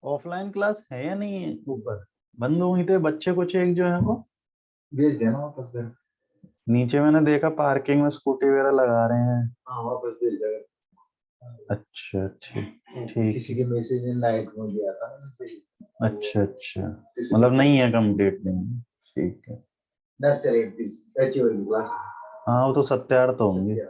Offline class है या नहीं है? ऊपर बंद हुई थे बच्चे कुछ एक जो है वो भेज देना वापस फिर। नीचे मैंने देखा पार्किंग में स्कूटी वगैरह लगा रहे हैं। हाँ वापस भेज देगा। अच्छा ठीक ठीक। किसी के मैसेज नाइट में दिया था ना मैसेज। अच्छा अच्छा मतलब नहीं है कंप्लीट नहीं। ठीक है। ना चले अच्छी होगी क्लास। हाँ वो तो सत्यार्थ होंगे।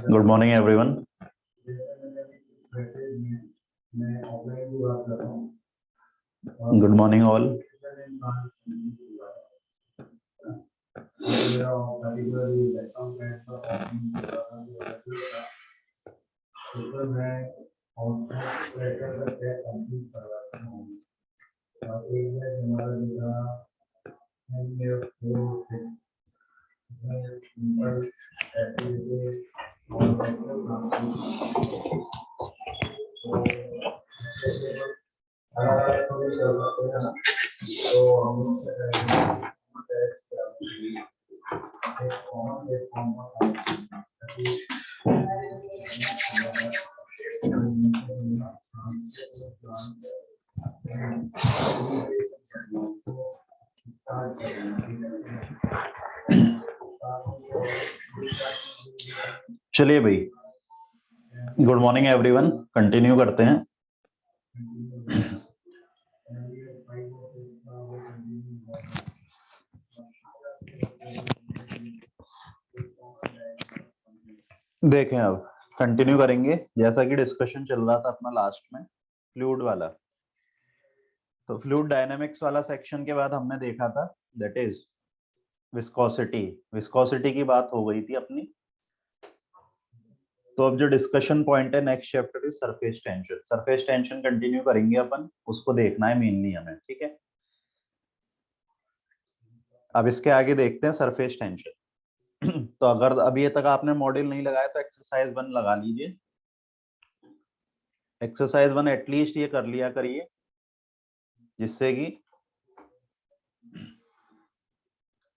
Good morning everyone. Good morning all. चलिए भाई, गुड मॉर्निंग एवरीवन, कंटिन्यू करते हैं। देखें अब कंटिन्यू करेंगे जैसा कि डिस्कशन चल रहा था अपना लास्ट में फ्लूइड वाला। तो फ्लूइड डायनामिक्स वाला सेक्शन के बाद हमने देखा था दैट इज विस्कोसिटी। विस्कोसिटी की बात हो गई थी अपनी। तो अब जो डिस्कशन पॉइंट है next chapter is surface tension. Surface tension continue करेंगे अपन, उसको देखना है मेनली हमें, ठीक है। अब इसके आगे देखते हैं सरफेस टेंशन। तो अगर अभी तक आपने मॉड्यूल नहीं लगाया तो एक्सरसाइज 1 लगा लीजिए। एक्सरसाइज 1 एटलीस्ट ये कर लिया करिए, जिससे कि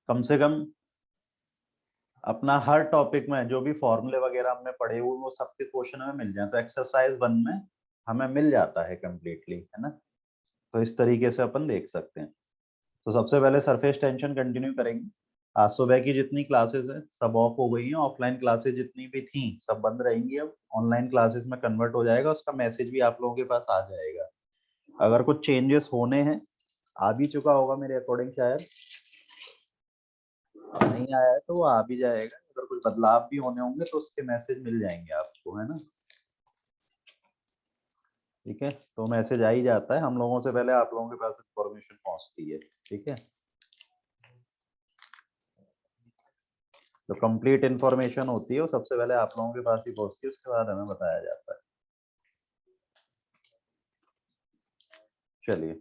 कम से कम अपना हर टॉपिक में जो भी फॉर्मूले वगैरह हमने पढ़े हुए वो सबके क्वेश्चन हमें मिल जाए। तो एक्सरसाइज 1 में हमें मिल जाता है कंप्लीटली, है ना। तो इस तरीके से अपन देख सकते हैं। तो सबसे पहले सरफेस टेंशन कंटिन्यू करेंगे। आज सुबह की जितनी क्लासेस है सब ऑफ हो गई हैं, ऑफलाइन क्लासेस जितनी भी थी सब बंद रहेंगी, अब ऑनलाइन क्लासेस में कन्वर्ट हो जाएगा, उसका मैसेज भी आप लोगों के पास आ जाएगा। अगर कुछ चेंजेस होने हैं, आ भी चुका होगा मेरे अकॉर्डिंग, शायद नहीं आया है तो वो आ भी जाएगा। अगर कुछ बदलाव भी होने होंगे तो उसके मैसेज मिल जाएंगे आपको, है ना। ठीक है, तो मैसेज आ ही जाता है, हम लोगों से पहले आप लोगों के पास इंफॉर्मेशन पहुंचती है, ठीक है। तो कंप्लीट इंफॉर्मेशन होती है वो सबसे पहले आप लोगों के पास ही पहुंचती है, उसके बाद हमें बताया जाता है। चलिए,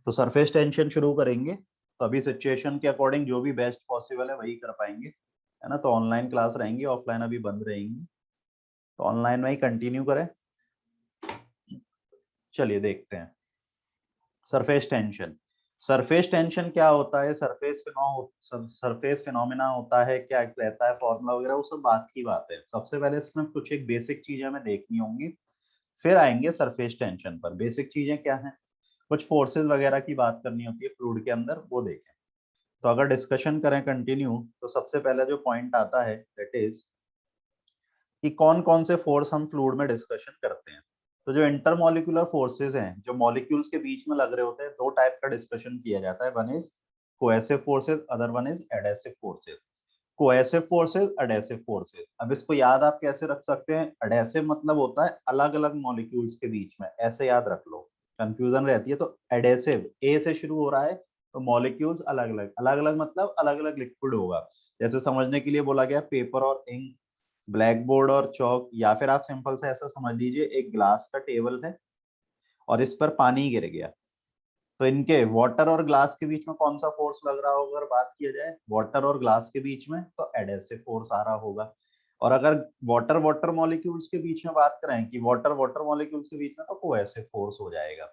तो सरफेस टेंशन शुरू करेंगे। तो अभी सिचुएशन के अकॉर्डिंग जो भी बेस्ट पॉसिबल है वही कर पाएंगे, है ना। तो ऑनलाइन क्लास रहेंगी, ऑफलाइन अभी बंद रहेंगी, तो ऑनलाइन में ही कंटिन्यू करें। चलिए देखते हैं सरफेस टेंशन। सरफेस टेंशन क्या होता है, सरफेस फिनोमेना होता है, क्या रहता है, फॉर्मूला वगैरह वो सब बात की बात है। सबसे पहले इसमें कुछ एक बेसिक चीजें हमें देखनी होंगी, फिर आएंगे सरफेस टेंशन पर। बेसिक चीजें क्या हैं, कुछ फोर्सेस वगैरह की बात करनी होती है फ्लूइड के अंदर, वो देखें। तो अगर डिस्कशन करें कंटिन्यू, तो सबसे पहले जो पॉइंट आता है दैट इज कि कौन कौन से फोर्स हम फ्लूइड में डिस्कशन करते हैं। तो जो इंटरमोलिकुलर फोर्सेस हैं, जो मॉलिक्यूल्स के बीच में लग रहे होते हैं, दो टाइप का डिस्कशन किया जाता है। One is cohesive forces, other one is adhesive forces. Cohesive forces, adhesive forces, अब इसको याद आप कैसे रख सकते हैं। एडेसिव मतलब होता है अलग अलग मॉलिक्यूल्स के बीच में, ऐसे याद रख लो, कंफ्यूजन रहती है। तो एडेसिव ए से शुरू हो रहा है, तो मॉलिक्यूल्स अलग अलग, अलग अलग मतलब अलग अलग लिक्विड होगा। जैसे समझने के लिए बोला गया पेपर और इंक, ब्लैक बोर्ड और चौक, या फिर आप सिंपल से ऐसा समझ लीजिए एक ग्लास का टेबल है और इस पर पानी गिर गया। तो इनके वाटर और ग्लास के बीच में कौन सा फोर्स लग रहा होगा, अगर बात किया जाए वाटर और ग्लास के बीच में, तो एडेसिव फोर्स आ रहा होगा। और अगर वाटर वाटर मॉलिक्यूल्स के बीच में बात करें कि वाटर वाटर मॉलिक्यूल्स के बीच में, तो कोएसिव फोर्स हो जाएगा।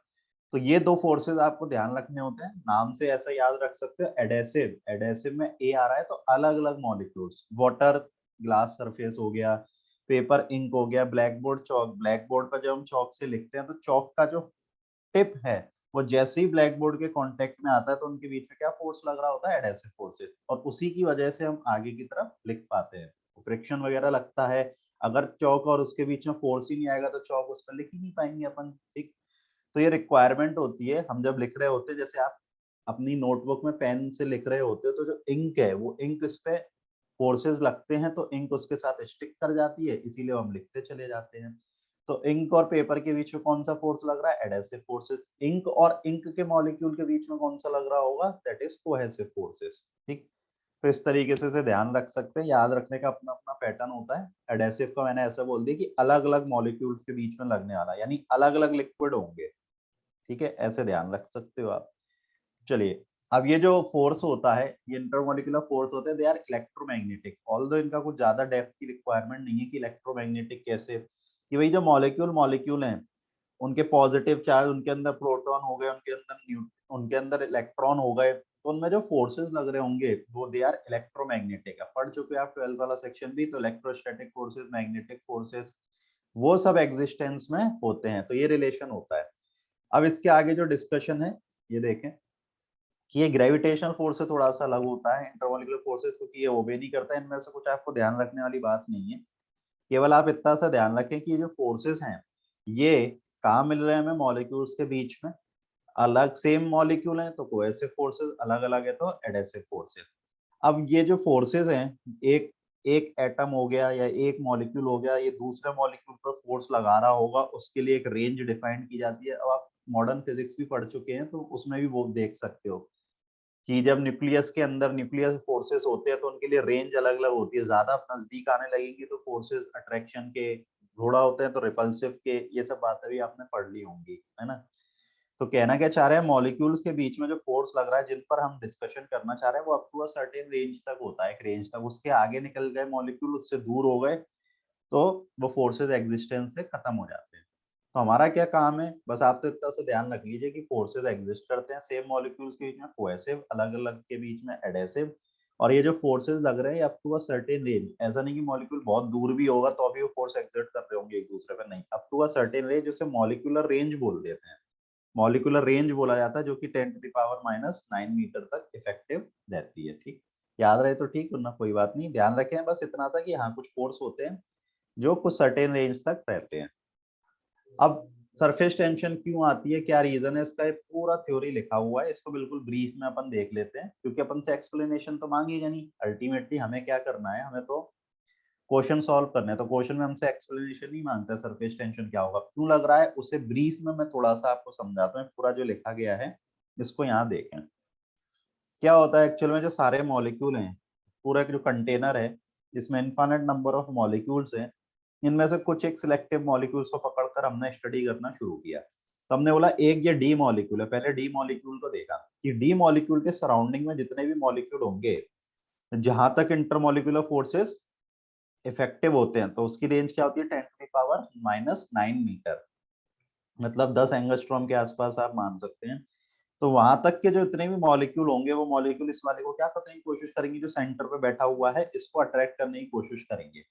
तो ये दो फोर्सेस आपको ध्यान रखने होते हैं, नाम से ऐसा याद रख सकते हो। एडेसिव, एडेसिव में ए आ रहा है, तो अलग अलग मॉलिक्यूल्स, वाटर ग्लास सरफेस हो गया, पेपर इंक हो गया, ब्लैक बोर्ड चौक, ब्लैक बोर्ड पर जब हम चौक से लिखते हैं तो चौक का जो टिप है वो जैसे ही ब्लैक बोर्ड के कांटेक्ट में आता है, तो उनके बीच में क्या फोर्स लग रहा होता है, एडेसिव फोर्सेस, और उसी की वजह से हम आगे की तरफ लिख पाते हैं। फ्रिक्शन वगैरह लगता है, अगर चौक और उसके बीच में फोर्स ही नहीं आएगा तो चौक उस पर लिख ही नहीं पाएंगे अपन, ठीक। तो ये रिक्वायरमेंट होती है हम जब लिख रहे होते हैं, जैसे आप अपनी नोटबुक में पेन से लिख रहे होते हो, तो जो इंक है वो इंक इस पे फोर्सेस लगते हैं तो इंक उसके साथ स्टिक कर जाती है, इसीलिए हम लिखते चले जाते हैं। तो इंक और पेपर के बीच में कौन सा फोर्स लग रहा है, एडेसिव फोर्सेस। इंक और इंक के मॉलिक्यूल के बीच में कौन सा लग रहा होगा, दैट इज कोहेसिव फोर्सेस, ठीक। तो इस तरीके से इसे ध्यान रख सकते हैं, याद रखने का अपना अपना पैटर्न होता है। एडेसिव का मैंने ऐसा बोल दिया कि अलग अलग मॉलिक्यूल्स के बीच में लगने वाला, यानी अलग अलग लिक्विड होंगे, ठीक है, ऐसे ध्यान रख सकते हो आप। चलिए, अब ये जो फोर्स होता है, ये इंटरमोलिकुलर फोर्स होते हैं, दे आर इलेक्ट्रोमैग्नेटिक। ऑल्दो इनका कुछ ज्यादा डेप्थ की रिक्वायरमेंट नहीं है कि इलेक्ट्रोमैग्नेटिक कैसे, कि भाई जो मॉलिक्यूल मॉलिक्यूल हैं उनके पॉजिटिव चार्ज, उनके अंदर प्रोटॉन हो गए, उनके अंदर उनके अंदर इलेक्ट्रॉन हो गए, तो उनमें जो फोर्सेस लग रहे होंगे वो दे आर इलेक्ट्रोमैग्नेटिक। अब पढ़ चुके हैं आप 12th वाला सेक्शन भी, तो इलेक्ट्रोस्टैटिक फोर्सेस, मैग्नेटिक फोर्सेस, वो सब एग्जिस्टेंस में होते हैं, तो ये रिलेशन होता है। अब इसके आगे जो डिस्कशन है ये देखें कि ये ग्रेविटेशनल फोर्स से थोड़ा सा अलग होता है इंटरमोलिकुलर फोर्सेस, क्योंकि ये ओबे नहीं करता है। इनमें से कुछ आपको ध्यान रखने वाली बात नहीं है, केवल आप इतना सा ध्यान रखें कि ये जो फोर्सेस हैं ये कहाँ मिल रहे हैं हमें, मॉलिक्यूल्स के बीच में। अलग सेम मॉलिक्यूल हैं तो कोएसिव फोर्सेस, अलग अलग है तो एडेसिव फोर्सेस। अब ये जो फोर्सेस हैं, एक एक एटम हो गया या एक मॉलिक्यूल हो गया, ये दूसरे मॉलिक्यूल पर फोर्स लगा रहा होगा, उसके लिए एक रेंज डिफाइन की जाती है। अब आप मॉडर्न फिजिक्स भी पढ़ चुके हैं तो उसमें भी वो देख सकते हो कि जब न्यूक्लियस के अंदर न्यूक्लियस फोर्सेस होते हैं तो उनके लिए रेंज अलग अलग होती है, ज्यादा नजदीक आने लगेंगी तो फोर्सेस अट्रैक्शन के थोड़ा होते हैं तो रिपल्सिव के, ये सब बातें भी आपने पढ़ ली होंगी, है ना। तो कहना क्या चाह रहे हैं, मॉलिक्यूल्स के बीच में जो फोर्स लग रहा है जिन पर हम डिस्कशन करना चाह रहे हैं वो up to a certain range तक होता है, एक रेंज तक, उसके आगे निकल गए मॉलिक्यूल, उससे दूर हो गए तो वो फोर्सेस एग्जिस्टेंस से खत्म हो जाते हैं। तो हमारा क्या काम है, बस आप तो इतना सा ध्यान रख लीजिए कि फोर्सेस एग्जिस्ट करते हैं सेम मॉलिक्यूल्स के बीच में, कोहेसिव, अलग अलग के बीच में एडेसिव, और ये जो फोर्सेस लग रहे हैं up to a certain range, ऐसा नहीं कि मॉलिक्यूल बहुत दूर भी होगा तो अभी वो फोर्स एक्सर्ट कर रहे होंगे एक दूसरे पर, नहीं, up to a certain range, उसे मॉलिक्यूलर रेंज बोल देते हैं। मॉलिक्यूलर रेंज बोला जाता है जो कि 10⁻⁹ मीटर तक इफेक्टिव रहती है। ठीक, याद रहे तो ठीक, वरना कोई बात नहीं, ध्यान रखें बस इतना था कि हाँ कुछ फोर्स होते हैं जो कुछ सर्टेन रेंज तक रहते हैं। अब सरफेस टेंशन क्यों आती है, क्या रीजन है इसका, एक पूरा थ्योरी लिखा हुआ है, इसको बिल्कुल ब्रीफ में अपन देख लेते हैं, क्योंकि अपन से एक्सप्लेनेशन तो मांगेगा नहीं, अल्टीमेटली हमें क्या करना है, हमें तो क्वेश्चन सॉल्व करने हैं, तो क्वेश्चन में हमसे एक्सप्लेनेशन नहीं मांगता है सरफेस टेंशन क्या होगा, क्यों लग रहा है, उसे ब्रीफ में मैं थोड़ा सा आपको समझाता हूँ, पूरा जो लिखा गया है इसको यहाँ देखें। क्या होता है एक्चुअल में, जो सारे मॉलिक्यूल हैं, पूरा एक जो कंटेनर है, इसमें इनफाइनाइट नंबर ऑफ मॉलिक्यूल्स हैं, इनमें से कुछ एक सिलेक्टिव मॉलिक्यूल्स को पकड़कर हमने स्टडी करना शुरू किया। तो हमने बोला एक ये डी मॉलिक्यूल है, पहले डी मॉलिक्यूल को देखा कि डी मॉलिक्यूल के सराउंडिंग में जितने भी मॉलिक्यूल होंगे, जहां तक इंटरमॉलिक्यूलर फोर्सेस इफेक्टिव होते हैं, तो उसकी रेंज क्या होती है, 10⁻⁹ मीटर, मतलब 10 एंगस्ट्रॉम के आसपास आप मान सकते हैं। तो वहां तक के जो इतने भी मॉलिक्यूल होंगे, वो मॉलिक्यूल इस वाले को क्या करने की कोशिश करेंगे, जो सेंटर पे बैठा हुआ है इसको अट्रैक्ट करने की कोशिश करेंगे।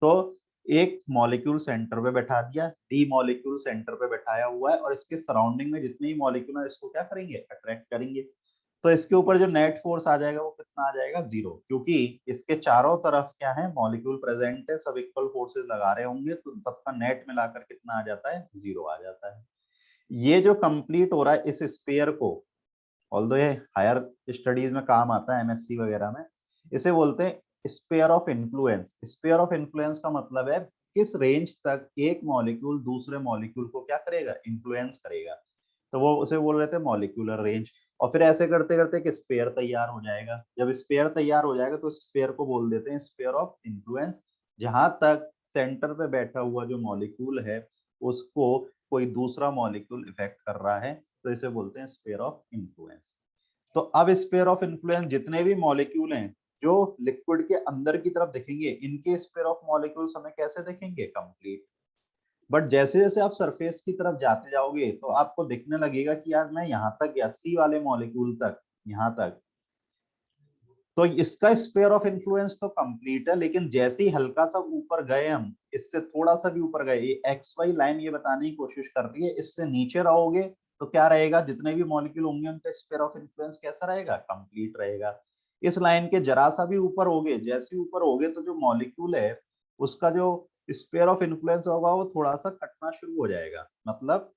तो एक मॉलिक्यूल सेंटर पे बैठा दिया, डी मॉलिक्यूल सेंटर पे बैठाया हुआ है, और इसके सराउंडिंग में जितने भी मॉलिक्यूल है इसको क्या करेंगे, अट्रैक्ट करेंगे। तो इसके ऊपर जो नेट फोर्स आ जाएगा वो कितना आ जाएगा, 0, क्योंकि इसके चारों तरफ क्या है, मॉलिक्यूल प्रेजेंट है, सब इक्वल फोर्सेस लगा रहे होंगे, तो सबका नेट मिलाकर कितना आ जाता है, 0 आ जाता है। ये जो कंप्लीट हो रहा है इस स्पेयर को, ऑल्दो ये हायर स्टडीज में काम आता है, एमएससी वगैरह में, इसे बोलते हैं sphere of influence. Sphere of influence का मतलब है किस रेंज तक एक मॉलिक्यूल दूसरे मॉलिक्यूल को क्या करेगा, इन्फ्लुएंस करेगा, तो वो उसे बोल रहे थे मॉलिक्यूलर रेंज। और फिर ऐसे करते करते एक स्पेयर तैयार हो जाएगा, जब स्पेयर तैयार हो जाएगा तो स्पेयर को बोल देते हैं स्पेयर ऑफ इन्फ्लुएंस, जहां तक सेंटर पे बैठा हुआ जो मॉलिक्यूल है उसको कोई दूसरा मॉलिक्यूल इफेक्ट कर रहा है, तो इसे बोलते हैं स्पेयर ऑफ इन्फ्लुएंस। तो अब स्पेयर ऑफ इन्फ्लुएंस जितने भी मॉलिक्यूल हैं जो लिक्विड के अंदर की तरफ दिखेंगे, इनके स्पेयर ऑफ मॉलिक्यूल्स हमें कैसे दिखेंगे, कंप्लीट। बट जैसे जैसे आप सरफेस की तरफ जाते जाओगे तो आपको दिखने लगेगा कि यार मैं यहाँ तक गया, सी वाले मॉलिक्यूल तक, यहाँ तक, तो इसका स्पेयर ऑफ इन्फ्लुएंस तो कंप्लीट है, लेकिन जैसे ही हल्का सा ऊपर गए हम, इससे थोड़ा सा भी ऊपर गए, ये एक्स वाई लाइन ये बताने की कोशिश कर रही है, इससे नीचे रहोगे तो क्या रहेगा, जितने भी मॉलिक्यूल होंगे उनका स्पेयर ऑफ इन्फ्लुएंस कैसा रहेगा, कंप्लीट रहेगा। इस लाइन के जरा सा भी ऊपर होगे, जैसे ऊपर होगे तो जो मॉलिक्यूल है उसका जो स्पेयर ऑफ इन्फ्लुएंस होगा वो थोड़ा सा कटना शुरू हो जाएगा, मतलब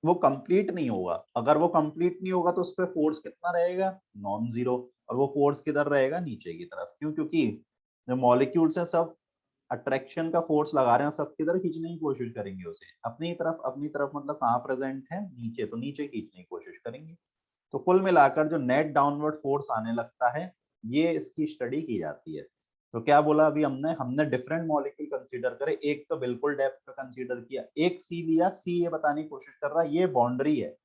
वो कंप्लीट नहीं होगा। अगर वो कंप्लीट नहीं होगा तो उस पर फोर्स कितना रहेगा, नॉन जीरो, और वो फोर्स किधर रहेगा, नीचे की तरफ, क्यों, क्योंकि जो मॉलिक्यूल्स हैं सब अट्रैक्शन का फोर्स लगा रहे हैं, सब किधर खींचने की कोशिश करेंगे उसे, अपनी तरफ, अपनी तरफ मतलब कहाँ प्रेजेंट है, नीचे, तो नीचे खींचने की कोशिश करेंगे। तो कुल मिलाकर जो नेट डाउनवर्ड फोर्स आने लगता है, ये इसकी स्टडी की जाती है। तो क्या बोला अभी हमने हमने डिफरेंट मॉलिक्यूल कंसीडर करे, एक तो बिल्कुल डेप्थ पे कंसीडर किया, एक सी लिया, सी ये बताने की कोशिश कर रहा है ये बाउंड्री है,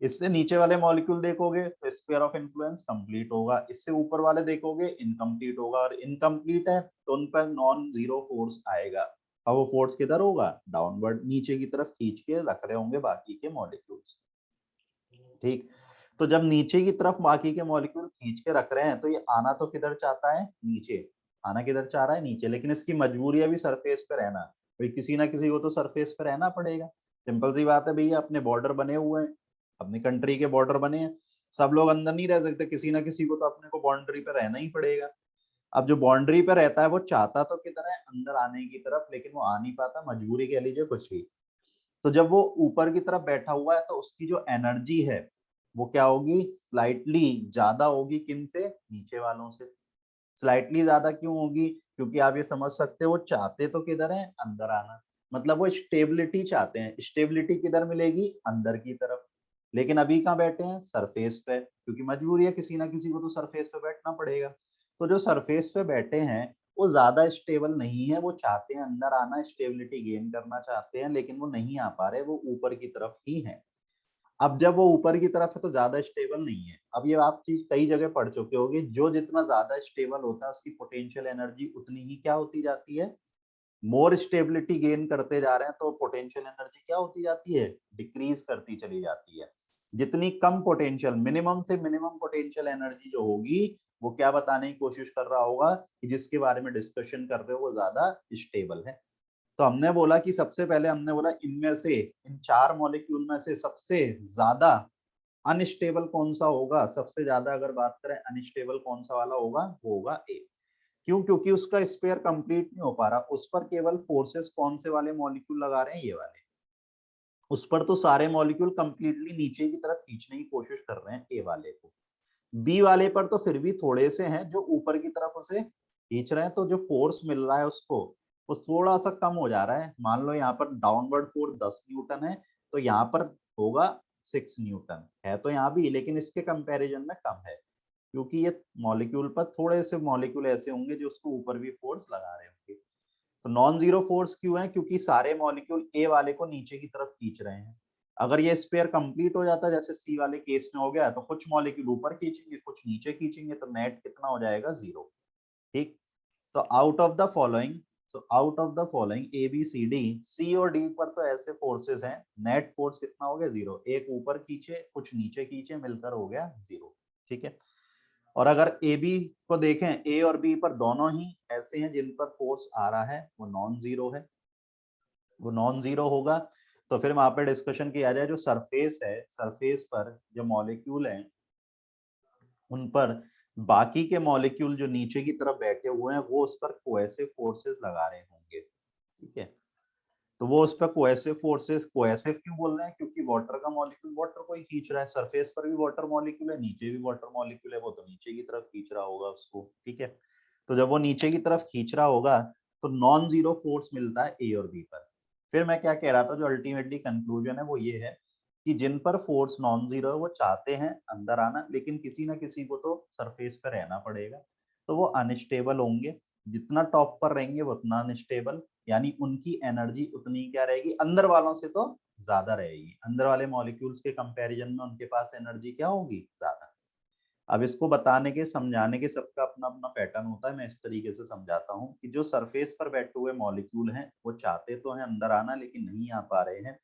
इससे नीचे वाले मॉलिक्यूल देखोगे तो स्फीयर ऑफ इन्फ्लुएंस कंप्लीट होगा, इससे ऊपर वाले देखोगे इनकम्प्लीट होगा, और इनकम्प्लीट है तो उन पर नॉन जीरो फोर्स आएगा। और वो फोर्स किधर होगा, डाउनवर्ड, नीचे की तरफ खींच के रख रहे होंगे बाकी के मॉलिक्यूल्स। ठीक, तो जब नीचे की तरफ बाकी के मॉलिक्यूल खींच के रख रहे हैं तो ये आना तो किधर चाहता है, नीचे, आना किधर चाह रहा है, नीचे, लेकिन इसकी मजबूरी है भी सरफेस पे रहना, भाई किसी ना किसी को तो सरफेस पे रहना पड़ेगा। सिंपल सी बात है भैया, अपने बॉर्डर बने हुए हैं, अपनी कंट्री के बॉर्डर बने हैं, सब लोग अंदर नहीं रह सकते, किसी ना किसी को तो अपने को बाउंड्री पे रहना ही पड़ेगा। अब जो बाउंड्री पे रहता है वो चाहता तो किधर है, अंदर आने की तरफ, लेकिन वो आ नहीं पाता, मजबूरी कह लीजिए कुछ भी। तो जब वो ऊपर की तरफ बैठा हुआ है तो उसकी जो एनर्जी है वो क्या होगी, स्लाइटली ज्यादा होगी, किन से, नीचे वालों से। स्लाइटली ज्यादा क्यों होगी, क्योंकि आप ये समझ सकते हो वो चाहते तो किधर है, अंदर आना, मतलब वो स्टेबिलिटी चाहते हैं, स्टेबिलिटी किधर मिलेगी, अंदर की तरफ। लेकिन अभी कहाँ बैठे हैं, सरफेस पे, क्योंकि मजबूरी है, किसी ना किसी को तो सरफेस पे बैठना पड़ेगा। तो जो सरफेस पे बैठे हैं वो ज्यादा स्टेबल नहीं है, वो चाहते हैं अंदर आना, स्टेबिलिटी गेन करना चाहते हैं, लेकिन वो नहीं आ पा रहे, वो ऊपर की तरफ ही है। अब जब वो ऊपर की तरफ है तो ज्यादा स्टेबल नहीं है। अब ये आप चीज कई जगह पढ़ चुके होगे, जो जितना ज्यादा स्टेबल होता है उसकी पोटेंशियल एनर्जी उतनी ही क्या होती जाती है, मोर स्टेबिलिटी गेन करते जा रहे हैं तो पोटेंशियल एनर्जी क्या होती जाती है, डिक्रीज करती चली जाती है। जितनी कम पोटेंशियल, मिनिमम से मिनिमम पोटेंशियल एनर्जी जो होगी, वो क्या बताने की कोशिश कर रहा होगा कि जिसके बारे में डिस्कशन कर रहे हो वो ज्यादा स्टेबल है। तो हमने बोला कि सबसे पहले हमने बोला इनमें से, इन चार मॉलिक्यूल में से सबसे ज्यादा अनस्टेबल कौन सा होगा, सबसे ज्यादा अगर बात करें अनस्टेबल कौन सा वाला होगा, वो होगा ए। क्यों, क्योंकि उसका स्पेयर कंप्लीट नहीं हो पा रहा, उस पर केवल फोर्सेस कौन से वाले मॉलिक्यूल लगा रहे हैं, ये वाले। उस पर तो सारे मॉलिक्यूल कंप्लीटली नीचे की तरफ खींचने की कोशिश कर रहे हैं ए वाले को। बी वाले पर तो फिर भी थोड़े से हैं जो ऊपर की तरफ उसे खींच रहे हैं, तो जो फोर्स मिल रहा है उसको, वो थोड़ा सा कम हो जा रहा है। मान लो यहाँ पर डाउनवर्ड फोर्स 10 न्यूटन है, तो यहाँ पर होगा 6 न्यूटन है, तो यहाँ भी, लेकिन इसके कंपैरिजन में कम है, क्योंकि ये मॉलिक्यूल पर थोड़े से मॉलिक्यूल ऐसे होंगे जो उसको ऊपर भी फोर्स लगा रहे होंगे। तो नॉन जीरो फोर्स क्यों है, क्योंकि सारे मॉलिक्यूल ए वाले को नीचे की तरफ खींच रहे हैं। अगर ये स्पेयर कंप्लीट हो जाता जैसे सी वाले केस में हो गया, तो कुछ मॉलिक्यूल ऊपर खींचेंगे कुछ नीचे खींचेंगे, तो नेट कितना हो जाएगा, जीरो। ठीक। तो आउट ऑफ द फॉलोइंग, तो out of the following A B C D, C और डी पर तो ऐसे फोर्सेस हैं, नेट फोर्स कितना हो गया, जीरो। एक ऊपर खींचे कुछ नीचे खींचे मिलकर हो गया जीरो। ठीक है। और अगर ए बी को देखें, ए और बी पर दोनों ही ऐसे हैं जिन पर फोर्स आ रहा है, वो नॉन जीरो है, वो नॉन जीरो होगा। तो फिर वहां पे डिस्कशन किया जाए, जो सरफेस है, सरफेस पर जो मॉलिक्यूल हैं उन पर बाकी के मॉलिक्यूल जो नीचे की तरफ बैठे हुए हैं वो उस पर कोएसिव फोर्सेस लगा रहे होंगे। ठीक है। तो वो उस पर कोएसिव फोर्सेस, कोएसिव क्यों बोल रहे हैं, क्योंकि वाटर का मॉलिक्यूल वाटर को ही खींच रहा है, सरफेस पर भी वाटर मॉलिक्यूल है, नीचे भी वाटर मॉलिक्यूल है, वो तो नीचे की तरफ खींच रहा होगा उसको। ठीक है। तो जब वो नीचे की तरफ खींच रहा होगा तो नॉन जीरो फोर्स मिलता है ए और बी पर। फिर मैं क्या कह रहा था, जो अल्टीमेटली कंक्लूजन है वो ये है कि जिन पर फोर्स नॉन जीरो है वो चाहते हैं अंदर आना, लेकिन किसी ना किसी को तो सरफेस पर रहना पड़ेगा, तो वो अनस्टेबल होंगे। जितना टॉप पर रहेंगे वो उतना अनस्टेबल, यानी उनकी एनर्जी उतनी क्या रहेगी, अंदर वालों से तो ज्यादा रहेगी, अंदर वाले मॉलिक्यूल्स के कंपैरिजन में उनके पास एनर्जी क्या होगी, ज्यादा। अब इसको बताने के समझाने के सबका अपना अपना पैटर्न होता है। मैं इस तरीके से समझाता हूँ कि जो सरफेस पर बैठे हुए मॉलिक्यूल हैं वो चाहते तो हैं अंदर आना, लेकिन नहीं आ पा रहे हैं,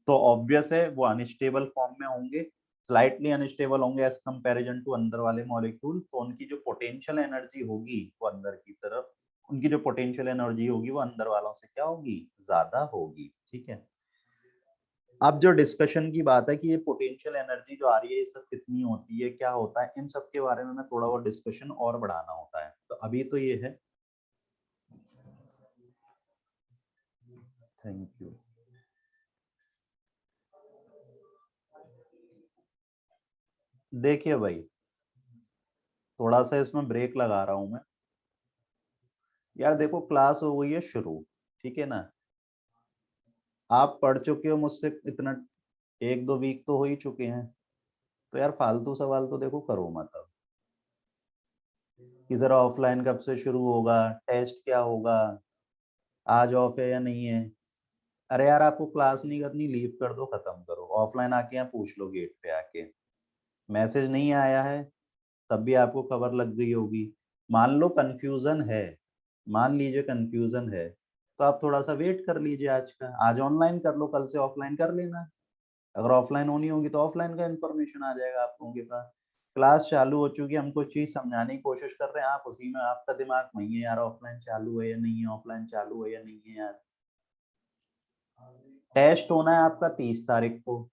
तो ऑब्वियस है वो अनस्टेबल फॉर्म में होंगे, स्लाइटली अनस्टेबल होंगे एज कंपैरिजन टू अंदर वाले मॉलिक्यूल। तो उनकी जो पोटेंशियल एनर्जी होगी वो अंदर की तरफ, उनकी जो पोटेंशियल एनर्जी होगी वो अंदर वालों से क्या होगी, ज्यादा होगी। ठीक है। अब जो डिस्कशन की बात है कि ये पोटेंशियल एनर्जी जो आ रही है ये सब कितनी होती है, क्या होता है, इन सब के बारे में मैं थोड़ा और डिस्कशन और बढ़ाना होता है। तो अभी तो ये है। Thank you. देखिए भाई, थोड़ा सा इसमें ब्रेक लगा रहा हूं मैं। यार देखो, क्लास हो गई है शुरू, ठीक है ना, आप पढ़ चुके हो मुझसे इतना, एक दो वीक तो हो ही चुके हैं, तो यार फालतू सवाल तो देखो करो मत अब कि जरा ऑफलाइन कब से शुरू होगा, टेस्ट क्या होगा, आज ऑफ है या नहीं है। अरे यार आपको क्लास नहीं करनी, लीव कर दो, खत्म करो, ऑफलाइन आके यहाँ पूछ लो गेट पे आके। मैसेज नहीं आया है तब भी आपको खबर लग गई होगी। मान लो कंफ्यूजन है, मान लीजिए कंफ्यूजन है, तो आप थोड़ा सा वेट कर लीजिए, आज का आज ऑनलाइन कर लो, कल से ऑफलाइन कर लेना। अगर ऑफलाइन होनी होगी तो ऑफलाइन का इन्फॉर्मेशन आ जाएगा आप लोगों के पास। क्लास चालू हो चुकी है, हम कुछ चीज समझाने की कोशिश कर रहे हैं, आप उसी में, आपका दिमाग वही है यार, ऑफलाइन चालू है या नहीं है, ऑफलाइन चालू है या नहीं है यार। टेस्ट होना है आपका 30 तारीख को,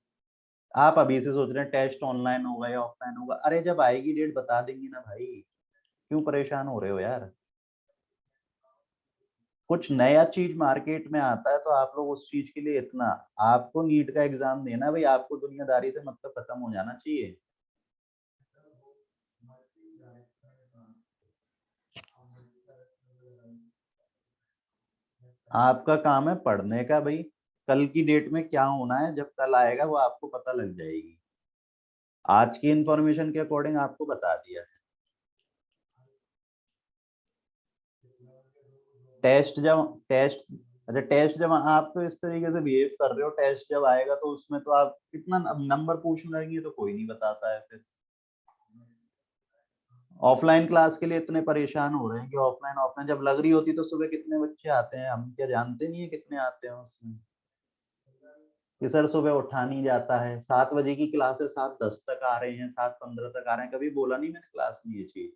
आप अभी से सोच रहे हैं टेस्ट ऑनलाइन होगा या ऑफलाइन होगा। अरे जब आएगी डेट बता देंगी ना भाई, क्यों परेशान हो रहे हो यार। कुछ नया चीज मार्केट में आता है तो आप लोग उस चीज के लिए इतना, आपको नीट का एग्जाम देना है भाई, आपको दुनियादारी से मतलब खत्म हो जाना चाहिए। आपका काम है पढ़ने का भाई, कल की डेट में क्या होना है, जब कल आएगा वो आपको पता लग जाएगी। आज की इंफॉर्मेशन के अकॉर्डिंग आपको बता दिया है। टेस्ट जब आप तो इस तरीके से बिहेव कर रहे हो, टेस्ट जब आएगा तो उसमें तो आप कितना नंबर पूछने लगेंगे तो कोई नहीं बताता है। फिर ऑफलाइन क्लास के लिए इतने परेशान हो रहे हैं कि ऑफलाइन ऑफलाइन जब लग रही होती तो सुबह कितने बच्चे आते हैं, हम क्या जानते नहीं है कितने आते हैं उसमें। कि सर सुबह उठा नहीं जाता है, 7 बजे की क्लास है, 7:10 तक आ रहे हैं, 7:15 तक आ रहे हैं। कभी बोला नहीं मैंने क्लास में ये चीज,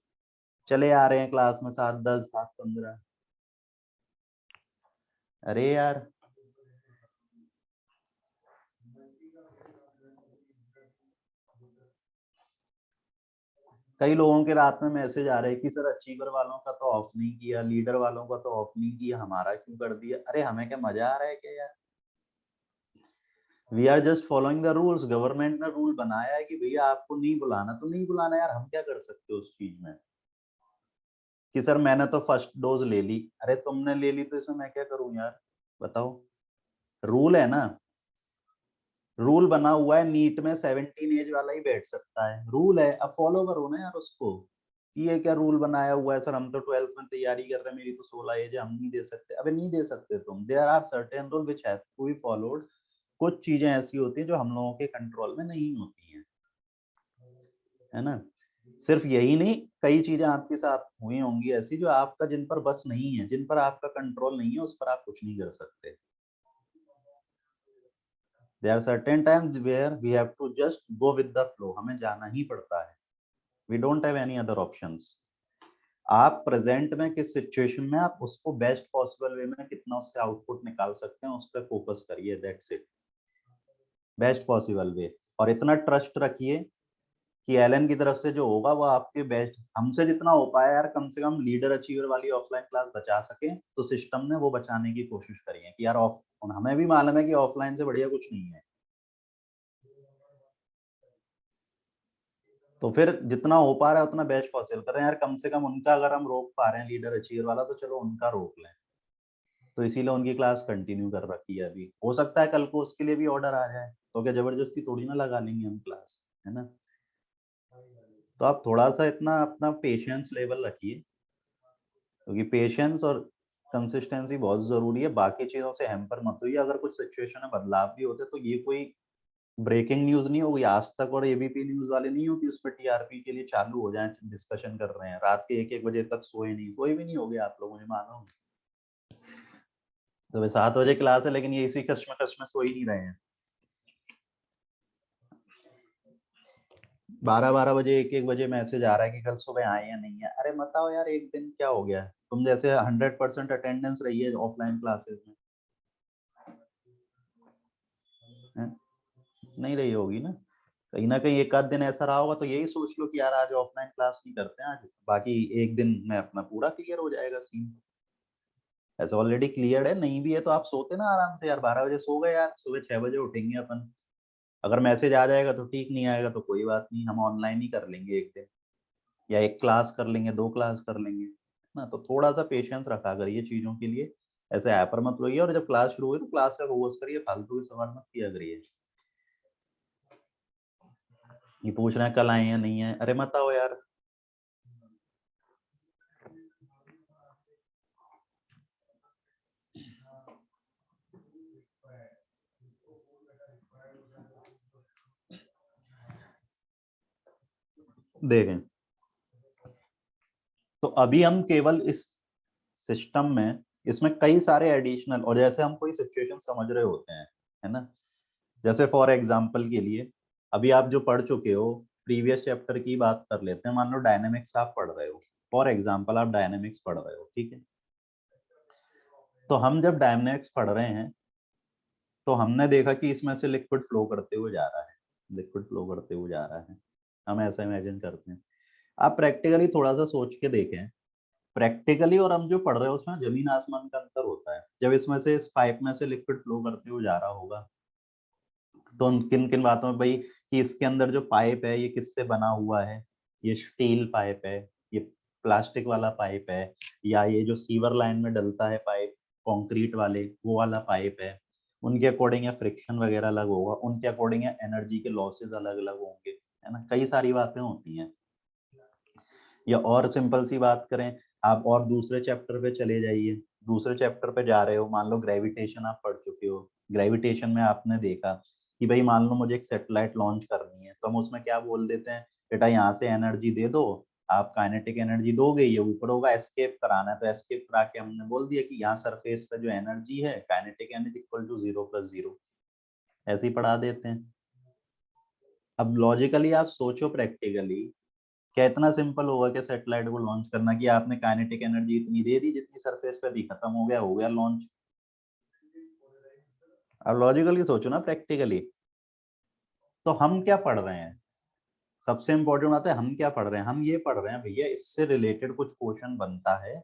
चले आ रहे हैं क्लास में 7:10 7:15। अरे यार कई लोगों के रात में मैसेज आ रहे हैं कि सर अचीवर वालों का तो ऑफ नहीं किया, लीडर वालों का तो ऑफ नहीं किया, हमारा क्यों कर दिया। अरे हमें क्या मजा आ रहा है क्या यार? We are just following the rules. Government ने रूल बनाया है कि भैया आपको नहीं बुलाना तो नहीं बुलाना यार, हम क्या कर सकते हो उस चीज में। कि सर मैंने तो फर्स्ट डोज ले ली, अरे तुमने ले ली तो इसमें मैं क्या करूं यार, बताओ। रूल है ना, रूल बना हुआ है, नीट में 17 एज वाला ही बैठ सकता है, रूल है, अब फॉलो करो ना यार उसको। कि ये क्या रूल बनाया हुआ है, सर हम तो 12th में तैयारी कर रहे हैं, मेरी तो 16 एज है, हम नहीं दे सकते। अबे नहीं दे सकते तुम, there are certain rule which have to be followed. कुछ चीजें ऐसी होती है जो हम लोगों के कंट्रोल में नहीं होती हैं, है ना। सिर्फ यही नहीं, कई चीजें आपके साथ हुई होंगी ऐसी जो आपका, जिन पर बस नहीं है, जिन पर आपका कंट्रोल नहीं है, उस पर आप कुछ नहीं कर सकते। There are certain times where we have to just go with the flow, हमें जाना ही पड़ता है। We don't have any other options। आप प्रेजेंट में किस सिचुएशन में आप उसको बेस्ट पॉसिबल वे में कितना उससे आउटपुट निकाल सकते हैं, उस पर फोकस करिए, that's it. Best possible way. और इतना ट्रस्ट रखिए कि एलन की तरफ से जो होगा वो आपके बेस्ट, हमसे जितना हो पाया यार, कम से कम लीडर अचीवर वाली ऑफलाइन क्लास बचा सके तो सिस्टम ने वो बचाने की कोशिश करी है कि यार ऑफ, हमें भी मालूम है कि ऑफलाइन से बढ़िया कुछ नहीं है। तो फिर जितना हो पा रहा है उतना बेस्ट पॉसिबल कर रहे हैं यार, कम से कम उनका अगर हम रोक पा रहे हैं लीडर अचीवर वाला, तो चलो उनका रोक लें। तो इसीलिए उनकी क्लास कंटिन्यू कर रखी है। अभी हो सकता है कल को उसके लिए भी ऑर्डर आ जाए, तो क्या जबरदस्ती थोड़ी ना लगा लेंगे हम क्लास, है ना। तो आप थोड़ा सा इतना अपना पेशेंस लेवल रखिए, क्योंकि पेशेंस और कंसिस्टेंसी बहुत जरूरी है। बाकी चीजों से हैम्पर मत होइए। अगर कुछ सिचुएशन में बदलाव भी होते तो ये कोई ब्रेकिंग न्यूज नहीं होगी, आज तक और एबीपी न्यूज वाले नहीं हो कि उस पर टीआरपी के लिए चालू हो जाए, डिस्कशन कर रहे हैं, रात के 1-1 बजे तक सोए नहीं, कोई भी नहीं हो गया आप लोग, मुझे मानो। सुबह 7 बजे क्लास है लेकिन ये इसी कश्मकश में सो ही नहीं रहे हैं। 12-12 बजे 1-1 बजे मैसेज आ रहा है कि कल सुबह आए या नहीं है। अरे बताओ यार, एक दिन क्या हो गया, तुम जैसे 100% अटेंडेंस रही है ऑफलाइन क्लासेस में, है? नहीं रही होगी ना कहीं एक आध दिन ऐसा रहा होगा, तो यही सोच लो कि यार आज ऑफलाइन क्लास नहीं करते हैं, आज बाकी एक दिन में अपना पूरा क्लियर हो जाएगा सीन। ऐसा ऑलरेडी क्लियर है, नहीं भी है तो आप सोते ना आराम से यार, 12 बजे सो गए यार, सुबह 6 बजे उठेंगे अपन। अगर मैसेज आ जाएगा तो ठीक, नहीं आएगा तो कोई बात नहीं, हम ऑनलाइन ही कर लेंगे एक दिन, या एक क्लास कर लेंगे, 2 क्लास कर लेंगे, है ना। तो थोड़ा सा पेशेंस रखा करिए चीजों के लिए, ऐसे ऐपर मत रहिए, और जब क्लास शुरू हुई तो क्लास का फोकस करिए, फालतू के सवाल मत किया करिए। ये पूछ रहे हैं कल आए या नहीं है, अरे मत आओ यार। देखें, तो अभी हम केवल इस सिस्टम में, इसमें कई सारे एडिशनल, और जैसे हम कोई सिचुएशन समझ रहे होते हैं, है ना। जैसे फॉर एग्जांपल के लिए, अभी आप जो पढ़ चुके हो, प्रीवियस चैप्टर की बात कर लेते हैं, मान लो डायनेमिक्स आप पढ़ रहे हो, फॉर एग्जांपल आप डायनेमिक्स पढ़ रहे हो, ठीक है। तो हम जब डायनेमिक्स पढ़ रहे हैं तो हमने देखा कि इसमें से लिक्विड फ्लो करते हुए जा रहा है, लिक्विड फ्लो करते हुए जा रहा है, हम ऐसा इमेजिन करते हैं। आप प्रैक्टिकली थोड़ा सा सोच के देखें, प्रैक्टिकली और हम जो पढ़ रहे हैं उसमें जमीन आसमान का अंतर होता है। जब इसमें से, इस पाइप में से लिक्विड फ्लो करते हुए जा रहा होगा, तो किन किन बातों में भाई, कि इसके अंदर जो पाइप है ये किससे बना हुआ है, ये स्टील पाइप है, ये प्लास्टिक वाला पाइप है, या ये जो सीवर लाइन में डलता है पाइप, कंक्रीट वाले वो वाला पाइप है। उनके अकॉर्डिंग या फ्रिक्शन वगैरह अलग होगा, उनके अकॉर्डिंग या एनर्जी के लॉसेस अलग अलग होंगे, है ना, कई सारी बातें होती हैं। या और सिंपल सी बात करें, आप और दूसरे चैप्टर पे चले जाइए, दूसरे चैप्टर पे जा रहे हो, मान लो ग्रेविटेशन आप पढ़ चुके हो, ग्रेविटेशन में आपने देखा कि भाई मान लो मुझे एक सैटेलाइट लॉन्च करनी है, तो हम उसमें क्या बोल देते हैं, बेटा यहाँ से एनर्जी दे दो, आप काइनेटिक एनर्जी दोगे, ये ऊपर होगा, एस्केप कराना है तो एस्केप करा के हमने बोल दिया कि यहाँ सरफेस पे जो एनर्जी है काइनेटिक एनर्जी इक्वल टू 0 + 0, ऐसे ही पढ़ा देते हैं। अब लॉजिकली आप सोचो, प्रैक्टिकली क्या इतना सिंपल होगा कि सैटेलाइट को लॉन्च करना, कि आपने काइनेटिक एनर्जी इतनी दे दी जितनी सरफेस पे थी, खत्म हो गया लॉन्च। अब लॉजिकली सोचो ना, प्रैक्टिकली, तो हम क्या पढ़ रहे हैं, सबसे इंपॉर्टेंट आता है हम क्या पढ़ रहे हैं, हम ये पढ़ रहे हैं भैया इससे रिलेटेड कुछ क्वेश्चन बनता है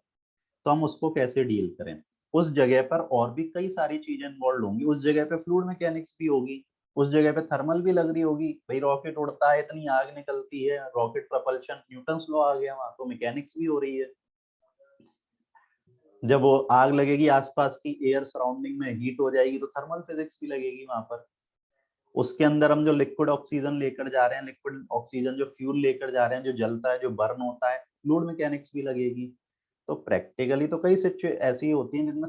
तो हम उसको कैसे डील करें। उस जगह पर और भी कई सारी चीजें इन्वॉल्व होंगी, उस जगह पे फ्लूइड मैकेनिक्स भी होगी, उस जगह पे थर्मल भी लग रही होगी, भाई रॉकेट उड़ता है, इतनी आग निकलती है, रॉकेट प्रपल्शन, न्यूटन्स लॉ आ गया, वहां तो मैकेनिक्स भी हो रही है। जब वो आग लगेगी, आसपास की एयर सराउंडिंग में हीट हो जाएगी, तो थर्मल फिजिक्स भी लगेगी वहां पर। उसके अंदर हम जो लिक्विड ऑक्सीजन लेकर जा रहे हैं, लिक्विड ऑक्सीजन जो फ्यूल लेकर जा रहे हैं, जो जलता है, जो बर्न होता है, फ्लूइड मैकेनिक्स भी लगेगी। तो प्रैक्टिकली तो कई सिचुएशन ऐसी होती हैं जिनमें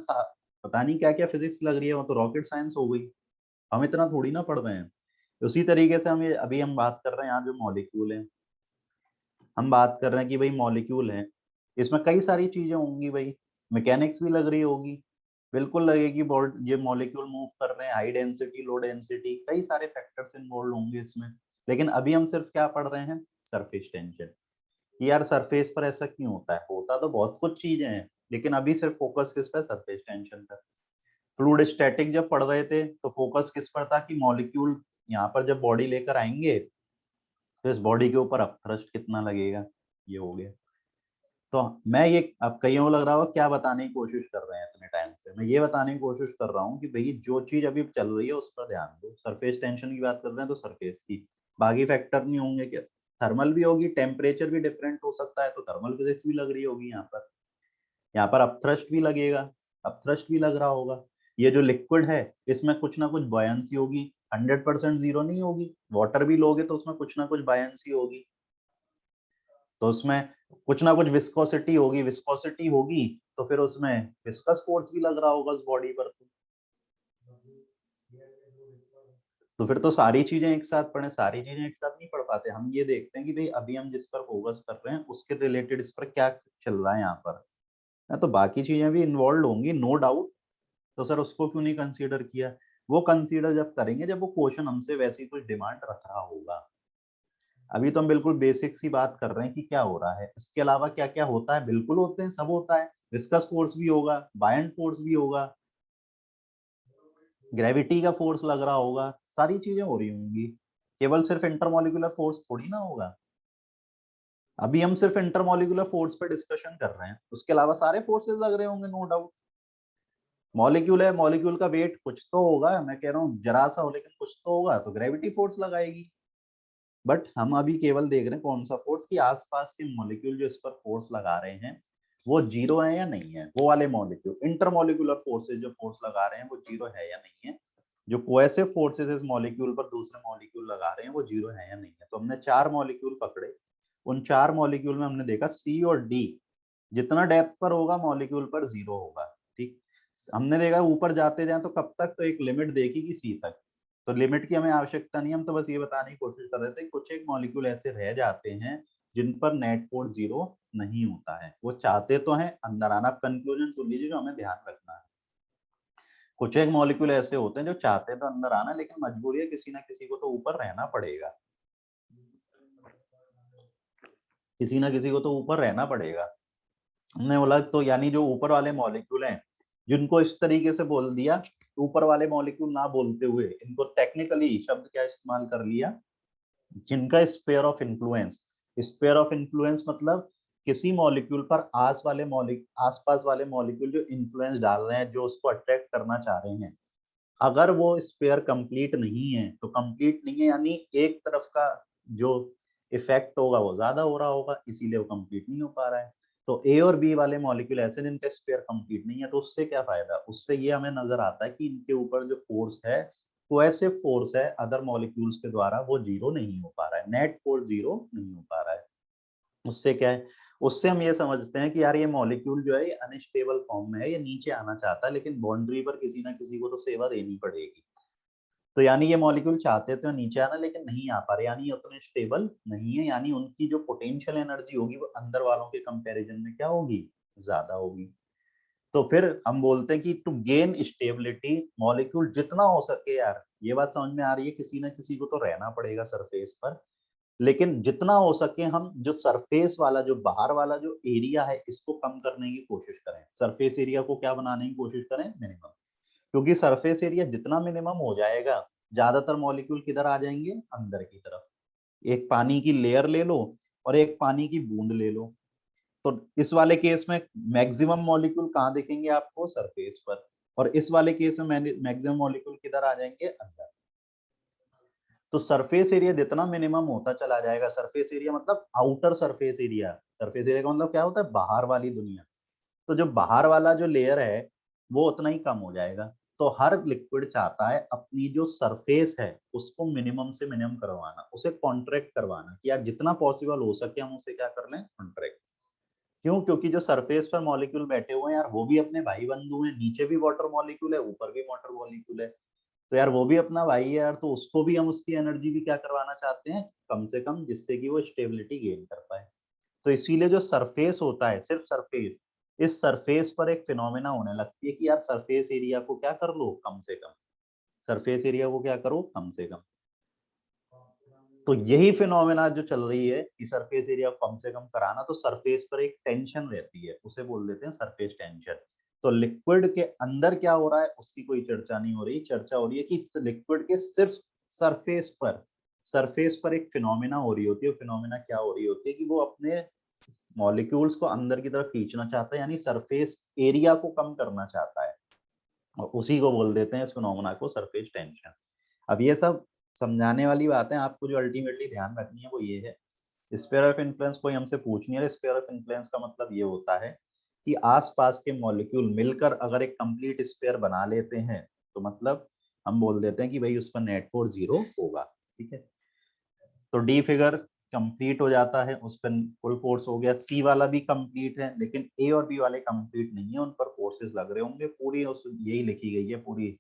पता नहीं क्या क्या फिजिक्स लग रही है, वो तो रॉकेट साइंस हो गई, हम इतना थोड़ी ना पढ़ रहे हैं। उसी तरीके से हम अभी हम बात कर रहे हैं यहाँ जो मॉलिक्यूल है, हम बात कर रहे हैं कि भाई मॉलिक्यूल है, इसमें कई सारी चीजें होंगी भाई, मैकेनिक्स भी लग रही होगी, बिल्कुल लगेगी, बोर्ड ये मॉलिक्यूल मूव कर रहे हैं, हाई डेंसिटी, लो डेंसिटी, कई सारे फैक्टर्स इन्वॉल्व होंगे इसमें। लेकिन अभी हम सिर्फ क्या पढ़ रहे हैं, सरफेस टेंशन, कि यार सरफेस पर ऐसा क्यों होता है, होता तो बहुत कुछ चीजें हैं, लेकिन अभी सिर्फ फोकस किस पे, सरफेस टेंशन पर। फ्लूइड स्टैटिक जब पढ़ रहे थे तो फोकस किस पर था, कि मॉलिक्यूल यहाँ पर जब बॉडी लेकर आएंगे तो इस बॉडी के ऊपर अपथ्रस्ट कितना लगेगा, ये हो गया। तो मैं ये, अब कईयों को लग रहा हो क्या बताने की कोशिश कर रहे हैं इतने टाइम से, मैं ये बताने की कोशिश कर रहा हूँ कि भाई जो चीज अभी चल रही है उस पर ध्यान दो, सरफेस टेंशन की बात कर रहे हैं तो सरफेस की, बाकी फैक्टर नहीं होंगे क्या, थर्मल भी होगी, टेम्परेचर भी डिफरेंट हो सकता है तो थर्मल फिजिक्स भी लग रही होगी यहाँ पर, यहाँ पर अपथ्रस्ट भी लगेगा, अपथ्रस्ट भी लग रहा होगा। ये जो लिक्विड है इसमें कुछ ना कुछ बॉयंसी होगी, 100% जीरो नहीं होगी, वाटर भी लोगे तो उसमें कुछ ना कुछ बॉयंसी होगी, तो उसमें कुछ ना कुछ विस्कोसिटी होगी, विस्कोसिटी होगी तो फिर उसमें विस्कस फोर्स भी लग रहा होगा उस बॉडी पर। तो फिर तो सारी चीजें एक साथ पढ़े, सारी चीजें एक साथ नहीं पढ़ पाते, हम ये देखते हैं कि भाई अभी हम जिस पर फोकस कर रहे हैं उसके रिलेटेड इस पर क्या चल रहा है यहाँ पर, है तो बाकी चीजें भी इन्वॉल्व होंगी नो डाउट। तो सर उसको क्यों नहीं कंसीडर किया, वो कंसीडर जब करेंगे जब वो क्वेश्चन हमसे वैसी कुछ डिमांड रख रहा होगा। अभी तो हम बिल्कुल बेसिक सी बात कर रहे हैं कि क्या हो रहा है, इसके अलावा क्या क्या होता है, बिल्कुल होते हैं, सब होता है, विस्कस फोर्स भी होगा, बायंट फोर्स भी होगा, ग्रेविटी का फोर्स लग रहा होगा, सारी चीजें हो रही होंगी, केवल सिर्फ इंटरमोलिकुलर फोर्स थोड़ी ना होगा। अभी हम सिर्फ इंटरमोलिकुलर फोर्स पे डिस्कशन कर रहे हैं, उसके अलावा सारे फोर्सेस लग रहे होंगे नो डाउट। मॉलिक्यूल है, मॉलिक्यूल का वेट कुछ तो होगा, मैं कह रहा हूँ जरा सा हो लेकिन कुछ तो होगा, तो ग्रेविटी फोर्स लगाएगी। बट हम अभी केवल देख रहे हैं कौन सा फोर्स, की आसपास के मॉलिक्यूल जो इस पर फोर्स लगा रहे हैं वो जीरो है या नहीं है, वो वाले मॉलिक्यूल इंटरमोलिकुलर फोर्सेज जो फोर्स लगा रहे हैं वो जीरो है या नहीं है, जो कोएसिव फोर्सेज इस मॉलिक्यूल पर दूसरे मॉलिक्यूल लगा रहे हैं वो जीरो है या नहीं है। तो हमने 4 मॉलिक्यूल पकड़े, उन 4 मॉलिक्यूल में हमने देखा सी और डी जितना डेप्थ पर होगा मॉलिक्यूल पर जीरो होगा, ठीक। हमने देखा ऊपर जाते जाए तो कब तक, तो एक लिमिट देखी कि सी तक, तो लिमिट की हमें आवश्यकता नहीं, हम तो बस ये बताने की कोशिश कर रहे थे कुछ एक मॉलिक्यूल ऐसे रह जाते हैं जिन पर नेट फोर्स जीरो नहीं होता है, वो चाहते तो हैं अंदर आना, कंक्लूजन सुन लीजिए जो हमें ध्यान रखना है। कुछ एक मॉलिक्यूल ऐसे होते हैं जो चाहते तो अंदर आना, लेकिन मजबूरी है किसी ना किसी को तो ऊपर रहना पड़ेगा, किसी ना किसी को तो ऊपर रहना पड़ेगा। हमने बोला तो यानी जो ऊपर वाले मॉलिक्यूल हैं जिनको इस तरीके से बोल दिया, ऊपर वाले मॉलिक्यूल ना बोलते हुए इनको टेक्निकली शब्द क्या इस्तेमाल कर लिया, जिनका sphere of influence, sphere of influence मतलब किसी मॉलिक्यूल पर आसपास वाले मॉलिक्यूल जो इन्फ्लुएंस डाल रहे हैं, जो उसको अट्रैक्ट करना चाह रहे हैं, अगर वो स्पेयर कंप्लीट नहीं है, तो कंप्लीट नहीं है यानी एक तरफ का जो इफेक्ट होगा वो ज्यादा हो रहा होगा, इसीलिए वो कंप्लीट नहीं हो पा रहा है। तो ए और बी वाले मॉलिक्यूल ऐसे जिनका स्पेयर कंप्लीट नहीं है, तो उससे क्या फायदा, उससे ये हमें नजर आता है कि इनके ऊपर जो फोर्स है कोएसिव फोर्स है अदर मॉलिक्यूल्स के द्वारा, वो जीरो नहीं हो पा रहा है, नेट फोर्स जीरो नहीं हो पा रहा है। उससे क्या है, उससे हम ये समझते हैं कि यार ये मॉलिक्यूल जो है ये अनस्टेबल फॉर्म में है, ये नीचे आना चाहता है, लेकिन बाउंड्री पर किसी ना किसी को तो सेवा देनी पड़ेगी। तो यानी ये मॉलिक्यूल चाहते थे नीचे आना लेकिन नहीं आ पा रहे, यानी ये उतने स्टेबल नहीं है, यानी उनकी जो पोटेंशियल एनर्जी होगी वो अंदर वालों के कंपैरिजन में क्या होगी, ज्यादा होगी। तो फिर हम बोलते हैं कि टू गेन स्टेबिलिटी मॉलिक्यूल जितना हो सके, यार ये बात समझ में आ रही है, किसी ना किसी को तो रहना पड़ेगा सरफेस पर, लेकिन जितना हो सके हम जो सरफेस वाला जो बाहर वाला जो एरिया है इसको कम करने की कोशिश करें, सरफेस एरिया को क्या बनाने की कोशिश करें, मिनिमम। क्योंकि सरफेस एरिया जितना मिनिमम हो जाएगा, ज्यादातर मॉलिक्यूल किधर आ जाएंगे, अंदर की तरफ। एक पानी की लेयर ले लो और एक पानी की बूंद ले लो, तो इस वाले केस में मैक्सिमम मॉलिक्यूल कहाँ दिखेंगे आपको, सरफेस पर, और इस वाले केस में मैक्सिमम मॉलिक्यूल किधर आ जाएंगे, अंदर। तो सरफेस एरिया जितना मिनिमम होता चला जाएगा, सरफेस एरिया मतलब outer surface area, surface area का मतलब क्या होता है, बाहर वाली दुनिया। तो जो बाहर वाला जो लेयर है वो उतना ही कम हो जाएगा। तो हर लिक्विड चाहता है अपनी जो सरफेस है उसको मिनिमम से मिनिमम करवाना, उसे कॉन्ट्रैक्ट करवाना, कि यार जितना पॉसिबल हो सके हम उसे क्या कर लें, कॉन्ट्रैक्ट। क्यों, क्योंकि जो सरफेस पर मॉलिक्यूल बैठे हुए हैं यार वो भी अपने भाई बंधु हैं, नीचे भी वाटर मॉलिक्यूल है, ऊपर भी वाटर मॉलिक्यूल है, तो यार वो भी अपना भाई है यार, तो उसको भी हम उसकी एनर्जी भी क्या करवाना चाहते हैं, कम से कम, जिससे कि वो स्टेबिलिटी गेन कर पाए। तो इसीलिए जो सरफेस होता है, सिर्फ सरफेस, इस सरफेस पर एक फिनोमेना होने लगती है कि यार सरफेस एरिया को क्या कर लो, कम से कम, सरफेस एरिया को क्या करो, कम से कम। तो यही फिनोमेना जो चल रही है कि सरफेस एरिया कम से कम कराना, तो सरफेस पर एक टेंशन रहती है, उसे बोल देते हैं सरफेस टेंशन। तो लिक्विड के अंदर क्या हो रहा है उसकी कोई चर्चा नहीं हो रही, चर्चा हो रही है कि लिक्विड के सिर्फ सरफेस पर एक फिनोमेना हो रही होती है। फिनोमेना क्या हो रही होती है कि वो अपने मॉलिक्यूल्स को अंदर की तरफ खींचना चाहता है, यानी सरफेस एरिया को कम करना चाहता है, और उसी को बोल देते हैं, इस फिनोमेना को, सरफेस टेंशन। अब ये सब समझाने वाली बातें, आपको जो अल्टीमेटली ध्यान रखनी है वो ये है, स्फीयर ऑफ इन्फ्लुएंस कोई हमसे पूछ नहीं है। स्फीयर ऑफ इन्फ्लुएंस का मतलब ये होता है कि आसपास के मॉलिक्यूल मिलकर अगर एक कंप्लीट स्फीयर बना लेते हैं, तो मतलब हम बोल देते हैं कि भाई उस पर नेट फोर्स जीरो होगा। ठीक है, तो डी फिगर कंप्लीट हो जाता है, उस पर फुल फोर्स हो गया। सी वाला भी कंप्लीट है, लेकिन ए और बी वाले कंप्लीट नहीं है, उन पर फोर्सेस लग रहे होंगे। पूरी उस यही लिखी गई है, पूरी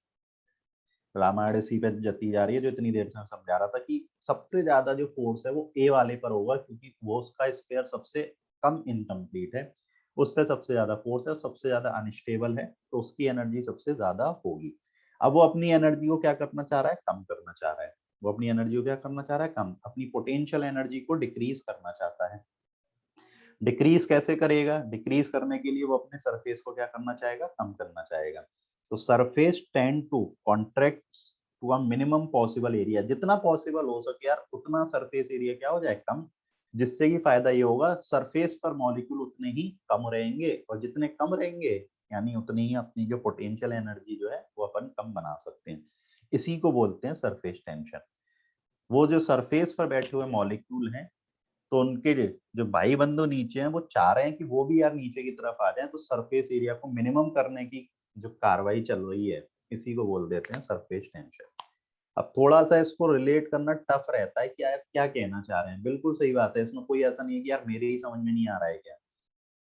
रामायण इसी पे जती जा रही है, जो इतनी देर से मैं समझा रहा था कि सबसे ज्यादा जो फोर्स है वो ए वाले पर होगा, क्योंकि वो उसका स्पेयर सबसे कम इनकम्प्लीट है, उस पर सबसे ज्यादा फोर्स है, सबसे ज्यादा अनस्टेबल है, तो उसकी एनर्जी सबसे ज्यादा होगी। अब वो अपनी एनर्जी को क्या करना चाह रहा है, कम करना चाह रहा है। वो अपनी एनर्जी को क्या करना चाह रहा है, कम, अपनी पोटेंशियल एनर्जी को डिक्रीज करना चाहता है। डिक्रीज कैसे करेगा, डिक्रीज करने के लिए वो अपने सरफेस को क्या करना चाहेगा, कम करना चाहेगा। तो surface tend to contract to a minimum possible area, जितना पॉसिबल हो सके यार उतना सरफेस एरिया क्या हो जाए, कम, जिससे कि फायदा ये होगा सरफेस पर मॉलिक्यूल उतने ही कम रहेंगे, और जितने कम रहेंगे यानी उतनी ही अपनी जो पोटेंशियल एनर्जी जो है वो अपन कम बना सकते हैं। इसी को बोलते हैं सरफेस टेंशन। वो जो सरफेस पर बैठे हुए मॉलिक्यूल हैं, तो उनके जो भाई बंधु नीचे हैं वो चाह रहे हैं कि वो भी यार नीचे की तरफ आ जाएं, तो सरफेस एरिया को मिनिमम करने की जो कार्रवाई चल रही है, इसी को बोल देते हैं सरफेस टेंशन। अब थोड़ा सा इसको रिलेट करना टफ रहता है कि यार क्या कहना चाह रहे हैं, बिल्कुल सही बात है, इसमें कोई ऐसा नहीं है कि यार मेरे ही समझ में नहीं आ रहा है क्या।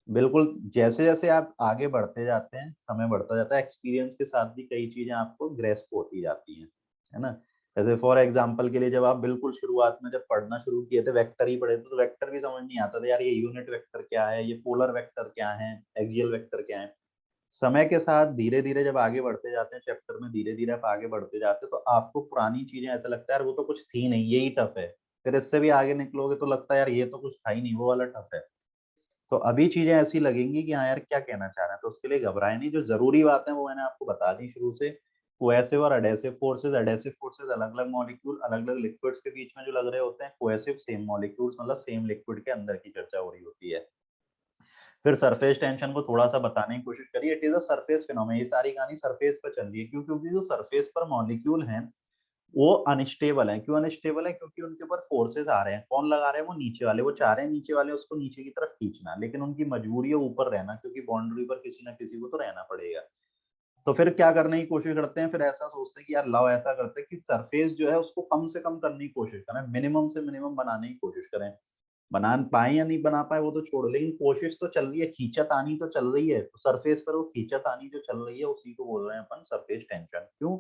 बिल्कुल, जैसे जैसे आप आगे बढ़ते जाते हैं, समय बढ़ता जाता है, एक्सपीरियंस के साथ भी कई चीजें आपको ग्रेस्प होती जाती हैं, है ना। जैसे फॉर एग्जांपल के लिए, जब आप बिल्कुल शुरुआत में जब पढ़ना शुरू किए थे, वेक्टर ही पढ़े थे, तो वेक्टर भी समझ नहीं आता था यार, ये यूनिट वेक्टर क्या है, ये पोलर वेक्टर क्या है, एक्सियल वेक्टर क्या है। समय के साथ धीरे धीरे जब आगे बढ़ते जाते हैं चैप्टर में, धीरे धीरे आप आगे बढ़ते जाते हैं, तो आपको पुरानी चीजें ऐसा लगता है यार वो तो कुछ थी नहीं, यही टफ है। फिर इससे भी आगे निकलोगे तो लगता है यार ये तो कुछ था ही नहीं, वो वाला टफ है। तो अभी चीजें ऐसी लगेंगी कि हाँ यार क्या कहना चाह रहे हैं, तो उसके लिए घबराए नहीं, जो जरूरी बात है वो मैंने आपको बता दी शुरू से। कोएसिव और एडेसिव फोर्सेज, एडेसिव फोर्सेज अलग अलग मॉलिक्यूल, अलग अलग लिक्विड्स के बीच में जो लग रहे होते हैं, कोएसिव सेम मॉलिक्यूल्स मतलब सेम लिक्विड के अंदर की चर्चा हो रही होती है। फिर सरफेस टेंशन को थोड़ा सा बताने की कोशिश करिए, it is a surface phenomena, ये सारी कहानी सरफेस पर चल रही है। क्यों, क्योंकि जो सरफेस पर मॉलिक्यूल हैं वो अनस्टेबल है। क्यों अनस्टेबल है? क्योंकि उनके ऊपर फोर्सेस आ रहे हैं। कौन लगा रहे हैं? वो नीचे वाले। वो चाह रहे हैं नीचे वाले उसको नीचे की तरफ खींचना, लेकिन उनकी मजबूरी है ऊपर रहना, क्योंकि बाउंड्री पर किसी ना किसी को तो रहना पड़ेगा। तो फिर क्या करने की कोशिश करते हैं? फिर ऐसा सोचते हैं कि यार लाओ ऐसा करते हैं कि सरफेस जो है उसको कम से कम करने की कोशिश करें, मिनिमम से मिनिमम बनाने की कोशिश करें। बना पाए या नहीं बना पाए वो तो छोड़ो, लेकिन कोशिश तो चल रही है, खींचातानी तो चल रही है। तो सरफेस पर वो खींचातानी जो चल रही है उसी को बोल रहे हैं अपन सरफेस टेंशन। क्यों?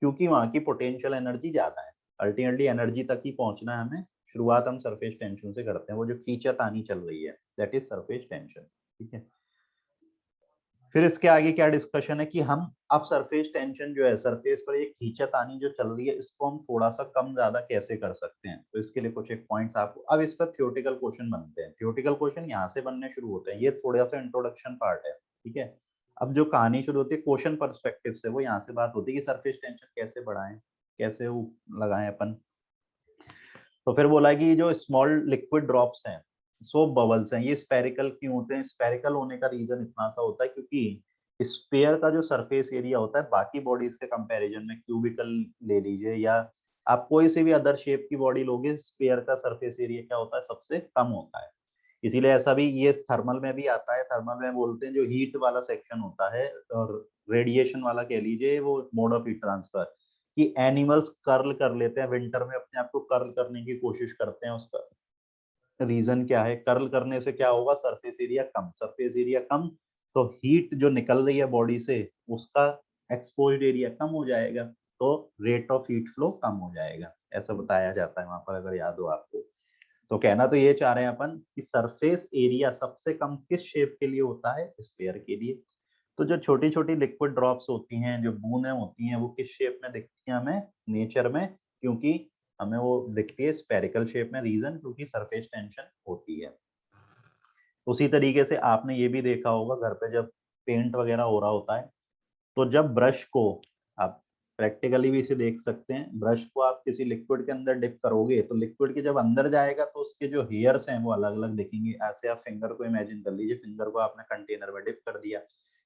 क्योंकि वहां की पोटेंशियल एनर्जी ज्यादा है। अल्टीमेटली एनर्जी तक ही पहुंचना है हमें। शुरुआत हम सरफेस टेंशन से करते हैं। वो जो खींचातानी चल रही है दैट इज सरफेस टेंशन। ठीक है। फिर इसके आगे क्या डिस्कशन है कि हम अब सरफेस टेंशन जो है, सरफेस पर ये खींचातानी जो चल रही है, इसको हम थोड़ा सा कम ज्यादा कैसे कर सकते हैं। तो इसके लिए कुछ एक पॉइंट्स आपको, अब इस पर थ्योरेटिकल क्वेश्चन बनते हैं। थ्योरेटिकल क्वेश्चन यहाँ से बनने शुरू होते हैं। ये थोड़ा सा इंट्रोडक्शन पार्ट है। ठीक है। अब जो कहानी शुरू होती है क्वेश्चन पर्सपेक्टिव से, वो यहाँ से बात होती है कि सरफेस टेंशन कैसे बढ़ाएं, कैसे वो लगाएं अपन। तो फिर बोला कि जो स्मॉल लिक्विड ड्रॉप्स हैं, सोप बबल्स हैं, ये स्पेरिकल क्यों होते हैं? स्पेरिकल होने का रीजन इतना सा होता है क्योंकि स्फीयर का जो सरफेस एरिया होता है बाकी बॉडीज के कंपैरिजन में, क्यूबिकल ले लीजिए या आप कोई सी भी अदर शेप की बॉडी लोगे, स्फीयर का सरफेस एरिया क्या होता है? सबसे कम होता है। इसीलिए ऐसा भी ये थर्मल में भी आता है। थर्मल में बोलते हैं जो हीट वाला सेक्शन होता है और रेडिएशन वाला कह लीजिए, वो मोड ऑफ हीट ट्रांसफर, कि एनिमल्स कर्ल कर लेते हैं विंटर में, अपने आप को कर्ल करने की कोशिश करते हैं। उसका रीजन क्या है? कर्ल करने से क्या होगा? सरफेस एरिया कम। सरफेस एरिया कम तो हीट जो निकल रही है बॉडी से उसका एक्सपोज्ड एरिया कम हो जाएगा, तो रेट ऑफ हीट फ्लो कम हो जाएगा। ऐसा बताया जाता है वहां पर, अगर याद हो आपको। तो कहना तो ये चाह रहे हैं अपन कि सरफेस एरिया सबसे कम किस शेप के लिए होता है? स्फीयर के लिए। तो जो छोटी छोटी लिक्विड ड्रॉप्स होती हैं, जो बूंदें होती हैं, वो किस शेप में दिखती हैं हमें नेचर में? क्योंकि हमें वो दिखती है स्पेरिकल शेप में। रीजन क्योंकि सरफेस टेंशन होती है। उसी तरीके से आपने ये भी देखा होगा घर पे जब पेंट वगैरह हो रहा होता है, तो जब ब्रश को आप प्रैक्टिकली भी इसे देख सकते हैं, ब्रश को आप किसी लिक्विड के अंदर डिप करोगे तो लिक्विड के जब अंदर जाएगा तो उसके जो हेयर्स हैं वो अलग अलग दिखेंगे। ऐसे आप फिंगर को इमेजिन कर लीजिए, फिंगर को आपने कंटेनर में डिप कर दिया,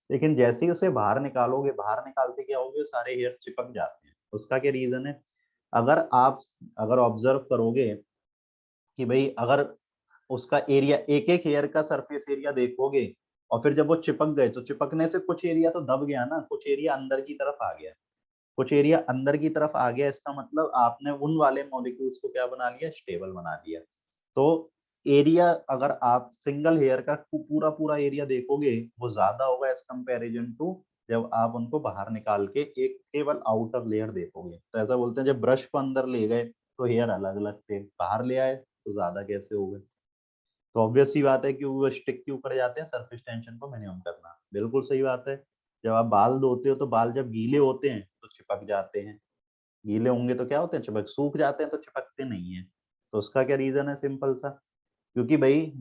लेकिन जैसे ही उसे बाहर निकालोगे, बाहर निकालते क्या होगे? सारे हेयर्स चिपक जाते हैं। उसका क्या रीजन है? अगर आप अगर ऑब्जर्व करोगे कि भाई अगर उसका एरिया, एक एक हेयर का सरफेस एरिया देखोगे और फिर जब वो चिपक गए तो चिपकने से कुछ एरिया तो दब गया ना, कुछ एरिया अंदर की तरफ आ गया। कुछ एरिया अंदर की तरफ आ गया, इसका मतलब आपने उन वाले मॉलिक्यूल्स को क्या बना लिया? स्टेबल बना लिया। तो एरिया अगर आप सिंगल हेयर का पूरा पूरा एरिया देखोगे वो ज्यादा होगा एज कंपैरिजन टू जब आप उनको बाहर निकाल के एक केवल आउटर लेयर देखोगे। तो ऐसा बोलते हैं जब ब्रश को अंदर ले गए तो हेयर अलग अलग थे, बाहर ले आए तो ज्यादा कैसे हो गए? तो ऑब्वियस सी बात है कि वो स्टिक क्यों कर जाते हैं? सरफेस टेंशन को मिनिमम करना। बिल्कुल सही बात है। जब आप बाल धोते हो तो बाल जब गीले होते हैं तो चिपक जाते हैं। गीले होंगे तो क्या होते हैं? चिपक। सूख जाते हैं तो चिपकते नहीं है। तो उसका क्या रीजन है? सिंपल सा, क्योंकि भाई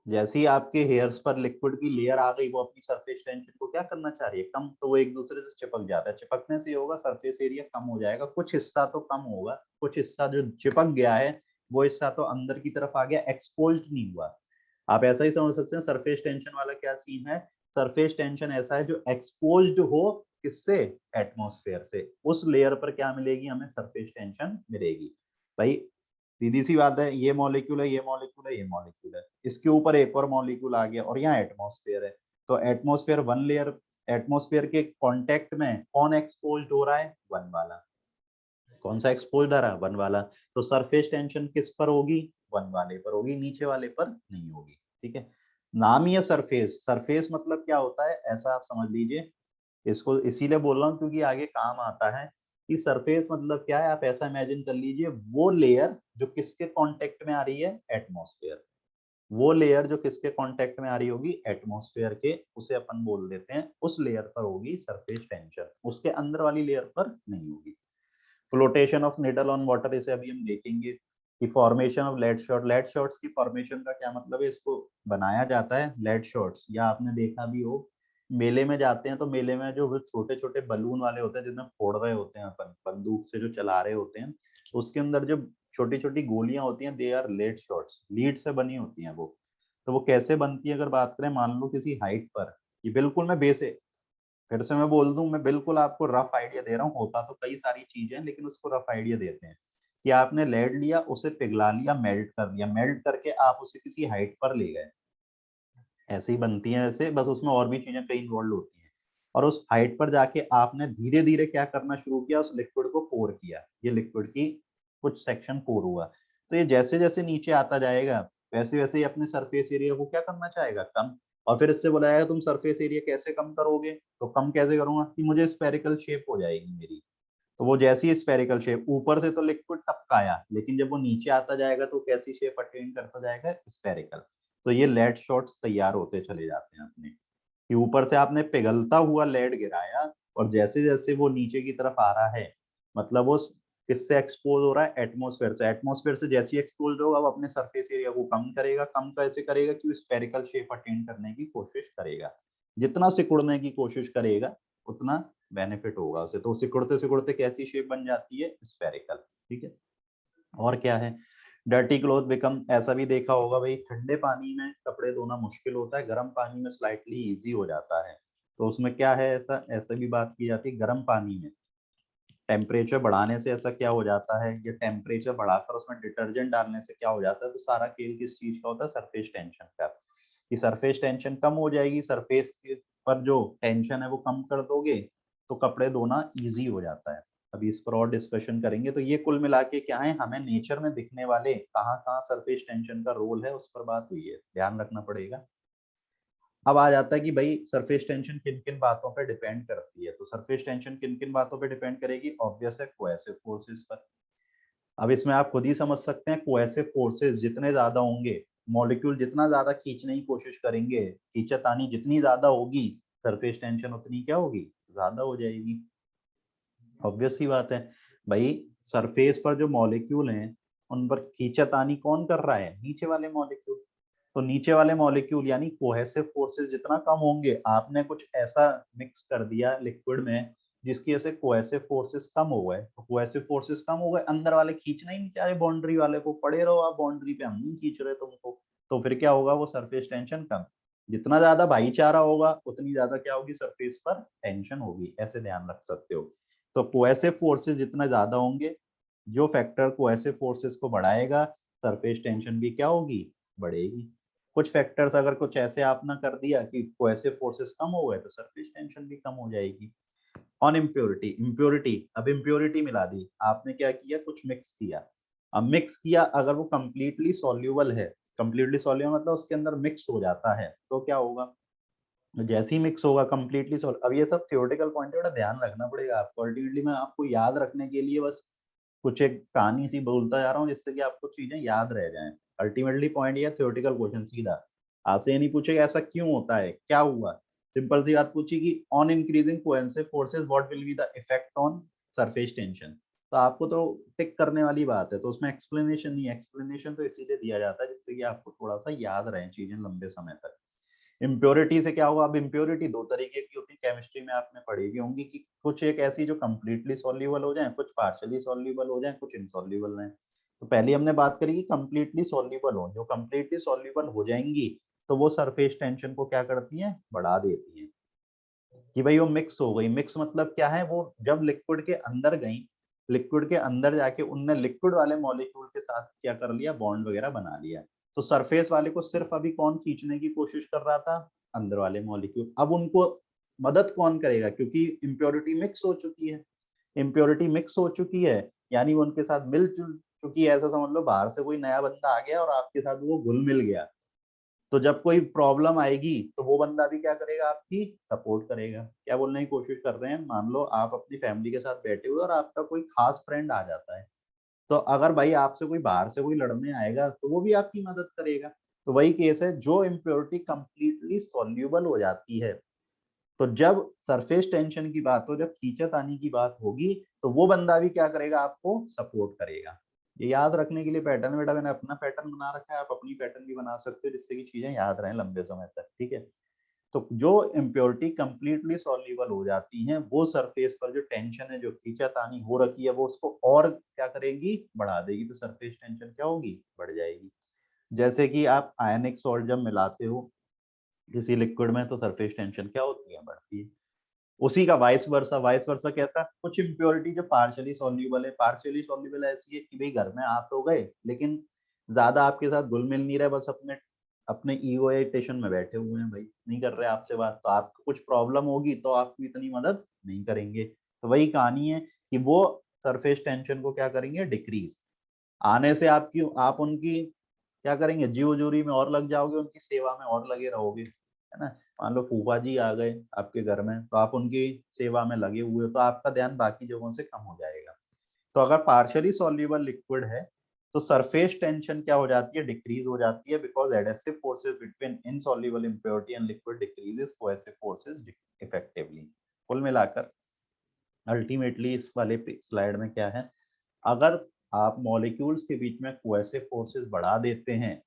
जैसे ही आपके हेयर्स पर लिक्विड की लेयर आ गई, वो अपनी सरफेस टेंशन को क्या करना चाह रही है? कम। तो वो एक दूसरे से चिपक जाता है। चिपकने से ये होगा सरफेस एरिया कम हो जाएगा, कुछ हिस्सा तो कम होगा, कुछ हिस्सा जो चिपक गया है वो हिस्सा तो अंदर की तरफ आ गया, एक्सपोज्ड नहीं हुआ। आप ऐसा ही समझ सकते हैं सरफेस टेंशन वाला क्या सीन है। सरफेस टेंशन ऐसा है जो एक्सपोज्ड हो, किससे? एटमॉस्फेयर से। उस लेयर पर क्या मिलेगी हमें? सरफेस टेंशन मिलेगी। भाई सीधी सी बात है, ये मॉलिक्यूल है, ये मॉलिक्यूल है, ये मॉलिक्यूल है, इसके ऊपर एक और मॉलिक्यूल आ गया और यहाँ एटमॉस्फेयर है। तो एटमॉस्फेयर वन लेयर, एटमॉस्फेयर के कांटेक्ट में कौन एक्सपोज्ड हो रहा है? वन वाला। कौन सा एक्सपोज्ड आ रहा है? वन वाला। तो सरफेस टेंशन किस पर होगी? वन वाले पर होगी, नीचे वाले पर नहीं होगी। ठीक है। नाम ही है सरफेस। सरफेस मतलब क्या होता है ऐसा आप समझ लीजिए। इसको इसीलिए बोल रहा हूँ क्योंकि आगे काम आता है कि सरफेस मतलब क्या है। आप ऐसा इमेजिन कर लीजिए, वो लेयर जो किसके कांटेक्ट में आ रही है? एटमॉस्फेयर। वो लेयर जो किसके कांटेक्ट में आ रही होगी? एटमॉस्फेयर के, उसे अपन बोल देते हैं, उस लेयर पर होगी सरफेस टेंशन, उसके अंदर वाली लेयर पर नहीं होगी। Flotation of needle on water, इसे अभी हम देखेंगे कि formation of lead shot. Lead shots की फॉर्मेशन का क्या मतलब है? इसको बनाया जाता है लेड शॉट्स, या आपने देखा भी हो मेले में जाते हैं तो मेले में जो छोटे छोटे बलून वाले होते हैं जिसमें फोड़ रहे होते हैं अपन, बंदूक से जो चला रहे होते हैं, उसके अंदर जो छोटी छोटी गोलियां होती हैं, they are lead shots. Lead से बनी होती हैं वो। तो वो कैसे बनती है अगर बात करें, मान लो किसी हाइट पर, ये बिल्कुल मैं बेसिक फिर से मैं बोल दूं, मैं बिल्कुल आपको रफ आइडिया दे रहा हूँ, होता तो कई सारी चीजें हैं लेकिन उसको रफ आइडिया देते हैं कि आपने लेड लिया, उसे पिघला लिया, मेल्ट कर लिया, मेल्ट करके आप उसे किसी हाइट पर ले गए, ऐसे ही बनती है वैसे, बस उसमें और भी चीजें कई इन्वॉल्व होती हैं। और उस हाइट पर जाके आपने धीरे धीरे क्या करना शुरू किया, उस लिक्विड को पोर किया, ये लिक्विड की कुछ सेक्शन पोर हुआ। तो ये जैसे जैसे नीचे आता जाएगा वैसे वैसे ही अपने सरफेस एरिया को क्या करना चाहेगा, कम। और फिर इससे बोला जाएगा तुम सरफेस एरिया कैसे कम करोगे, तो कम कैसे करूंगा कि मुझे स्पेरिकल शेप हो जाएगी मेरी। तो वो जैसी स्पेरिकल शेप, ऊपर से तो लिक्विड टपकाया लेकिन जब वो नीचे आता जाएगा तो कैसी शेप अटेन करता जाएगा, स्पेरिकल। तो ये लेड शॉट्स तैयार होते चले जाते हैं अपने, कि ऊपर से आपने पिघलता हुआ लेड गिराया और जैसे जैसे वो नीचे की तरफ आ रहा है, मतलब वो किससे एक्सपोज हो रहा है, एटमोस्फेयर से। एटमोस्फेयर से जैसे एक्सपोज होगा वो अपने सरफेस एरिया को कम करेगा, कम कैसे करेगा कि वो स्पेरिकल शेप अटेन करने की कोशिश करेगा। जितना सिकुड़ने की कोशिश करेगा उतना बेनिफिट होगा उसे, तो सिकुड़ते सिकुड़ते कैसी शेप बन जाती है, स्पेरिकल। ठीक है। और क्या है, डर्टी क्लॉथ बिकम, ऐसा भी देखा होगा भाई, ठंडे पानी में कपड़े धोना मुश्किल होता है, गर्म पानी में स्लाइटली इजी हो जाता है। तो उसमें क्या है, ऐसा ऐसे भी बात की जाती है, गर्म पानी में टेम्परेचर बढ़ाने से ऐसा क्या हो जाता है, ये टेम्परेचर बढ़ाकर उसमें डिटर्जेंट डालने से क्या हो जाता है, तो सारा खेल किस चीज का होता है, सरफेस टेंशन का। कि सरफेस टेंशन कम हो जाएगी, सरफेस के पर जो टेंशन है वो कम कर दोगे तो कपड़े धोना इजी हो जाता है। अभी इस पर और डिस्कशन करेंगे। तो ये कुल मिला के क्या है, हमें नेचर में दिखने वाले कहाँ कहाँ सरफेस टेंशन का रोल है उस पर बात हुई है, ध्यान रखना पड़ेगा। अब आ जाता है कि भाई सरफेस टेंशन किन किन बातों पर डिपेंड करती है, तो सरफेस टेंशन किन किन बातों पर डिपेंड करेगी, ऑब्वियस है कोएसिव फोर्सेस पर। अब इसमें आप खुद ही समझ सकते हैं, कोएसिव फोर्सेस जितने ज्यादा होंगे, मॉलिक्यूल जितना ज्यादा खींचने की कोशिश करेंगे, खींचातानी जितनी ज्यादा होगी, सरफेस टेंशन उतनी क्या होगी, ज्यादा हो जाएगी। ऑब्वियस सी बात है भाई, सरफेस पर जो मॉलिक्यूल हैं उन पर खींचातानी कौन कर रहा है, नीचे वाले मॉलिक्यूल। तो नीचे वाले मॉलिक्यूल यानी कोहेसिव फोर्सेस जितना कम होंगे, आपने कुछ ऐसा मिक्स कर दिया लिक्विड में जिसकी वजह से कोहेसिव फोर्सेस कम हो गए, तो कोहेसिव फोर्सेस कम हो गए, अंदर वाले खींचना ही नहीं चाह रहे, बाउंड्री वाले को पड़े रहो आप बाउंड्री पे, हम नहीं खींच रहे तुमको। तो फिर क्या होगा, वो सरफेस टेंशन कम। जितना ज्यादा भाईचारा होगा उतनी ज्यादा क्या होगी, सरफेस पर टेंशन होगी, ऐसे ध्यान रख सकते हो। तो कोहेसिव फोर्सेस जितना ज्यादा होंगे, जो फैक्टर कोहेसिव फोर्सेस को बढ़ाएगा, सरफेस टेंशन भी क्या होगी, बढ़ेगी। कुछ फैक्टर्स अगर कुछ ऐसे आपने कर दिया कि कोहेसिव फोर्सेस कम हो गए तो सरफेस टेंशन भी कम हो जाएगी। ऑन इम्प्योरिटी, इम्प्योरिटी, अब इम्प्योरिटी मिला दी आपने, क्या किया, कुछ मिक्स किया। अब मिक्स किया, अगर वो कंप्लीटली सॉल्यूबल है, कंप्लीटली सॉल्यूबल मतलब उसके अंदर मिक्स हो जाता है, तो क्या होगा, तो जैसे ही मिक्स होगा कंप्लीटली सॉल्व। अब ये सब थ्योरेटिकल पॉइंट है, बड़ा ध्यान रखना पड़ेगा आपको। अल्टीमेटली मैं आपको याद रखने के लिए बस कुछ एक कहानी सी बोलता जा रहा हूँ जिससे कि आपको चीजें याद रह जाएं। अल्टीमेटली पॉइंट ये थ्योरेटिकल क्वेश्चन सीधा आपसे ये नहीं पूछेगा ऐसा क्यों होता है, क्या हुआ, सिंपल सी बात पूछी कि on increasing cohesive forces what will be the effect on surface tension. तो आपको तो टिक करने वाली बात है, तो उसमें एक्सप्लेनेशन नहीं, एक्सप्लेनेशन तो इसीलिए दिया जाता है जिससे कि आपको थोड़ा सा याद रहे चीजें लंबे समय तक। इम्प्योरिटी से क्या होगा, अब इम्प्योरिटी दो तरीके की होती है, केमिस्ट्री में आपने पढ़ी भी होंगी कि कुछ एक ऐसी जो कंप्लीटली सॉल्यूबल हो जाए, कुछ पार्शियली सॉल्यूबल हो जाए, कुछ इनसॉल्यूबल रहें। तो पहले हमने बात करी कि कंप्लीटली सॉल्यूबल हो, जो कंप्लीटली सॉल्यूबल हो जाएंगी तो वो सरफेस टेंशन को क्या करती हैं, बढ़ा देती हैं। कि भाई वो मिक्स हो गई, मिक्स मतलब क्या है, वो जब लिक्विड के अंदर गई, लिक्विड के अंदर जाके उनने लिक्विड वाले मॉलिक्यूल के साथ क्या कर लिया, बॉन्ड वगैरह बना लिया। तो सरफेस वाले को सिर्फ अभी कौन खींचने की कोशिश कर रहा था, अंदर वाले मॉलिक्यूल। अब उनको मदद कौन करेगा, क्योंकि इम्प्योरिटी मिक्स हो चुकी है, इम्प्योरिटी मिक्स हो चुकी है यानी वो उनके साथ मिल जुल चुकी है। ऐसा समझ लो बाहर से कोई नया बंदा आ गया और आपके साथ वो घुल मिल गया, तो जब कोई प्रॉब्लम आएगी तो वो बंदा भी क्या करेगा, आपकी सपोर्ट करेगा। क्या बोलने की कोशिश कर रहे हैं, मान लो आप अपनी फैमिली के साथ बैठे हुए और आपका कोई खास फ्रेंड आ जाता है, तो अगर भाई आपसे कोई बाहर से कोई लड़ने आएगा तो वो भी आपकी मदद करेगा। तो वही केस है, जो इम्प्योरिटी कंप्लीटली सॉल्यूबल हो जाती है, तो जब सरफेस टेंशन की बात हो, जब खींचातानी की बात होगी, तो वो बंदा भी क्या करेगा, आपको सपोर्ट करेगा। ये याद रखने के लिए पैटर्न, बेटा मैंने अपना पैटर्न बना रखा है, आप अपनी पैटर्न भी बना सकते हो जिससे कि चीजें याद रहें लंबे समय तक। ठीक है। तो जो इम्प्योरिटी कंप्लीटली सॉल्यूबल हो जाती हैं, वो सरफेस पर जो टेंशन है, जो खींचातानी हो रखी है, वो उसको और क्या करेगी, बढ़ा देगी, तो सरफेस टेंशन क्या होगी, बढ़ जाएगी। जैसे कि आप आयनिक सॉल्ट जब मिलाते हो किसी लिक्विड में तो सरफेस टेंशन क्या होती है, बढ़ती है। उसी का वाइस वर्सा कैसा, कुछ इम्प्योरिटी जो पार्शियली सॉल्यूबल है, पार्शियली सॉल्यूबल ऐसी है कि भाई घर में आप तो गए लेकिन ज्यादा आपके साथ घुल मिल नहीं रहे, बस अपने अपने ईगोइटेशन में बैठे हुए हैं, भाई नहीं कर रहे आपसे बात, तो आपको कुछ प्रॉब्लम होगी तो आपकी इतनी मदद नहीं करेंगे। तो वही कहानी है कि वो सरफेस टेंशन को क्या करेंगे, डिक्रीज। आने से आप उनकी क्या करेंगे, जीव जोरी में और लग जाओगे, उनकी सेवा में और लगे रहोगे, है ना। मान लो फूफा जी आ गए आपके घर में, तो आप उनकी सेवा में लगे हुए हो, तो आपका ध्यान बाकी जगहों से कम हो जाएगा। तो अगर पार्शियली सॉल्युबल लिक्विड है तो सरफेस टेंशन क्या हो जाती है, डिक्रीज हो जाती है, because adhesive forces between insoluble impurity and liquid decreases cohesive forces effectively. कुल मिलाकर अल्टीमेटली इस वाले स्लाइड में क्या है, अगर आप मॉलिक्यूल्स के बीच में कोएसिव फोर्सेस बढ़ा देते हैं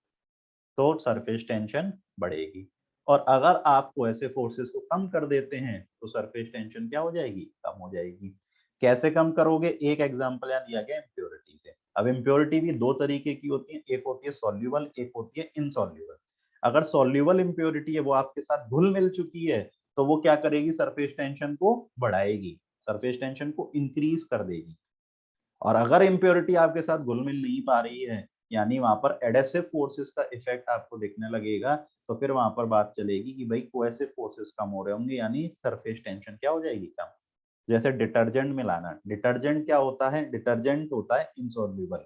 तो सरफेस टेंशन बढ़ेगी, और अगर आप कोएसिव फोर्सेस को कम कर देते हैं तो सरफेस टेंशन क्या हो जाएगी, कम हो जाएगी। कैसे कम करोगे, एक एग्जांपल यहाँ दिया गया इम्प्योरिटी से। अब इम्प्योरिटी भी दो तरीके की होती है, एक होती है सॉल्युबल, एक होती है इनसॉल्युबल। अगर सॉल्युबल इम्प्योरिटी है, वो आपके साथ घुल मिल चुकी है, तो वो क्या करेगी, सरफेस टेंशन को बढ़ाएगी, सरफेस टेंशन को इंक्रीज कर देगी। और अगर इम्प्योरिटी आपके साथ घुल मिल नहीं पा रही है, यानी वहां पर एडेसिव फोर्सेस का इफेक्ट आपको दिखने लगेगा, तो फिर वहां पर बात चलेगी कि भाई कोएसिव फोर्सेस कम हो रहे होंगे, यानी सरफेस टेंशन क्या हो जाएगी, कम। जैसे डिटर्जेंट मिलाना, डिटर्जेंट क्या होता है, डिटर्जेंट होता है इनसॉल्युबल,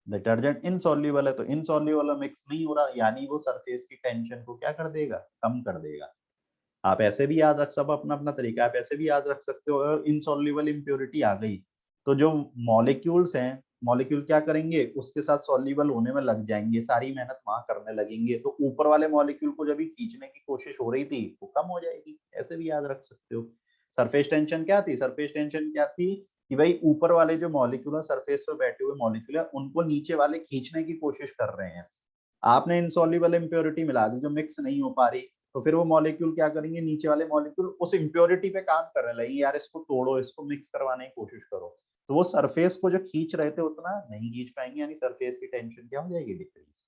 डिटर्जेंट इनसॉल्युबल है तो इनसॉल्युबल मिक्स नहीं हो रहा, यानी वो सरफेस की टेंशन को क्या कर देगा, कम कर देगा। आप ऐसे भी याद रख, सब अपना अपना तरीका, आप ऐसे भी याद रख सकते हो, अगर इनसॉल्युबल इम्प्योरिटी आ गई तो जो मॉलिक्यूल्स हैं, मॉलिक्यूल क्या करेंगे, उसके साथ सॉल्युबल होने में लग जाएंगे, सारी मेहनत वहां करने लगेंगे, तो ऊपर वाले मॉलिक्यूल को जब भी खींचने की कोशिश हो रही थी वो कम हो जाएगी, ऐसे भी याद रख सकते हो। सरफेस टेंशन क्या थी, सरफेस टेंशन क्या थी कि भाई ऊपर वाले जो मॉलिक्यूल है, सरफेस पर बैठे हुए मॉलिक्यूल है, उनको नीचे वाले खींचने की कोशिश कर रहे हैं। आपने इनसॉल्युबल इम्प्योरिटी मिला दी जो मिक्स नहीं हो पा रही, तो फिर वो मॉलिक्यूल क्या करेंगे, नीचे वाले मॉलिक्यूल उस इम्प्योरिटी पे काम करने लगेंगे, यार इसको तोड़ो, इसको मिक्स करवाने की कोशिश करो, तो वो सरफेस को जो खींच रहे थे उतना नहीं खींच पाएंगे, यानी सरफेस की टेंशन क्या हो जाएगी, डिक्रीज।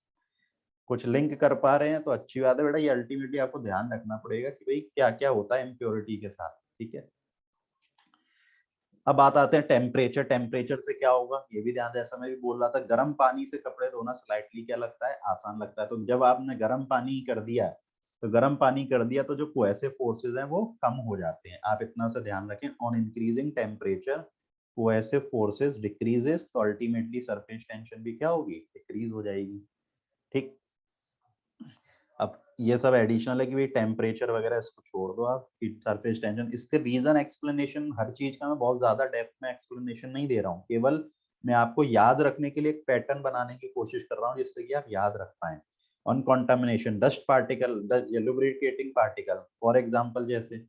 कुछ लिंक कर पा रहे हैं तो अच्छी बात है बेटा, ये अल्टीमेटली आपको ध्यान रखना पड़ेगा कि भाई क्या क्या होता है इम्प्योरिटी के साथ, ठीक है। अब बात आते हैं टेम्परेचर, टेम्परेचर से क्या होगा ये भी ध्यान, जैसा मैं भी बोल रहा था, गर्म पानी से कपड़े धोना स्लाइटली क्या लगता है, आसान लगता है, तो जब आपने गर्म पानी कर दिया, तो गर्म पानी कर दिया तो जो कोएसिव फोर्सेस हैं वो कम हो जाते हैं, आप इतना सा ध्यान रखें, on increasing temperature cohesive forces decreases, तो अल्टीमेटली सरफेस टेंशन भी क्या होगी, डिक्रीज हो जाएगी, ठीक। अब ये सब एडिशनल है कि भाई टेम्परेचर वगैरह इसको छोड़ दो आप, सरफेस टेंशन, इसके रीजन एक्सप्लेनेशन हर चीज का मैं बहुत ज्यादा डेप्थ में एक्सप्लेनेशन नहीं दे रहा हूँ, केवल मैं आपको याद रखने के लिए एक पैटर्न बनाने की कोशिश कर रहा हूँ जिससे कि आप याद रख पाए। On contamination, dust particle, lubricating particle, for example जैसे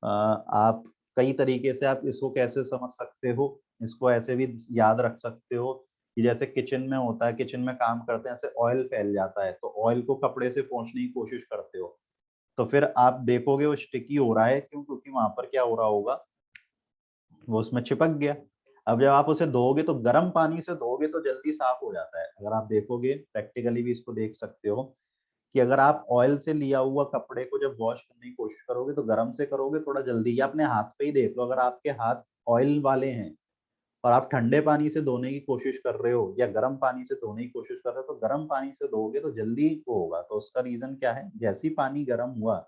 आप कई तरीके से आप इसको कैसे समझ सकते हो, इसको ऐसे भी याद रख सकते हो कि जैसे किचन में होता है, किचन में काम करते हैं, ऐसे ऑयल फैल जाता है, तो ऑयल को कपड़े से पोंछने की कोशिश करते हो, तो फिर आप देखोगे वो स्टिकी हो रहा है, क्यों, क्योंकि वहां पर क्या हो रहा होगा, वो उसमें चिपक गया। अब जब आप उसे धोगे तो गर्म पानी से धोगे तो जल्दी साफ हो जाता है, अगर आप देखोगे प्रैक्टिकली भी इसको देख सकते हो कि अगर आप ऑयल से लिया हुआ कपड़े को जब वॉश करने की कोशिश करोगे तो गर्म से करोगे थोड़ा जल्दी, या अपने हाथ पे ही देख लो, अगर आपके हाथ ऑयल वाले हैं और आप ठंडे पानी से धोने की कोशिश कर रहे हो या गर्म पानी से धोने की कोशिश कर रहे हो, तो गर्म पानी से धोगे तो जल्दी वो होगा, तो उसका रीजन क्या है, जैसे ही पानी गर्म हुआ,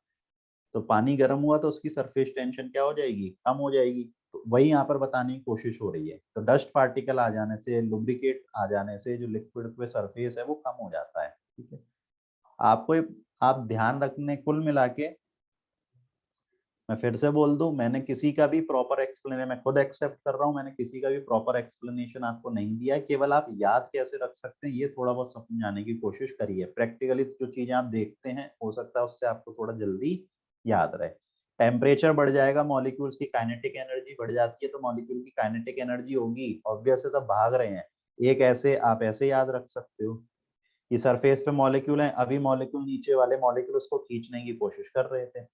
तो पानी गर्म हुआ तो उसकी सरफेस टेंशन क्या हो जाएगी, कम हो जाएगी, तो वही यहाँ पर बताने की कोशिश हो रही है। तो डस्ट पार्टिकल आ जाने से, लुब्रिकेट आ जाने से जो लिक्विड पे सरफेस है वो कम हो जाता है, ठीक है। आपको आप ध्यान रखने, कुल मिला के मैं फिर से बोल दूं, मैंने किसी का भी प्रॉपर एक्सप्लेनेशन, मैं खुद एक्सेप्ट कर रहा हूं, मैंने किसी का भी प्रॉपर एक्सप्लेनेशन आपको नहीं दिया है, केवल आप याद कैसे रख सकते हैं ये थोड़ा बहुत समझाने की कोशिश करिए, प्रैक्टिकली जो चीजें आप देखते हैं हो सकता है उससे आपको थोड़ा जल्दी याद रहे। टेम्परेचर बढ़ जाएगा, मॉलिक्यूल्स की काइनेटिक एनर्जी बढ़ जाती है, तो मॉलिक्यूल की काइनेटिक एनर्जी होगी, ऑब्वियस है, सब भाग रहे हैं, एक ऐसे आप ऐसे याद रख सकते हो कि सरफेस पे मॉलिक्यूल है, अभी मॉलिक्यूल नीचे वाले मॉलिक्यूल उसको खींचने की कोशिश कर रहे थे,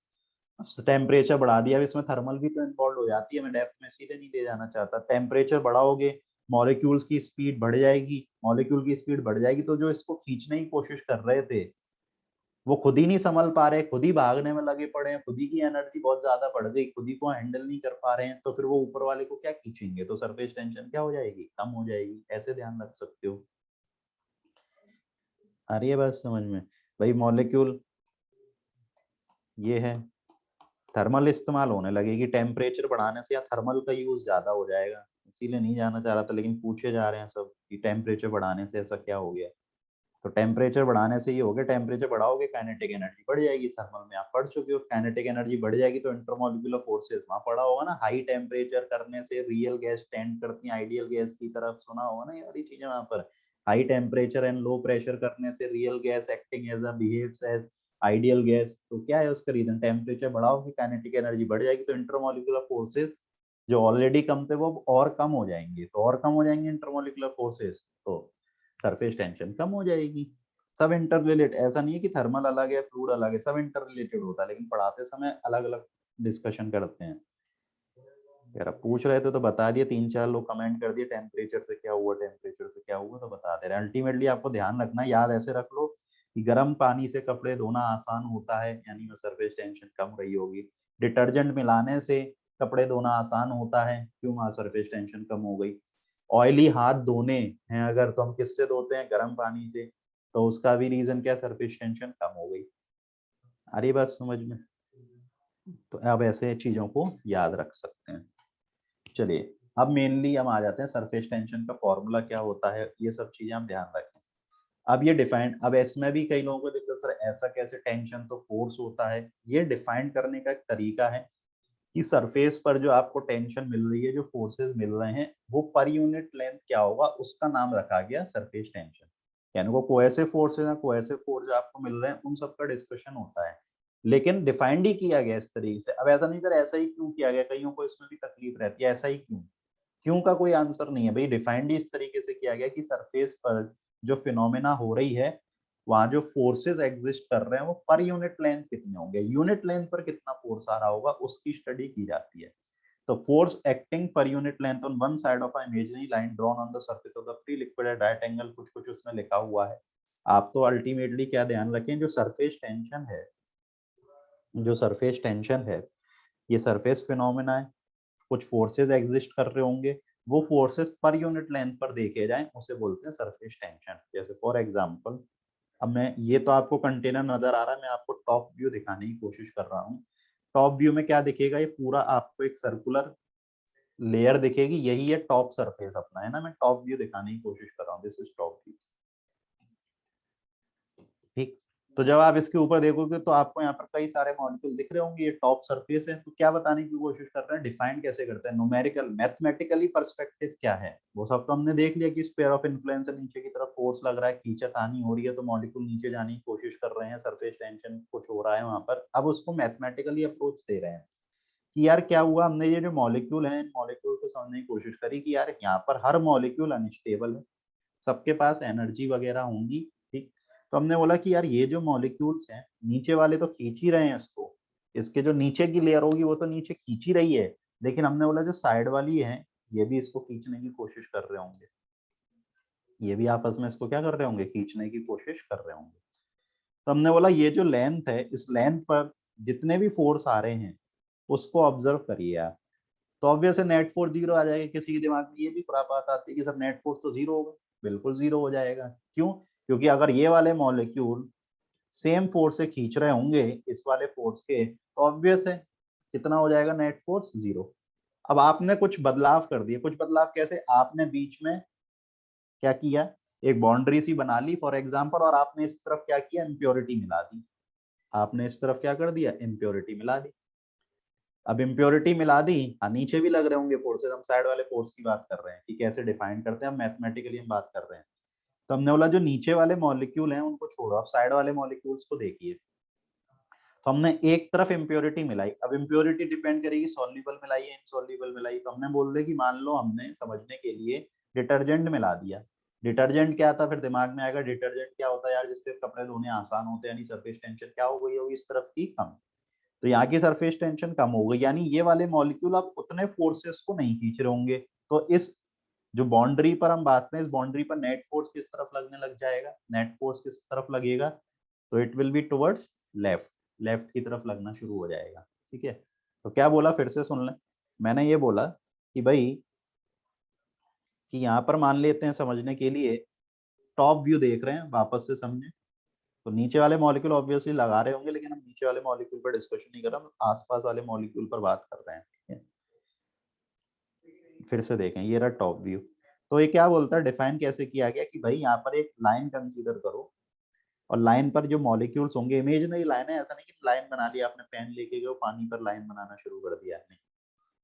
टेम्परेचर बढ़ा दिया, अब इसमें थर्मल भी तो इन्वॉल्व हो जाती है, मैं डेप्थ में सीधे नहीं ले जाना चाहता, टेम्परेचर बढ़ाओगे मॉलिक्यूल्स की स्पीड बढ़ जाएगी, मॉलिक्यूल की स्पीड बढ़ जाएगी, तो जो इसको खींचने की कोशिश कर रहे थे वो खुद ही नहीं संभल पा रहे, खुद ही भागने में लगे पड़े हैं, खुद ही की एनर्जी बहुत ज्यादा बढ़ गई, खुद ही को हैंडल नहीं कर पा रहे हैं, तो फिर वो ऊपर वाले को क्या खींचेंगे, तो सरफेस टेंशन क्या हो जाएगी, कम हो जाएगी। ऐसे ध्यान रख सकते हो। आ रही है बात समझ में? भाई मॉलिक्यूल ये है, थर्मल इस्तेमाल होने लगेगी, टेम्परेचर बढ़ाने से या थर्मल का यूज ज्यादा हो जाएगा, इसीलिए नहीं जाना चाह रहा था, लेकिन पूछे जा रहे हैं सब कि टेम्परेचर बढ़ाने से ऐसा क्या हो गया। तो टेम्परेचर बढ़ाने से ये हो गया, टेम्परेचर बढ़ाओगे काइनेटिक एनर्जी बढ़ जाएगी, थर्मल में आप पढ़ चुके हो, काइनेटिक एनर्जी बढ़ जाएगी तो इंटरमोलिकुलर फोर्सेस वहां पढ़ा होगा ना, हाई टेम्परेचर करने से रियल गैस टेंड करती है आइडियल गैस की तरफ, सुना होगा ना ये वाली चीजें वहां पर। High temperature and low pressure करने से real gas acting as a behaves as ideal gas, तो क्या है उसका रीजन, टेम्परेचर बढ़ाओगे काइनेटिक एनर्जी बढ़ जाएगी, तो इंटरमोलिकुलर फोर्सेस जो ऑलरेडी कम थे वो और कम हो जाएंगे, तो और कम हो जाएंगे इंटरमोलिकुलर फोर्सेस, तो सरफेस टेंशन कम हो जाएगी। सब इंटर रिलेटेड, ऐसा नहीं है कि थर्मल अलग है फ्लूइड अलग है, सब इंटर रिलेटेड होता है, लेकिन पढ़ाते समय अलग अलग डिस्कशन करते हैं। यार आप पूछ रहे थे तो बता दिए, 3-4 लोग कमेंट कर दिए टेम्परेचर से क्या हुआ, टेम्परेचर से क्या हुआ, तो बता दे रहे हैं। अल्टीमेटली आपको ध्यान रखना, याद ऐसे रख लो कि गर्म पानी से कपड़े धोना आसान होता है, यानी सरफेस टेंशन कम रही होगी। डिटर्जेंट मिलाने से कपड़े धोना आसान होता है, क्यों, वहां सरफेस टेंशन कम हो गई। ऑयली हाथ धोने हैं अगर, तो हम किससे धोते हैं, गर्म पानी से, तो उसका भी रीजन क्या, सरफेस टेंशन कम हो गई। आ रही बात समझ में? तो अब ऐसे चीजों को याद रख सकते हैं। चलिए अब मेनली हम आ जाते हैं सरफेस टेंशन का फॉर्मूला क्या होता है, ये सब चीजें हम ध्यान रखें। अब ये डिफाइंड, अब इसमें भी कई लोगों को दिक्कत, सर ऐसा कैसे, टेंशन तो फोर्स होता है, ये डिफाइन करने का एक तरीका है कि सरफेस पर जो आपको टेंशन मिल रही है, जो फोर्सेस मिल रहे हैं, वो पर यूनिट लेंथ क्या होगा, उसका नाम रखा गया सरफेस टेंशन। यानी वो कोएसिव फोर्सेस हैं, कोएसिव फोर्स जो आपको मिल रहे हैं उन सबका डिस्कशन होता है, लेकिन डिफाइंड ही किया गया इस तरीके से। अब ऐसा नहीं सर ऐसा ही क्यों किया गया, कईयों को इसमें भी तकलीफ रहती है, ऐसा ही क्यों, क्यों का कोई आंसर नहीं है भाई, डिफाइंड ही इस तरीके से किया गया कि सरफेस पर जो फिनोमेना हो रही है, वहां जो फोर्सेस एग्जिस्ट कर रहे हैं वो पर यूनिट लेंथ कितने होंगे, यूनिट लेंथ पर कितना फोर्स आ रहा होगा, उसकी स्टडी की जाती है। तो force acting per unit length on one side of imaginary line drawn on the surface of the free liquid at right angle, कुछ कुछ उसमें लिखा हुआ है। आप तो अल्टीमेटली क्या ध्यान रखें, जो सरफेस टेंशन है, जो सरफेस टेंशन है, ये सरफेस फिनोमेना है, कुछ फोर्सेस एग्जिस्ट कर रहे होंगे, वो फोर्सेस पर यूनिट लेंथ पर देखे जाएं, उसे बोलते हैं सरफेस टेंशन। जैसे फॉर एग्जांपल, अब मैं, ये तो आपको कंटेनर नजर आ रहा है, मैं आपको टॉप व्यू दिखाने की कोशिश कर रहा हूँ। टॉप व्यू में क्या दिखेगा, ये पूरा आपको एक सर्कुलर लेयर दिखेगी, यही है टॉप सरफेस अपना, है ना, मैं टॉप व्यू दिखाने की कोशिश कर रहा हूँ, दिस इज टॉप व्यू, ठीक। तो जब आप इसके ऊपर देखोगे तो आपको यहाँ पर कई सारे मॉलिक्यूल दिख रहे होंगे, ये टॉप सरफेस है। तो क्या बताने की कोशिश कर रहे हैं, डिफाइन कैसे करते हैं, न्यूमेरिकल मैथमेटिकली पर्सपेक्टिव क्या है, वो सब तो हमने देख लिया कि स्फीयर ऑफ इन्फ्लुएंस से नीचे की तरफ फोर्स लग रहा है, खींचातानी हो रही है, तो मॉलिक्यूल नीचे जाने की कोशिश कर रहे हैं, सरफेस टेंशन कुछ हो रहा है वहां पर। अब उसको मैथमेटिकली अप्रोच दे रहे हैं कि यार क्या हुआ, हमने ये जो मॉलिक्यूल है, मॉलिक्यूल को समझने की कोशिश करी कि यार यहाँ पर हर मॉलिक्यूल अनस्टेबल है, सबके पास एनर्जी वगैरह होंगी, ठीक। तो हमने बोला कि यार ये जो मॉलिक्यूल्स हैं, नीचे वाले तो खींच ही रहे हैं इसको, इसके जो नीचे की लेयर होगी वो तो नीचे खींच ही रही है, लेकिन हमने बोला जो साइड वाली है, ये भी इसको खींचने की कोशिश कर रहे होंगे, ये भी आपस में इसको क्या कर रहे होंगे, खींचने की कोशिश कर रहे होंगे। तो हमने बोला ये जो लेंथ है, इस लेंथ पर जितने भी फोर्स आ रहे हैं उसको ऑब्जर्व करिए आप। तो ऑब्वियस है नेट फोर्स जीरो आ जाएगा, किसी के दिमाग में ये भी खुरापात आती है कि सर नेट फोर्स तो जीरो होगा, बिल्कुल जीरो हो जाएगा, क्यों, क्योंकि अगर ये वाले मॉलिक्यूल सेम फोर्स से खींच रहे होंगे इस वाले फोर्स के, तो ऑब्वियस है कितना हो जाएगा, नेट फोर्स जीरो। अब आपने कुछ बदलाव कर दिए, कुछ बदलाव कैसे, आपने बीच में क्या किया, एक बाउंड्री सी बना ली फॉर एग्जाम्पल, और आपने इस तरफ क्या किया, इम्प्योरिटी मिला दी, आपने इस तरफ क्या कर दिया, इम्प्योरिटी मिला दी। अब इम्प्योरिटी मिला दी, हाँ नीचे भी लग रहे होंगे फोर्सेस, हम साइड वाले फोर्स की बात कर रहे हैं कि कैसे डिफाइन करते हैं, हम मैथमेटिकली हम बात कर रहे हैं। तो हमने बोला जो नीचे वाले मॉलिक्यूल हैं उनको छोड़ो, अब साइड वाले मॉलिक्यूल्स को देखिए। तो हमने एक तरफ इम्प्योरिटी मिलाई, अब इम्प्योरिटी डिपेंड करेगी सॉल्युबल मिलाई है इनसॉल्युबल मिलाई, तो हमने बोल दिया कि मान लो हमने समझने के लिए डिटर्जेंट मिला दिया। डिटर्जेंट क्या था, फिर दिमाग में आएगा डिटर्जेंट क्या होता है यार, जिससे कपड़े धोने आसान होते हैं, यानी सरफेस टेंशन क्या हो गई होगी, इस तरफ की कम। तो यहाँ की सरफेस टेंशन कम हो गई, यानी ये वाले मॉलिक्यूल अब उतने फोर्सेस को नहीं खींच रहे होंगे। तो इस जो बाउंड्री पर हम बात करें, इस बाउंड्री पर नेट फोर्स किस तरफ लगने लग जाएगा, नेट फोर्स किस तरफ लगेगा, तो it will be towards left, left की तरफ लगना शुरू हो जाएगा। ठीक है, तो क्या बोला फिर से सुन लें। मैंने ये बोला कि भाई कि यहाँ पर मान लेते हैं समझने के लिए टॉप व्यू देख रहे हैं, वापस से समझें। तो नीचे वाले मॉलिक्यूल ऑब्वियसली लगा रहे होंगे, लेकिन हम नीचे वाले मॉलिक्यूल पर डिस्कशन नहीं कर रहे, हम आसपास वाले मॉलिक्यूल पर बात कर रहे हैं। ठीक है, फिर से देखें, ये रहा टॉप व्यू। तो ये क्या बोलता है, डिफाइन कैसे किया गया कि भाई यहाँ पर एक लाइन कंसीडर करो, और लाइन पर जो मॉलिक्यूल्स होंगे, इमेजिनरी लाइन है, ऐसा नहीं कि लाइन बना लिया आपने, पेन लेके गए पानी पर लाइन बनाना शुरू कर दिया आपने।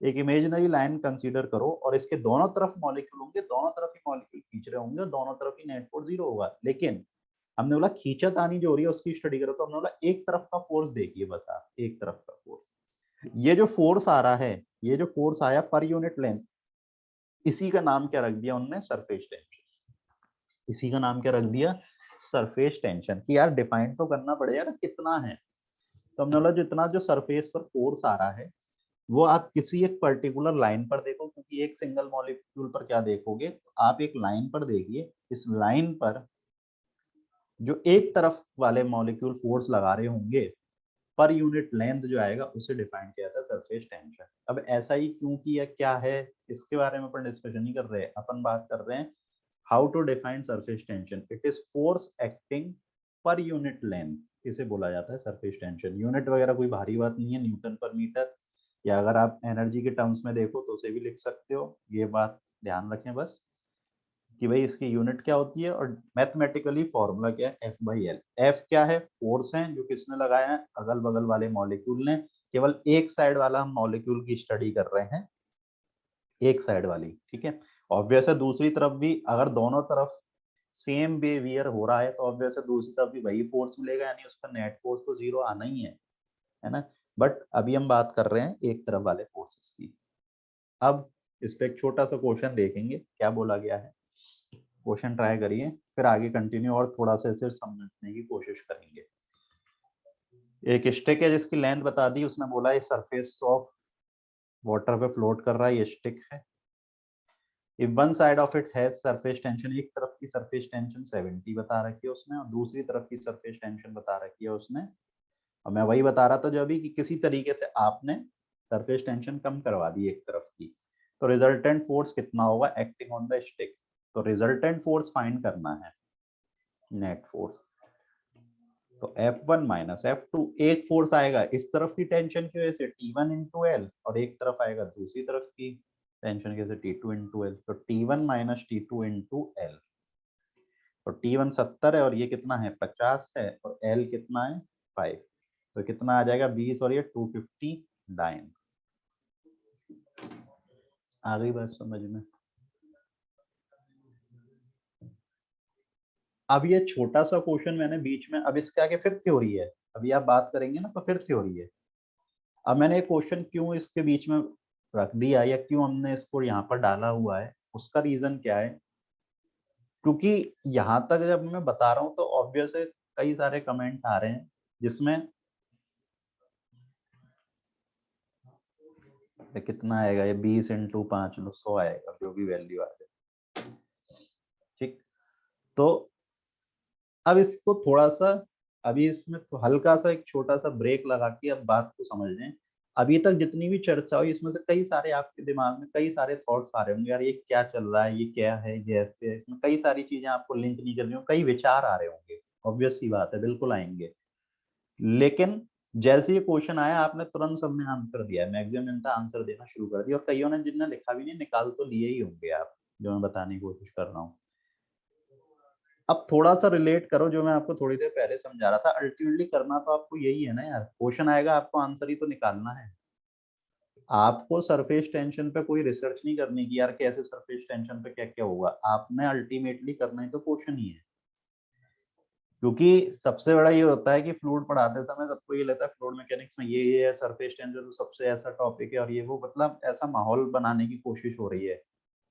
एक इमेजिनरी लाइन कंसीडर करो और इसके दोनों तरफ मॉलिक्यूल होंगे, दोनों तरफ ही मॉलिक्यूल खींच रहे होंगे और दोनों तरफ ही नेट फोर्स 0 होगा। लेकिन हमने बोला खींचातानी जो हो रही है उसकी स्टडी करो, तो हमने बोला एक तरफ का फोर्स देखिए, बस आप एक तरफ का फोर्स। ये जो फोर्स आ रहा है, ये जो फोर्स आया पर यूनिट लेंथ, इसी का नाम क्या रख दिया उन्होंने, सरफेस टेंशन। इसी का नाम क्या रख दिया, सरफेस टेंशन। कि यार डिफाइन तो करना पड़ेगा ना कितना है। तो हमने बोला जितना जो सरफेस पर फोर्स आ रहा है वो आप किसी एक पर्टिकुलर लाइन पर देखो, क्योंकि एक सिंगल मॉलिक्यूल पर क्या देखोगे, तो आप एक लाइन पर देखिए। इस लाइन पर जो एक तरफ वाले मॉलिक्यूल फोर्स लगा रहे होंगे, पर यूनिट लेंथ जो आएगा उसे डिफाइन किया जाता है सरफेस टेंशन। अब ऐसा ही क्यों किया, क्या है, इसके बारे में अपन डिस्कशन नहीं कर रहे, अपन बात कर रहे हैं how to define surface tension. It is force acting per unit length, इसे बोला जाता है सरफेस टेंशन। यूनिट वगैरह कोई भारी बात नहीं है, न्यूटन पर मीटर, या अगर आप एनर्जी के टर्म्स में देखो तो उसे भी लिख सकते हो। ये बात ध्यान रखें बस कि भाई इसकी यूनिट क्या होती है, और मैथमेटिकली फॉर्मूला क्या है, एफ बाई एल। एफ क्या है, फोर्स है जो किसने लगाया है, अगल बगल वाले मॉलिक्यूल ने। केवल एक साइड वाला हम मॉलिक्यूल की स्टडी कर रहे हैं, एक साइड वाली। ठीक है, ऑब्वियस है दूसरी तरफ भी अगर दोनों तरफ सेम बिहेवियर हो रहा है तो ऑब्वियस है दूसरी तरफ भी वही फोर्स मिलेगा, यानी उसका नेट फोर्स तो 0 आना ही है ना। बट अभी हम बात कर रहे हैं एक तरफ वाले फोर्सेस की। अब इस पे एक छोटा सा क्वेश्चन देखेंगे, क्या बोला गया है, क्वेश्चन ट्राई करिए, फिर आगे कंटिन्यू और थोड़ा सा इसे समझने की कोशिश करेंगे। एक स्टिक है जिसकी लेंथ बता दी, उसने बोला ये सरफेस ऑफ वाटर पे फ्लोट कर रहा है, ये स्टिक है। If one side of it has surface tension, एक तरफ की सरफेस टेंशन 70 बता रखी है उसने, और दूसरी तरफ की सरफेस टेंशन बता रखी है उसने। और मैं वही बता रहा था जो अभी कि किसी तरीके से आपने सरफेस टेंशन कम करवा दी एक तरफ की, तो रिजल्टेंट फोर्स कितना होगा एक्टिंग ऑन द स्टिक। तो रिजल्टेंट फोर्स फाइंड करना है, नेट फोर्स। तो F1 माइनस F2, एक फोर्स आएगा इस तरफ की टेंशन की वजह से T1 इंटू एल, और एक तरफ आएगा दूसरी तरफ की टेंशन की वजह से T2 इंटू एल। तो T1 minus T2 into L. तो T1 70 है और ये कितना है 50 है, और L कितना है 5। तो कितना आ जाएगा 20 और ये 250 डाइन। आ गई बात समझ में। अब ये छोटा सा क्वेश्चन मैंने बीच में, अब इसके आगे फिर थ्योरी है, अभी आप बात करेंगे ना तो फिर थ्योरी है। अब मैंने एक क्वेश्चन क्यों इसके बीच में रख दिया, या क्यों हमने इसको यहाँ पर डाला हुआ है, उसका रीजन क्या है, क्योंकि यहाँ तक जब मैं बता रहा हूँ तो ऑब्वियस है कई सारे कमेंट आ रहे हैं जिसमें ये कितना आएगा, ये 20 इंटू 5 100 आएगा, जो भी वैल्यू आ जाए। ठीक, तो अब इसको थोड़ा सा, अभी इसमें तो हल्का सा एक छोटा सा ब्रेक लगा के अब बात को समझ लें। अभी तक जितनी भी चर्चा हुई इसमें से कई सारे आपके दिमाग में कई सारे थॉट्स आ रहे होंगे, यार ये क्या चल रहा है, ये क्या है, ये ऐसे है, इसमें कई सारी चीजें आपको लिंक नहीं कर रही होंगी, कई विचार आ रहे होंगे, ऑब्वियस सी बात है, बिल्कुल आएंगे। लेकिन जैसे ये क्वेश्चन आया आपने तुरंत सबने आंसर दिया, मैक्सिमम जनता आंसर देना शुरू कर दिया, और कईयों ने जिनने लिखा भी नहीं निकाल तो लिए ही होंगे आप, जो मैं बताने की कोशिश कर रहा हूँ। अब थोड़ा सा रिलेट करो जो मैं आपको थोड़ी देर पहले समझा रहा था, अल्टीमेटली करना तो आपको यही है ना यार, क्वेश्चन आएगा आपको आंसर ही तो निकालना है। आपको सरफेस टेंशन पे कोई रिसर्च नहीं करनी कि यार कैसे सरफेस टेंशन पे क्या क्या होगा, आपने अल्टीमेटली करना ही तो क्वेश्चन ही है। क्योंकि सबसे बड़ा ये होता है कि फ्लूइड पढ़ाते समय सबको ये लगता है फ्लूइड मैकेनिक्स में ये है, सरफेस टेंशन तो सबसे ऐसा टॉपिक है और ये वो, मतलब ऐसा माहौल बनाने की कोशिश हो रही है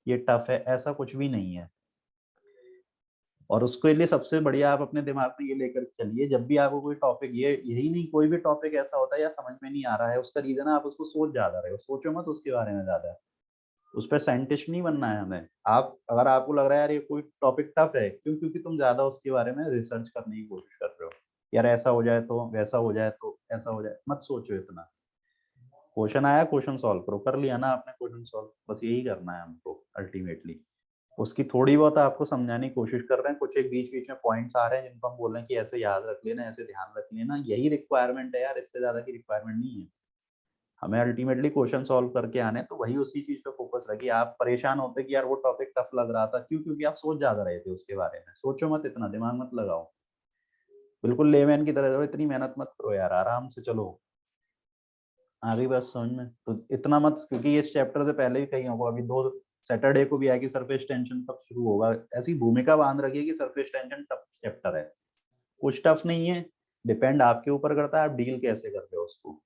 ये टफ है, ऐसा कुछ भी नहीं है। और उसके लिए सबसे बढ़िया आप अपने दिमाग में ये लेकर चलिए, जब भी आपको कोई टॉपिक, ये यही नहीं कोई भी टॉपिक ऐसा होता है या समझ में नहीं आ रहा है, उसका रीजन है आप उसको सोच ज्यादा रहे हो, सोचो मत उसके बारे में ज्यादा। उस पर साइंटिस्ट नहीं बनना है हमें। आप अगर आपको लग रहा है यार ये कोई टॉपिक टफ है, क्यों, क्योंकि तुम ज्यादा उसके बारे में रिसर्च करने की कोशिश कर रहे हो। यार ऐसा हो जाए तो, वैसा हो जाए तो, ऐसा हो जाए, मत सोचो इतना। क्वेश्चन आया, क्वेश्चन सॉल्व करो, कर लिया ना आपने क्वेश्चन सॉल्व, बस यही करना है हमको अल्टीमेटली। उसकी थोड़ी बहुत आपको समझाने की कोशिश कर रहे हैं, कुछ एक बीच बीच में पॉइंट्स आ रहे हैं जिनको हम बोल रहे हैं कि ऐसे याद रख लेना, ऐसे ध्यान रख लेना, यही रिक्वायरमेंट है यार, इससे ज्यादा की रिक्वायरमेंट नहीं है। हमें अल्टीमेटली क्वेश्चन सॉल्व करके आने, तो वही उसी चीज पे फोकस रखिए। आप परेशान होते कि यार वो टॉपिक टफ लग रहा था, क्यों? क्योंकि आप सोच ज्यादा रहे थे उसके बारे में। सोचो मत इतना, दिमाग मत लगाओ, बिल्कुल लेमैन की तरह रहो, इतनी मेहनत मत करो यार, आराम से चलो। आ गई बात समझ में? तो इतना मत, क्योंकि इस चैप्टर से पहले भी कहीं होगा, अभी 2 सैटरडे को भी आएगी सरफेस टेंशन, कब शुरू होगा, ऐसी भूमिका बांध रखिए कि सरफेस टेंशन टफ चैप्टर है। कुछ टफ नहीं है, डिपेंड आपके ऊपर करता है आप डील कैसे करते हो उसको।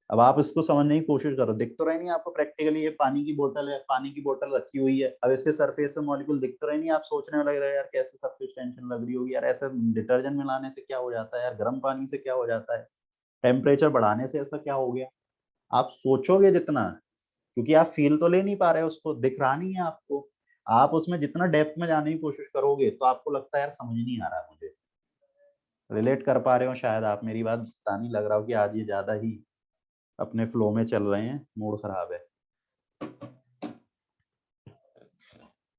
अब आप इसको समझने की कोशिश करो, दिख तो रही नहीं आपको प्रैक्टिकली, ये पानी की बोतल है, पानी की बोतल रखी हुई है, अब इसके सरफेस पे मॉलिक्यूल दिख तो रही नहीं, आप सोचने लग रहे हैं यार कैसे सरफेस टेंशन लग रही होगी, यार ऐसे डिटर्जेंट मिलाने से क्या हो जाता है, यार गर्म पानी से क्या हो जाता है, टेम्परेचर बढ़ाने से ऐसा क्या हो गया। आप सोचोगे जितना, क्योंकि आप फील तो ले नहीं पा रहे हो उसको, दिख रहा नहीं है आपको, आप उसमें जितना डेप्थ में जाने की कोशिश करोगे तो आपको लगता है यार समझ नहीं आ रहा मुझे। रिलेट कर पा रहे हो शायद आप मेरी बात, पता नहीं लग रहा हो कि आज ये ज्यादा ही अपने फ्लो में चल रहे हैं, मूड खराब है।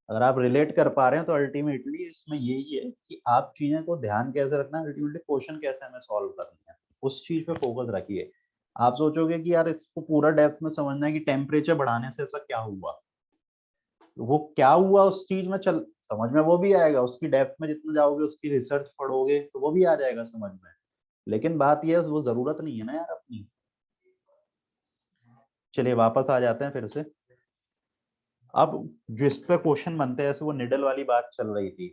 अगर आप रिलेट कर पा रहे हैं तो अल्टीमेटली इसमें यही है कि आप चीजें को ध्यान कैसे रखना है, अल्टीमेटली क्वेश्चन कैसे हमें सॉल्व करना है, उस चीज पे फोकस रखिए। आप सोचोगे कि यार इसको पूरा डेप्थ में समझना है कि टेम्परेचर बढ़ाने से ऐसा क्या हुआ, वो क्या हुआ उस चीज में चल समझ में वो भी आएगा, उसकी डेप्थ में जितना जाओगे, उसकी रिसर्च पढ़ोगे तो वो भी आ जाएगा समझ में। लेकिन बात ये है, वो जरूरत नहीं है ना यार अपनी। चलिए वापस आ जाते हैं फिर से। अब जिस पे क्वेश्चन बनते हैं, ऐसे वो निडल वाली बात चल रही थी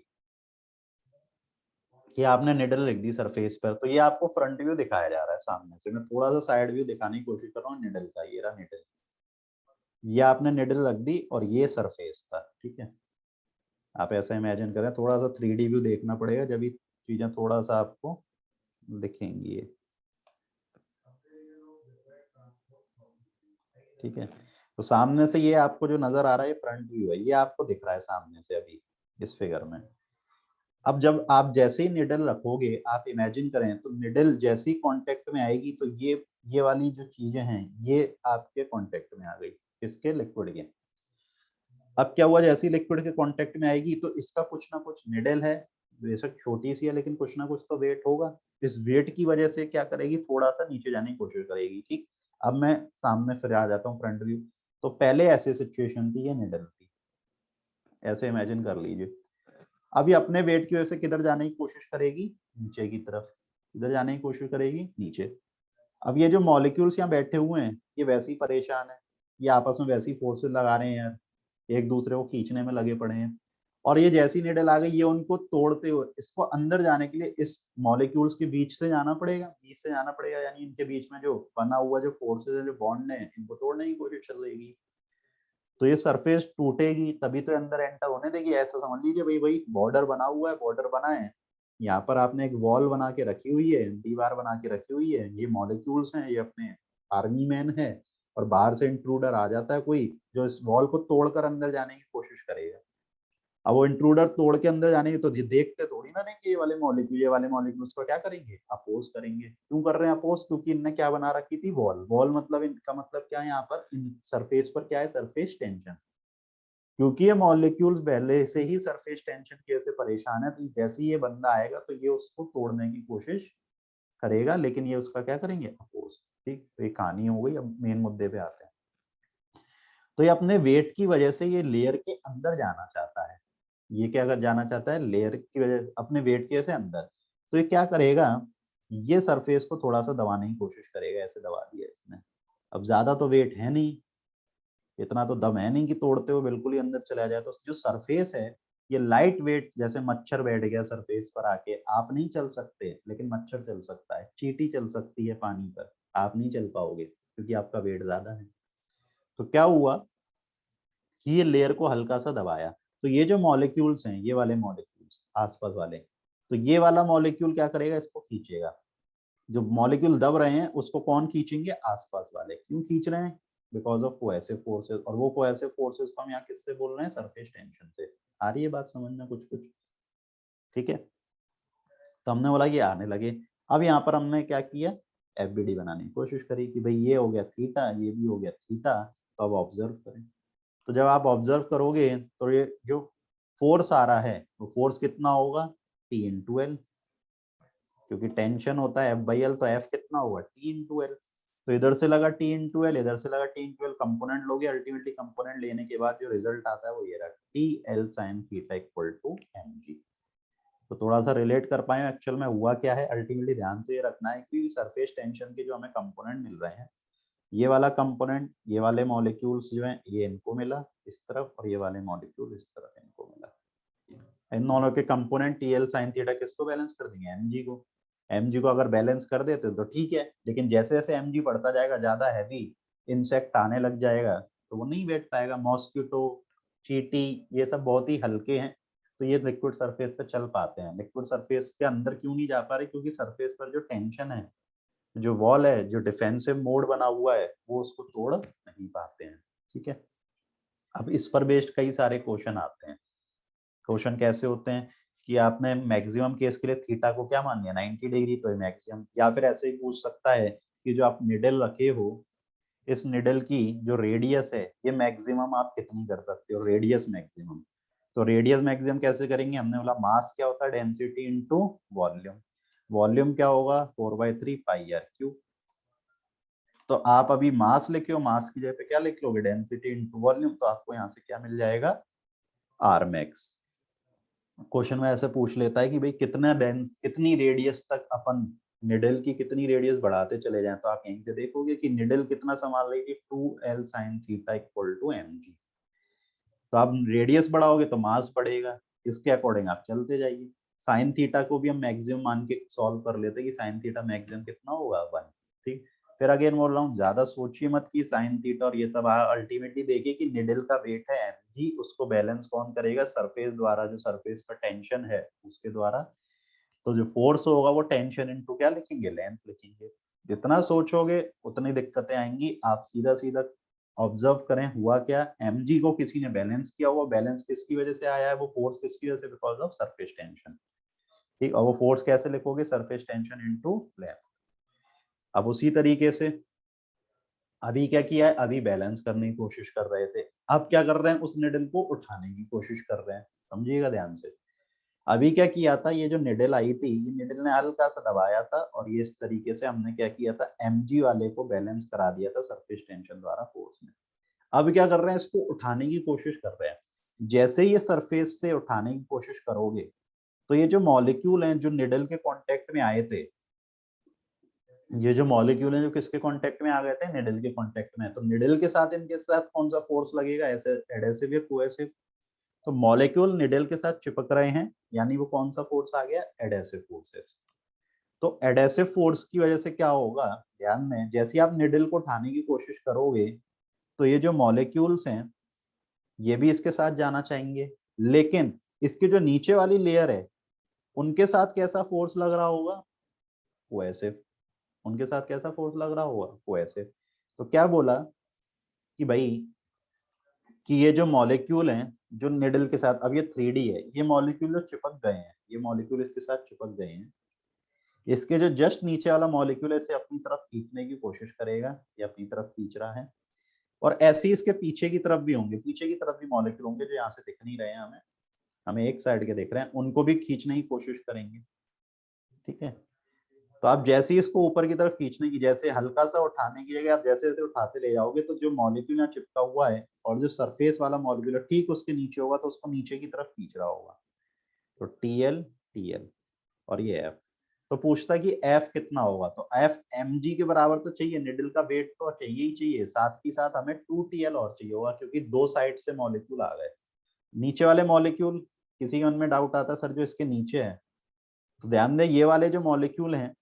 कि आपने निडल लिख दी सरफेस पर, तो ये आपको फ्रंट व्यू दिखाया जा रहा है सामने से, मैं थोड़ा सा साइड व्यू दिखाने की कोशिश कर रहा हूँ निडल का, ये रहा निडल, ये आपने निडल रख दी और ये सरफेस था, ठीक है। आप ऐसा इमेजिन करें, थोड़ा सा 3D व्यू देखना पड़ेगा जब ये चीजें थोड़ा सा आपको दिखेंगी ये, ठीक है। तो सामने से ये आपको जो नजर आ रहा है, ये फ्रंट व्यू है, ये आपको दिख रहा है सामने से अभी इस फिगर में। अब जब आप जैसे ही निडल रखोगे, आप इमेजिन करें, तो निडल जैसे ही कांटेक्ट में आएगी तो ये वाली जो चीजें हैं ये आपके कांटेक्ट में आ गई, किसके? लिक्विड के। अब क्या हुआ, जैसे ही लिक्विड के कांटेक्ट में आएगी तो इसका कुछ ना कुछ, निडल है बेशक छोटी सी है लेकिन कुछ ना कुछ तो वेट होगा, इस वेट की वजह से क्या करेगी, थोड़ा सा नीचे जाने की कोशिश करेगी, ठीक। अब मैं सामने फिर आ जाता हूँ फ्रंट व्यू। तो पहले ऐसी सिचुएशन थी, ये निडल थी, ऐसे इमेजिन कर लीजिए। अब ये अपने वेट की वजह से किधर जाने की कोशिश करेगी, नीचे की तरफ, किधर जाने की कोशिश करेगी, नीचे। अब ये जो मॉलिक्यूल्स यहाँ बैठे हुए हैं, ये वैसे ही परेशान है, ये आपस में वैसी फोर्सेस लगा रहे हैं यार, एक दूसरे को खींचने में लगे पड़े हैं। और ये जैसी निडल आ गई, ये उनको तोड़ते हुए, इसको अंदर जाने के लिए इस मॉलिक्यूल्स के बीच से जाना पड़ेगा, बीच से जाना पड़ेगा, यानी इनके बीच में जो बना हुआ जो फोर्सेस है, जो बॉन्ड है, इनको तोड़ने की कोशिश चल रही। तो ये सरफेस टूटेगी तभी तो अंदर एंटर होने देगी, ऐसा समझ लीजिए भाई, भाई बॉर्डर बना हुआ है, बॉर्डर बना है, यहाँ पर आपने एक वॉल बना के रखी हुई है, दीवार बना के रखी हुई है, ये मॉलिक्यूल्स हैं, ये अपने आर्मी मैन है, और बाहर से इंट्रूडर आ जाता है कोई, जो इस वॉल को तोड़कर अंदर जाने की कोशिश करेगा। अब वो इंट्रूडर तोड़ के अंदर जाने की, तो ये देखते थोड़ी ना रहेंगे, ये वाले मॉलिक्यूल्स को क्या करेंगे, अपोज करेंगे। क्यों कर रहे हैं अपोज? क्योंकि इनने क्या बना रखी थी, वॉल। वॉल मतलब, इनका मतलब क्या है यहाँ पर, इन सरफेस पर क्या है, सरफेस टेंशन। क्योंकि ये मॉलिक्यूल्स पहले से ही सरफेस टेंशन के से परेशान है, तो जैसे ही ये बंदा आएगा तो ये उसको तोड़ने की कोशिश करेगा, लेकिन ये उसका क्या करेंगे, अपोज। ठीक, तो ये कहानी हो गई। अब मेन मुद्दे पे आते हैं। तो ये अपने वेट की वजह से ये लेयर के अंदर जाना चाहता है, ये क्या अगर जाना चाहता है, लेयर की वजह, अपने वेट की वजह से अंदर। तो ये क्या करेगा, ये सरफेस को थोड़ा सा दबाने की कोशिश करेगा, ऐसे दबा दिया इसने। अब ज्यादा तो वेट है नहीं, इतना तो दम है नहीं कि तोड़ते हुए बिल्कुल ही अंदर चला जाए। तो जो सरफेस है, ये लाइट वेट, जैसे मच्छर बैठ गया सरफेस पर आके, आप नहीं चल सकते लेकिन मच्छर चल सकता है, चींटी चल सकती है पानी पर, आप नहीं चल पाओगे क्योंकि आपका वेट ज्यादा है। तो क्या हुआ कि ये लेयर को हल्का सा दबाया, तो ये जो मॉलिक्यूल्स हैं, ये वाले मॉलिक्यूल्स आसपास वाले, तो ये वाला मॉलिक्यूल क्या करेगा, इसको खींचेगा। जो मॉलिक्यूल दब रहे हैं उसको कौन खींचेंगे, आसपास वाले। क्यों खींच रहे हैं, बिकॉज ऑफ कोएसिव फोर्सेस, और वो कोएसिव फोर्सेस को हम यहाँ किससे बोल रहे हैं, सरफेस टेंशन से। आ रही है बात समझ में कुछ कुछ? ठीक है। तो हमने बोला ये आने लगे। अब यहाँ पर हमने क्या किया, एफबीडी बनाने की कोशिश करी कि भाई ये हो गया थीटा, ये भी हो गया थीटा, तो अब ऑब्जर्व करें। तो जब आप ऑब्जर्व करोगे तो ये जो फोर्स आ रहा है वो फोर्स कितना होगा, T इंटू एल, क्योंकि टेंशन होता है F/L, तो F कितना होगा, T इंटू एल। तो इधर से लगा T इंटू एल, इधर से लगा T इंटू एल, कंपोनेंट लोगे, अल्टीमेटली कंपोनेंट लेने के बाद जो रिजल्ट आता है वो ये रहा, TL sin theta equal to mg। तो थोड़ा सा रिलेट कर पाए एक्चुअल में हुआ क्या है। अल्टीमेटली ध्यान तो ये रखना है कि सरफेस टेंशन के जो हमें कंपोनेंट मिल रहे हैं, ये वाला कंपोनेंट, ये वाले मॉलिक्यूल्स जो हैं ये इनको मिला इस तरफ, और ये वाले मॉलिक्यूल इस तरफ इनको मिला। इन दोनों के कंपोनेंट TL sin थीटा किसको बैलेंस कर देंगे, mg को। mg को अगर बैलेंस कर देते तो ठीक है, लेकिन जैसे जैसे mg बढ़ता जाएगा, ज्यादा हैवी इंसेक्ट आने लग जाएगा तो वो नहीं बैठ पाएगा। मॉस्किटो, चींटी, ये सब बहुत ही हल्के हैं, तो ये लिक्विड सरफेस पे चल पाते हैं। लिक्विड सरफेस के अंदर क्यों नहीं जा पा रहे, क्योंकि सरफेस पर जो टेंशन है, जो वॉल है, जो डिफेंसिव मोड बना हुआ है, वो उसको तोड़ नहीं पाते हैं। ठीक है, अब इस पर बेस्ड कई सारे क्वेश्चन आते हैं। क्वेश्चन कैसे होते हैं कि आपने मैक्सिमम केस के लिए थीटा को क्या मान लिया, 90 डिग्री, तो मैक्सिमम। या फिर ऐसे ही पूछ सकता है कि जो आप निडल रखे हो, इस निडल की जो रेडियस है, ये मैक्सिमम आप कितनी कर सकते हो, रेडियस मैक्सिमम। तो रेडियस मैक्सिमम कैसे करेंगे, हमने बोला मास क्या होता है, डेंसिटी इनटू वॉल्यूम। वॉल्यूम क्या होगा, 4/3 पाई आर क्यूब। तो आप अभी मास लिखे हो, मास की जगह पे क्या लिख लोगे, डेंसिटी इनटू वॉल्यूम, तो आपको यहाँ से क्या मिल जाएगा, आर मैक्स। क्वेश्चन में ऐसे पूछ लेता है कि भाई कितना डेंस, कितनी रेडियस तक अपन निडल की कितनी रेडियस बढ़ाते चले जाएं, तो आप यहीं से देखोगे कि निडल कितना संभाल रही थी, 2L sin theta equal to mg। तो आप रेडियस बढ़ाओगे तो मास बढ़ेगा, इसके अकॉर्डिंग आप चलते जाइए। साइन थीटा को भी हम मैक्सिमम मान के सॉल्व कर लेते कि साइन थीटा मैक्सिमम कितना होगा, 1। ठीक, फिर अगेन बोल रहा हूँ, ज्यादा सोचिए मत कि साइन थीटा और ये सब। अल्टीमेटली देखिए कि निडल का वेट है mg, उसको बैलेंस कौन करेगा, सरफेस द्वारा, जो सरफेस पर टेंशन है उसके द्वारा। तो जो फोर्स होगा वो टेंशन इनटू क्या लिखेंगे, लेंथ लिखेंगे। जितना सोचोगे उतनी दिक्कतें आएंगी। आप सीधा सीधा ऑब्जर्व करें हुआ क्या, mg को किसी ने बैलेंस किया हुआ, बैलेंस किसकी वजह से आया है, वो फोर्स किसकी वजह से, बिकॉज ऑफ सरफेस टेंशन। ठीक, और वो फोर्स कैसे लिखोगे, सरफेस टेंशन इनटू लेंथ। अब उसी तरीके से अभी क्या किया है, अभी बैलेंस करने की कोशिश कर रहे थे, अब क्या कर रहे हैं, उस निडल को उठाने की कोशिश कर रहे हैं। समझिएगा ध्यान से। अभी क्या किया था, ये जो निडल आई थी, ये निडल ने हल्का सा दबाया था, और ये इस तरीके से हमने क्या किया था, mg वाले को बैलेंस करा दिया था सरफेस टेंशन द्वारा फोर्स में। अब क्या कर रहे हैं, इसको उठाने की कोशिश कर रहे हैं। जैसे ही ये सरफेस से उठाने की कोशिश करोगे, तो ये जो मॉलिक्यूल हैं जो निडल के कांटेक्ट में आए थे, ये जो मॉलिक्यूल हैं जो किसके कांटेक्ट में आ गए थे, निडल के कांटेक्ट में, तो निडल के साथ इनके साथ कौन सा फोर्स लगेगा, ऐसे एडेसिव या कोएसिव। तो मॉलिक्यूल निडल के साथ चिपक रहे हैं, यानी वो कौन सा फोर्स आ गया, एडेसिव फोर्सेस। तो एडेसिव फोर्स की वजह से क्या होगा, ध्यान में, जैसे आप निडल को उठाने की कोशिश करोगे, तो ये जो मॉलिक्यूल्स हैं ये भी इसके साथ जाना चाहेंगे, लेकिन इसके जो नीचे वाली लेयर है उनके साथ कैसा फोर्स लग रहा होगा, कोएसिव। उनके साथ कैसा फोर्स लग रहा होगा, कोएसिव। तो क्या बोला कि भाई कि ये जो मॉलिक्यूल हैं जो निडल के साथ, अब ये 3D है, ये मॉलिक्यूल जो चिपक गए हैं, ये मॉलिक्यूल इसके साथ चिपक गए हैं, इसके जो जस्ट नीचे वाला मॉलिक्यूल है इसे अपनी तरफ खींचने की कोशिश करेगा, ये अपनी तरफ खींच रहा है। और ऐसे ही इसके पीछे की तरफ भी होंगे, पीछे की तरफ भी मॉलिक्यूल होंगे जो यहाँ से दिख नहीं रहे हैं हमें, हमें एक साइड के दिख रहे हैं, उनको भी खींचने की कोशिश करेंगे। ठीक है, तो आप जैसे ही इसको ऊपर की तरफ खींचने की, जैसे हल्का सा उठाने की जगह आप जैसे जैसे उठाते ले जाओगे, तो जो मॉलिक्यूल यहाँ चिपका हुआ है और जो सरफेस वाला मॉलिक्यूल है ठीक उसके नीचे होगा, तो उसको नीचे की तरफ खींच रहा होगा। तो TL TL और ये F। तो पूछता कि F कितना होगा, तो F mg के बराबर तो चाहिए, निडल का वेट तो चाहिए ही चाहिए, साथ ही साथ हमें 2TL और चाहिए होगा, क्योंकि दो साइड से मॉलिक्यूल आ गए। नीचे वाले मॉलिक्यूल, किसी के मन में डाउट आता है सर जो इसके नीचे है, तो ध्यान दें ये वाले जो मॉलिक्यूल हैं,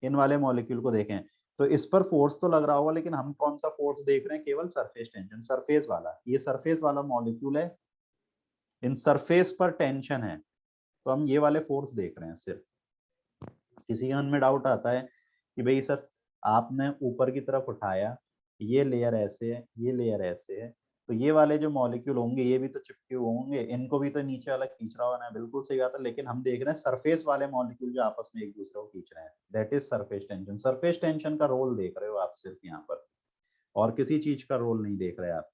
इन वाले मॉलिक्यूल को देखें, तो इस पर फोर्स तो लग रहा होगा, लेकिन हम कौन सा फोर्स देख रहे हैं, केवल सरफेस टेंशन, सरफेस वाला, ये सरफेस वाला मॉलिक्यूल है, इन सरफेस पर टेंशन है, तो हम ये वाले फोर्स देख रहे हैं सिर्फ। किसी के मन में डाउट आता है कि भाई सर आपने ऊपर की तरफ उठाया, ये लेयर ऐसे है, ये लेयर ऐसे है, तो ये वाले जो मॉलिक्यूल होंगे ये भी तो चिपके हुए होंगे, इनको भी तो नीचे वाला खींच रहा होना है, बिल्कुल सही बात है। लेकिन हम देख रहे हैं सरफेस वाले मॉलिक्यूल जो आपस में एक दूसरे को खींच रहे हैं, that is surface tension. Surface tension का रोल देख रहे हो आप सिर्फ यहाँ पर, और किसी चीज का रोल नहीं देख रहे आप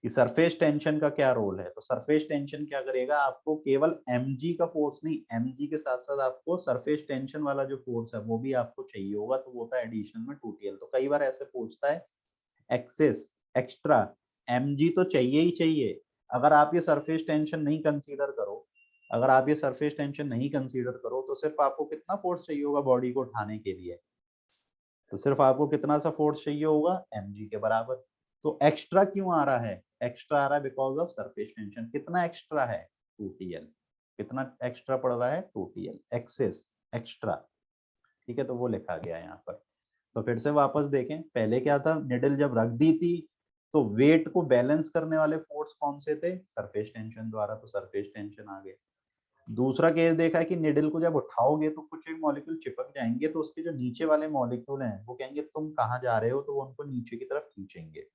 कि सरफेस टेंशन का क्या रोल है। तो सरफेस टेंशन क्या करेगा, आपको केवल mg का फोर्स नहीं, mg के साथ साथ आपको सरफेस टेंशन वाला जो फोर्स है वो भी आपको चाहिए होगा, तो वो होता है एडिशनल में 2TL। तो कई बार ऐसे पूछता है एक्सेस एक्स्ट्रा, mg तो चाहिए ही चाहिए। अगर आप ये सरफेस टेंशन नहीं कंसीडर करो, अगर आप ये सरफेस टेंशन नहीं कंसीडर करो, तो सिर्फ आपको कितना फोर्स चाहिए होगा बॉडी को उठाने के लिए, तो सिर्फ आपको कितना सा फोर्स चाहिए होगा, mg के बराबर। तो एक्स्ट्रा क्यों आ रहा है, एक्स्ट्रा आ रहा है बिकॉज ऑफ सरफेस टेंशन। कितना एक्स्ट्रा है, 2TL। कितना एक्स्ट्रा पड़ रहा है, 2TL एक्सेस एक्स्ट्रा, ठीक है। तो वो लिखा गया है यहाँ पर। तो फिर से वापस देखें, पहले क्या था, निडल जब रख दी थी तो वेट को बैलेंस करने वाले फोर्स कौन से थे, सरफेस टेंशन द्वारा, तो सरफेस टेंशन आ गए। दूसरा केस देखा है कि निडल को जब उठाओगे तो कुछ एक मॉलिक्यूल चिपक जाएंगे, तो उसके जो नीचे वाले मॉलिक्यूल हैं वो कहेंगे तुम कहाँ जा रहे हो, तो वो उनको नीचे की तरफ खींचेंगे।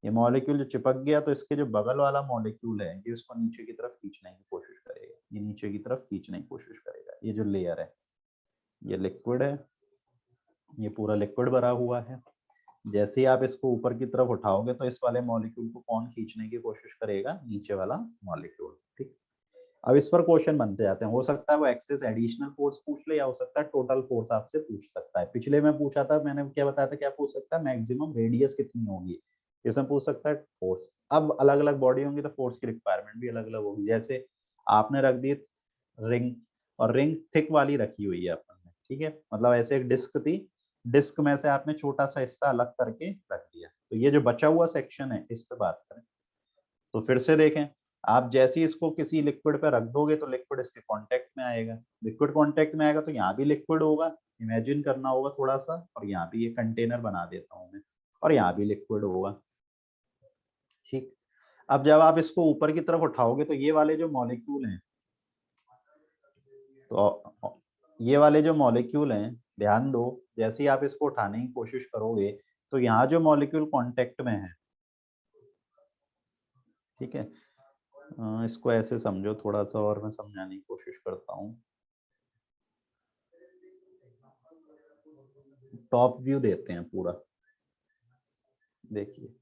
ये मॉलिक्यूल जो चिपक गया तो इसके जो बगल वाला मॉलिक्यूल है ये उसको नीचे की तरफ खींचने की कोशिश करेगा, ये नीचे की तरफ खींचने की कोशिश करेगा। ये जो लेयर है ये लिक्विड है, ये पूरा लिक्विड भरा हुआ है। जैसे ही आप इसको ऊपर की तरफ उठाओगे तो इस वाले मॉलिक्यूल को कौन खींचने की कोशिश करेगा, नीचे वाला मॉलिक्यूल, ठीक। अब इस पर क्वेश्चन बनते जाते हैं, हो सकता है वो एक्सेस एडिशनल फोर्स पूछ ले, या हो सकता है टोटल फोर्स आपसे पूछ सकता है। पिछले में पूछा था, मैंने क्या बताया था, क्या पूछ सकता है, मैक्सिमम रेडियस कितनी होगी, इसमें पूछ सकता है फोर्स। अब अलग अलग बॉडी होंगी तो फोर्स की रिक्वायरमेंट भी अलग अलग होगी। जैसे आपने रख दी रिंग, और रिंग थिक वाली रखी हुई है अपन ने, ठीक है, मतलब ऐसे एक डिस्क थी, डिस्क में से आपने छोटा सा हिस्सा अलग करके रख दिया। तो ये जो बचा हुआ सेक्शन है इस पे बात करें, तो फिर से देखें, आप जैसे ही इसको किसी लिक्विड पे रख दोगे तो लिक्विड इसके कांटेक्ट में आएगा, लिक्विड कांटेक्ट में आएगा तो यहाँ भी लिक्विड होगा, इमेजिन करना होगा थोड़ा सा, और यहाँ भी ये कंटेनर बना देता हूँ मैं, और यहाँ भी लिक्विड होगा, ठीक। अब जब आप इसको ऊपर की तरफ उठाओगे तो ये वाले जो मॉलिक्यूल हैं, तो ये वाले जो मॉलिक्यूल हैं, ध्यान दो, जैसे ही आप इसको उठाने की कोशिश करोगे तो यहाँ जो मॉलिक्यूल कांटेक्ट में है, ठीक है, इसको ऐसे समझो थोड़ा सा, और मैं समझाने की कोशिश करता हूँ। टॉप व्यू देते हैं पूरा, देखिए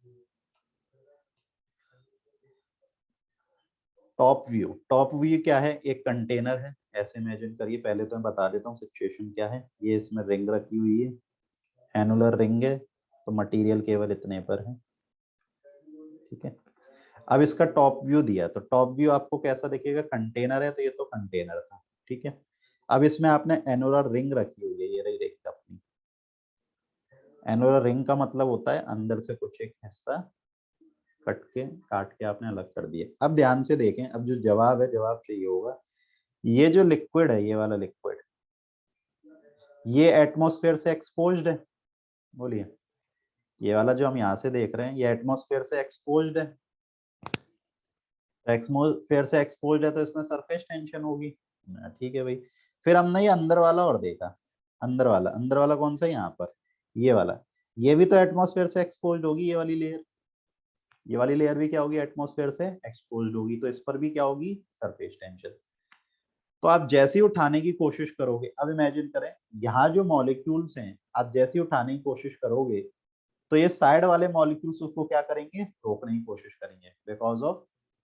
टॉप व्यू। टॉप व्यू क्या है, एक कंटेनर है, ऐसे इमेजिन करिए। पहले तो मैं बता देता हूँ सिचुएशन क्या है। ये इसमें रिंग रखी हुई है, एनुलर रिंग है, तो मटेरियल केवल इतने पर है, ठीक है। अब इसका टॉप व्यू दिया, तो टॉप व्यू आपको कैसा दिखेगा, कंटेनर है तो ये तो कंटेनर था, ठीक है। अब इसमें आपने एनुलर रिंग रखी हुई है, ये रही रिंग अपनी। एनुलर रिंग का मतलब होता है अंदर से कुछ एक हिस्सा काट के आपने अलग कर दिया। अब ध्यान से देखें, अब जो जवाब है, जवाब चाहिए होगा, ये जो लिक्विड है, ये वाला लिक्विड, ये एटमॉस्फेयर से एक्सपोज्ड है, बोलिए। ये वाला जो हम यहाँ से देख रहे हैं ये एटमॉस्फेयर से एक्सपोज्ड है, एटमॉस्फेयर से एक्सपोज्ड है तो इसमें सरफेस टेंशन होगी, ठीक है भाई। फिर हमने ये अंदर वाला और देखा, अंदर वाला कौन सा है यहाँ पर, ये वाला, ये भी तो एटमॉस्फेयर से एक्सपोज्ड होगी, ये वाली लेयर, ये वाली लेयर भी क्या होगी, एटमॉस्फेयर से एक्सपोज्ड होगी, तो इस पर भी क्या होगी, सरफेस टेंशन। तो आप जैसे ही उठाने की कोशिश करोगे, अब इमेजिन करें यहाँ जो मॉलिक्यूल्स हैं, आप जैसे ही उठाने की कोशिश करोगे तो ये साइड वाले मॉलिक्यूल्स उसको क्या करेंगे, रोकने की कोशिश करेंगे,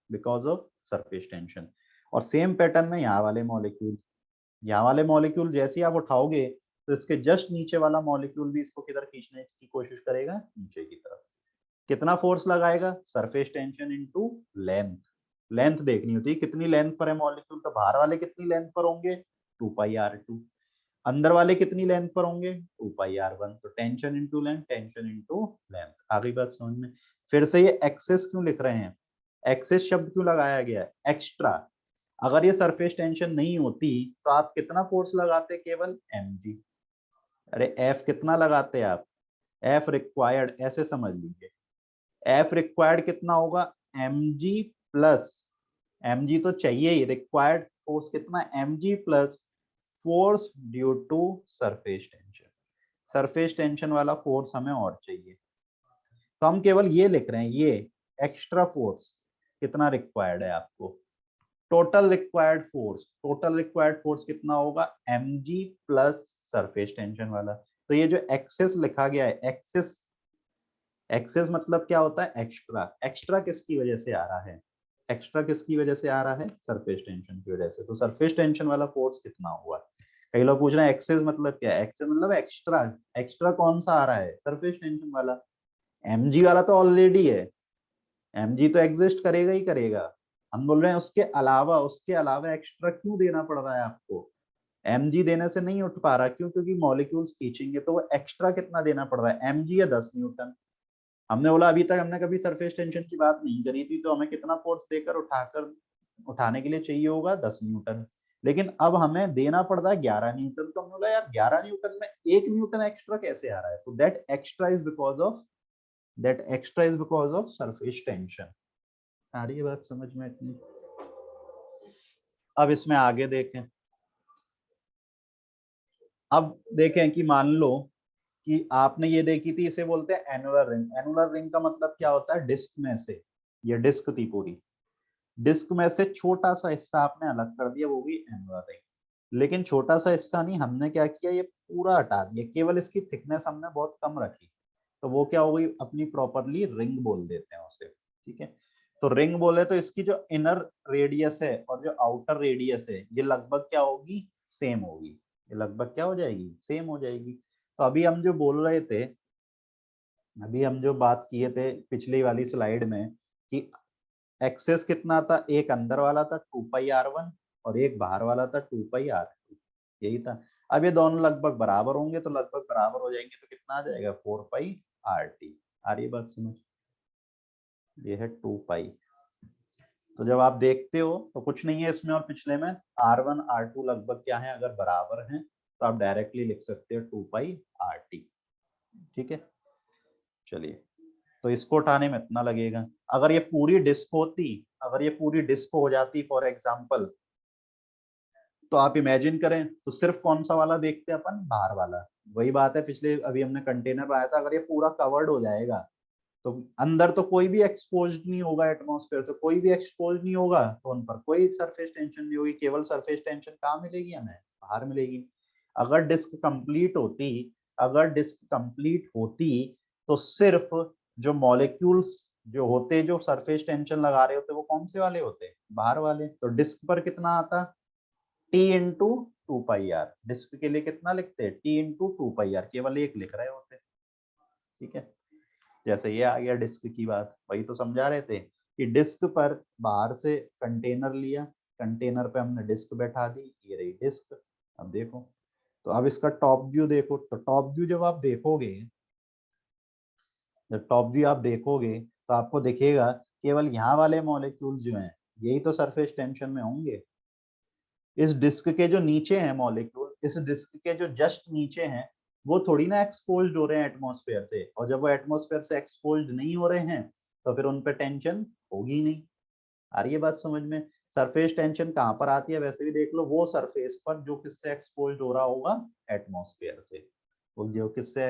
बिकॉज ऑफ सरफेस टेंशन। और सेम पैटर्न में यहाँ वाले मॉलिक्यूल जैसे ही आप उठाओगे तो इसके जस्ट नीचे वाला मॉलिक्यूल भी इसको किधर खींचने की कोशिश करेगा, नीचे की तरफ। कितना फोर्स लगाएगा, surface tension into length. Length देखनी होती है कितनी लेंथ पर है मॉलिक्यूल, तो बाहर वाले कितनी लेंथ पर होंगे, 2πr2, अंदर वाले कितनी लेंथ पर होंगे, 2πr1। तो tension into length, tension into length. आगे बात समझ में। फिर से ये एक्सेस क्यों लिख रहे हैं, एक्सेस शब्द क्यों लगाया गया है, एक्स्ट्रा। अगर ये सरफेस टेंशन नहीं होती तो आप कितना फोर्स लगाते, केवल mg। अरे एफ कितना लगाते आप, एफ रिक्वायर्ड, ऐसे समझ लीजिए, एफ रिक्वायर्ड कितना होगा, mg प्लस, mg तो चाहिए ही, रिक्वायर्ड फोर्स कितना, mg plus force due to surface tension. Surface tension वाला फोर्स हमें और चाहिए, तो हम केवल ये लिख रहे हैं, ये एक्स्ट्रा फोर्स कितना रिक्वायर्ड है आपको, टोटल रिक्वायर्ड फोर्स कितना होगा, mg प्लस सरफेस टेंशन वाला। तो ये जो एक्सेस लिखा गया है, एक्सेस मतलब क्या होता है, एक्स्ट्रा किसकी वजह से आ रहा है, एक्स्ट्रा किसकी वजह से आ रहा है, सरफेस टेंशन की वजह से। तो सरफेस टेंशन वाला फोर्स कितना हुआ। कई लोग पूछ रहे हैं एक्सेस मतलब क्या है, एक्सेस मतलब एक्स्ट्रा, एक्स्ट्रा कौन सा आ रहा है, सरफेस टेंशन वाला। mg वाला तो ऑलरेडी है, mg तो एग्जिस्ट करेगा ही करेगा। हम बोल रहे हैं उसके अलावा एक्स्ट्रा क्यों देना पड़ रहा है आपको, mg देने से नहीं उठ पा रहा, क्यों, क्योंकि मॉलिक्यूल्स खींचेंगे तो वो एक्स्ट्रा कितना देना पड़ रहा है, mg या 10 न्यूटन। हमने बोला अभी तक हमने कभी सरफेस टेंशन की बात नहीं करी थी, तो हमें कितना फोर्स देकर उठाने के लिए चाहिए होगा 10 न्यूटन, लेकिन अब हमें देना पड़ रहा है 11 न्यूटन। तो हमने बोला यार 11 न्यूटन में 1 न्यूटन एक्स्ट्रा कैसे आ रहा है, तो that extra is because of surface tension. आ रही है बात समझ में इतनी। अब इसमें आगे देखें, अब देखें कि मान लो कि आपने ये देखी थी, इसे बोलते हैं एनुलर रिंग। एनुलर रिंग का मतलब क्या होता है, डिस्क में से, ये डिस्क थी पूरी, डिस्क में से छोटा सा हिस्सा आपने अलग कर दिया, वो भी एनुलर रिंग। लेकिन छोटा सा हिस्सा नहीं, हमने क्या किया, ये पूरा हटा दिया, केवल इसकी थिकनेस हमने बहुत कम रखी, तो वो क्या हो गई, अपनी प्रॉपरली रिंग बोल देते हैं उसे, ठीक है। तो रिंग बोले तो इसकी जो इनर रेडियस है और जो आउटर रेडियस है, ये लगभग क्या होगी, सेम होगी, ये लगभग क्या हो जाएगी, सेम हो जाएगी। तो अभी हम जो बोल रहे थे, अभी हम जो बात किए थे पिछली वाली स्लाइड में, कि एक्सेस कितना था, एक अंदर वाला था 2πr1 और एक बाहर वाला था 2πr2, यही था। अब ये दोनों लगभग बराबर होंगे, तो लगभग बराबर हो जाएंगे, तो कितना आ जाएगा, 4πrt। आ रही है बात समझ, ये है 2π। तो जब आप देखते हो तो कुछ नहीं है इसमें और पिछले में, r1 r2 लगभग क्या है, अगर बराबर हैं तो आप डायरेक्टली लिख सकते हो 2πrt, ठीक है। चलिए, तो इसको उठाने में इतना लगेगा। अगर ये पूरी डिस्क होती, अगर ये पूरी डिस्क हो जाती फॉर एग्जांपल, तो आप इमेजिन करें, तो सिर्फ कौन सा वाला देखते हैं अपन, बाहर वाला। वही बात है, पिछले अभी हमने कंटेनर बनाया था, अगर ये पूरा कवर्ड हो जाएगा तो अंदर तो कोई भी एक्सपोज नहीं होगा, एटमॉस्फेयर से कोई भी एक्सपोज नहीं होगा, तो उन पर कोई सरफेस टेंशन नहीं होगी। केवल सरफेस टेंशन कहाँ मिलेगी हमें, बाहर मिलेगी। अगर डिस्क कंप्लीट होती, अगर डिस्क कंप्लीट होती तो सिर्फ जो मॉलिक्यूल्स जो होते, जो सरफेस टेंशन लगा रहे होते, वो कौन से वाले होते, बाहर वाले। तो डिस्क पर कितना आता, टी इंटू 2πr, डिस्क के लिए कितना लिखते हैं, टी इंटू 2πr, केवल एक लिख रहे होते, ठीक है। जैसे ये आ गया डिस्क की बात, वही तो समझा रहे थे कि डिस्क पर बाहर से कंटेनर लिया, कंटेनर पे हमने डिस्क बैठा दी, ये रही डिस्क। अब देखो, तो अब इसका टॉप व्यू देखो, तो टॉप व्यू जब आप देखोगे, जब टॉप व्यू आप देखोगे तो आपको दिखेगा केवल यहाँ वाले मॉलिक्यूल जो हैं यही तो सरफेस टेंशन में होंगे। इस डिस्क के जो नीचे हैं मॉलिक्यूल, इस डिस्क के जो जस्ट नीचे हैं, वो थोड़ी ना एक्सपोज्ड हो रहे हैं एटमॉस्फेयर से, और जब वो एटमॉस्फेयर से एक्सपोज्ड नहीं हो रहे हैं तो फिर उन पे टेंशन होगी नहीं। आ रही है बात समझ में। सरफेस टेंशन कहाँ पर आती है, वैसे भी देख लो, वो सरफेस पर जो किससे एक्सपोज्ड हो रहा होगा, एटमॉस्फेयर से, वो जो किससे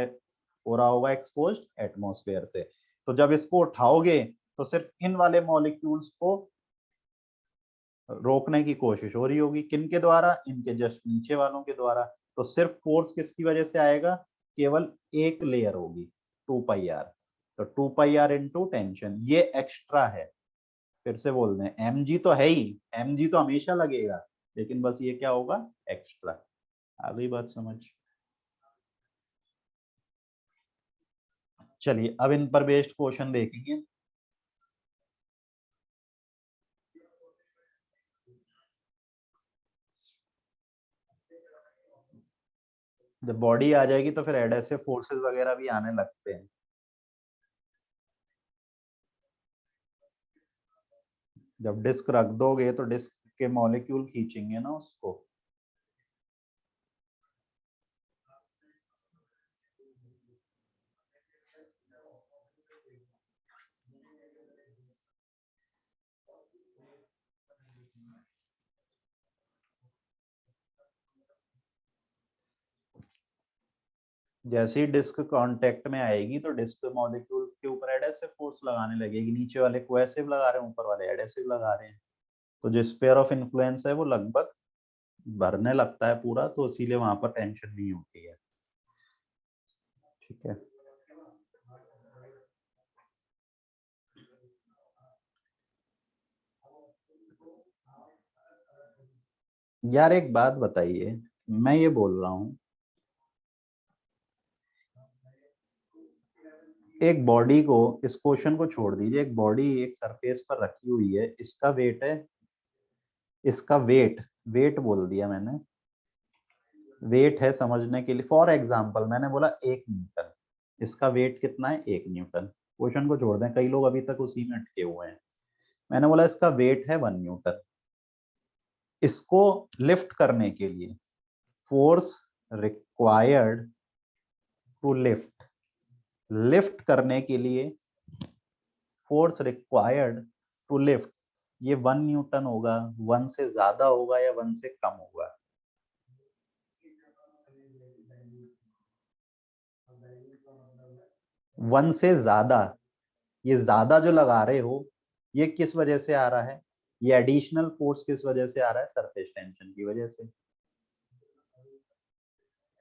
हो रहा होगा एक्सपोज्ड, एटमॉस्फेयर से। तो जब इसको उठाओगे तो सिर्फ इन वाले मॉलिक्यूल्स को रोकने की कोशिश हो रही होगी, किन के द्वारा, इनके जस्ट नीचे वालों के द्वारा। तो सिर्फ फोर्स किसकी वजह से आएगा, केवल एक लेयर होगी, 2πr। तो 2πr इंटू टेंशन, ये एक्स्ट्रा है। फिर से बोल दें, mg तो है ही, mg तो हमेशा लगेगा, लेकिन बस ये क्या होगा, एक्स्ट्रा। आ गई बात समझ। चलिए अब इन पर बेस्ड क्वेश्चन देखेंगे। जब बॉडी आ जाएगी तो फिर एडहेसिव फोर्सेस वगैरह भी आने लगते हैं। जब डिस्क रख दोगे तो डिस्क के मॉलिक्यूल खींचेंगे ना उसको। जैसे ही डिस्क कांटेक्ट में आएगी तो डिस्क मॉलिक्यूल्स के ऊपर एडेसिव फोर्स लगाने लगेगी, नीचे वाले कोएसिव लगा रहे हैं, ऊपर वाले एडेसिव लगा रहे हैं, तो जो स्फीयर ऑफ इन्फ्लुएंस है वो लगभग भरने लगता है पूरा, तो इसीलिए वहां पर टेंशन नहीं होती है। ठीक है, यार एक बात बताइए, मैं ये बोल रहा हूँ, एक बॉडी को, इस क्वेश्चन को छोड़ दीजिए, एक बॉडी एक सरफेस पर रखी हुई है, इसका वेट है, इसका वेट, वेट बोल दिया मैंने, वेट है समझने के लिए, फॉर एग्जांपल मैंने बोला 1 न्यूटन, इसका वेट कितना है 1 न्यूटन, क्वेश्चन को छोड़ दें, कई लोग अभी तक उसी में अटके हुए हैं, मैंने बोला इसका वेट है 1 न्यूटन, इसको लिफ्ट करने के लिए force required to lift, lift करने के लिए फोर्स रिक्वायर्ड टू लिफ्ट, ये 1 न्यूटन होगा, 1 से ज्यादा होगा या 1 से कम होगा? 1 से ज्यादा, ये ज्यादा जो लगा रहे हो ये किस वजह से आ रहा है, ये एडिशनल फोर्स किस वजह से आ रहा है, सरफेस टेंशन की वजह से।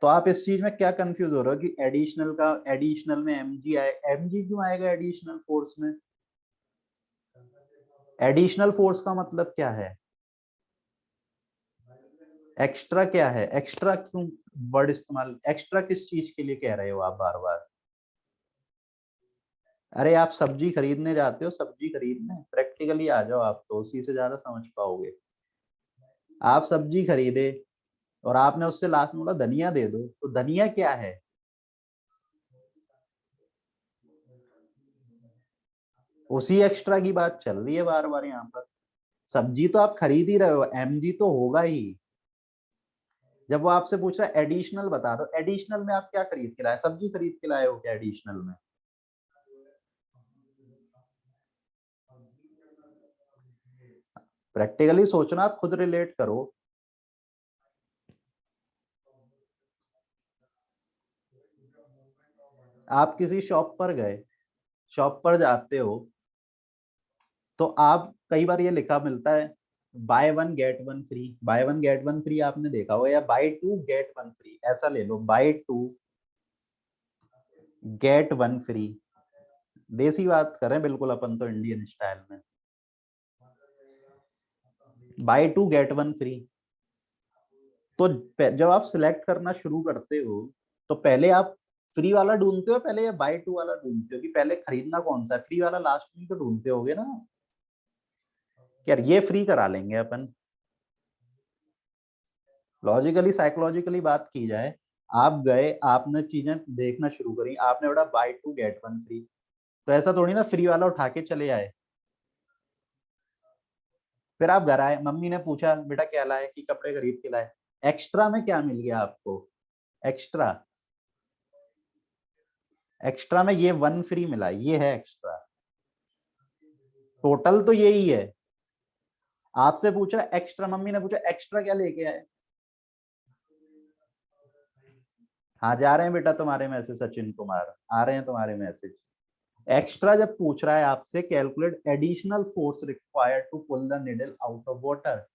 तो आप इस चीज में क्या कंफ्यूज हो रहे हो कि एडिशनल का, एडिशनल में mg आए, mg क्यों आएगा एडिशनल फोर्स में? एडिशनल फोर्स का मतलब क्या है, एक्स्ट्रा क्या है, एक्स्ट्रा क्यों वर्ड इस्तेमाल, एक्स्ट्रा किस चीज के लिए कह रहे हो आप बार बार? अरे आप सब्जी खरीदने जाते हो, सब्जी खरीदने प्रैक्टिकली आ जाओ, आप तो उसी से ज्यादा समझ पाओगे। आप सब्जी खरीदे और आपने उससे लास्ट में बोला धनिया दे दो, तो धनिया क्या है? उसी एक्स्ट्रा की बात चल रही है बार बार यहाँ पर। सब्जी तो आप खरीद ही रहे हो, mg तो होगा ही। जब वो आपसे पूछ रहा है एडिशनल बता दो, एडिशनल में आप क्या खरीद के लाए, सब्जी खरीद के लाए हो क्या एडिशनल में? प्रैक्टिकली सोचना, आप खुद रिलेट करो। आप किसी शॉप पर गए, शॉप पर जाते हो तो आप कई बार ये लिखा मिलता है buy one get one free, buy one get one free आपने देखा होगा, या buy two get one free, ऐसा ले लो, buy two get one free. देसी बात करें बिल्कुल अपन तो इंडियन स्टाइल में, buy two get one free. तो जब आप सिलेक्ट करना शुरू करते हो तो पहले आप फ्री वाला ढूंढते हो पहले, या बाय टू वाला ढूंढते हो, कि पहले खरीदना कौन सा है, फ्री वाला लास्ट में तो ढूंढते होगे ना, यार ये फ्री करा लेंगे अपन। लॉजिकली साइकोलॉजिकली बात की जाए, आप गए, आपने चीजें देखना शुरू करी, आपने बोला buy two get one free, तो ऐसा थोड़ी ना फ्री वाला उठा के चले आए। फिर आप घर आए, मम्मी ने पूछा बेटा क्या लाए, कि कपड़े खरीद के लाए, एक्स्ट्रा में क्या मिल गया आपको, एक्स्ट्रा, एक्स्ट्रा में ये वन फ्री मिला, ये है एक्स्ट्रा, टोटल तो यही है। आपसे पूछा एक्स्ट्रा, मम्मी ने पूछा एक्स्ट्रा क्या लेके आए, हाँ जा रहे हैं बेटा तुम्हारे मैसेज, सचिन कुमार आ रहे हैं तुम्हारे मैसेज। एक्स्ट्रा जब पूछ रहा है आपसे, calculate additional force required to pull the needle out of water,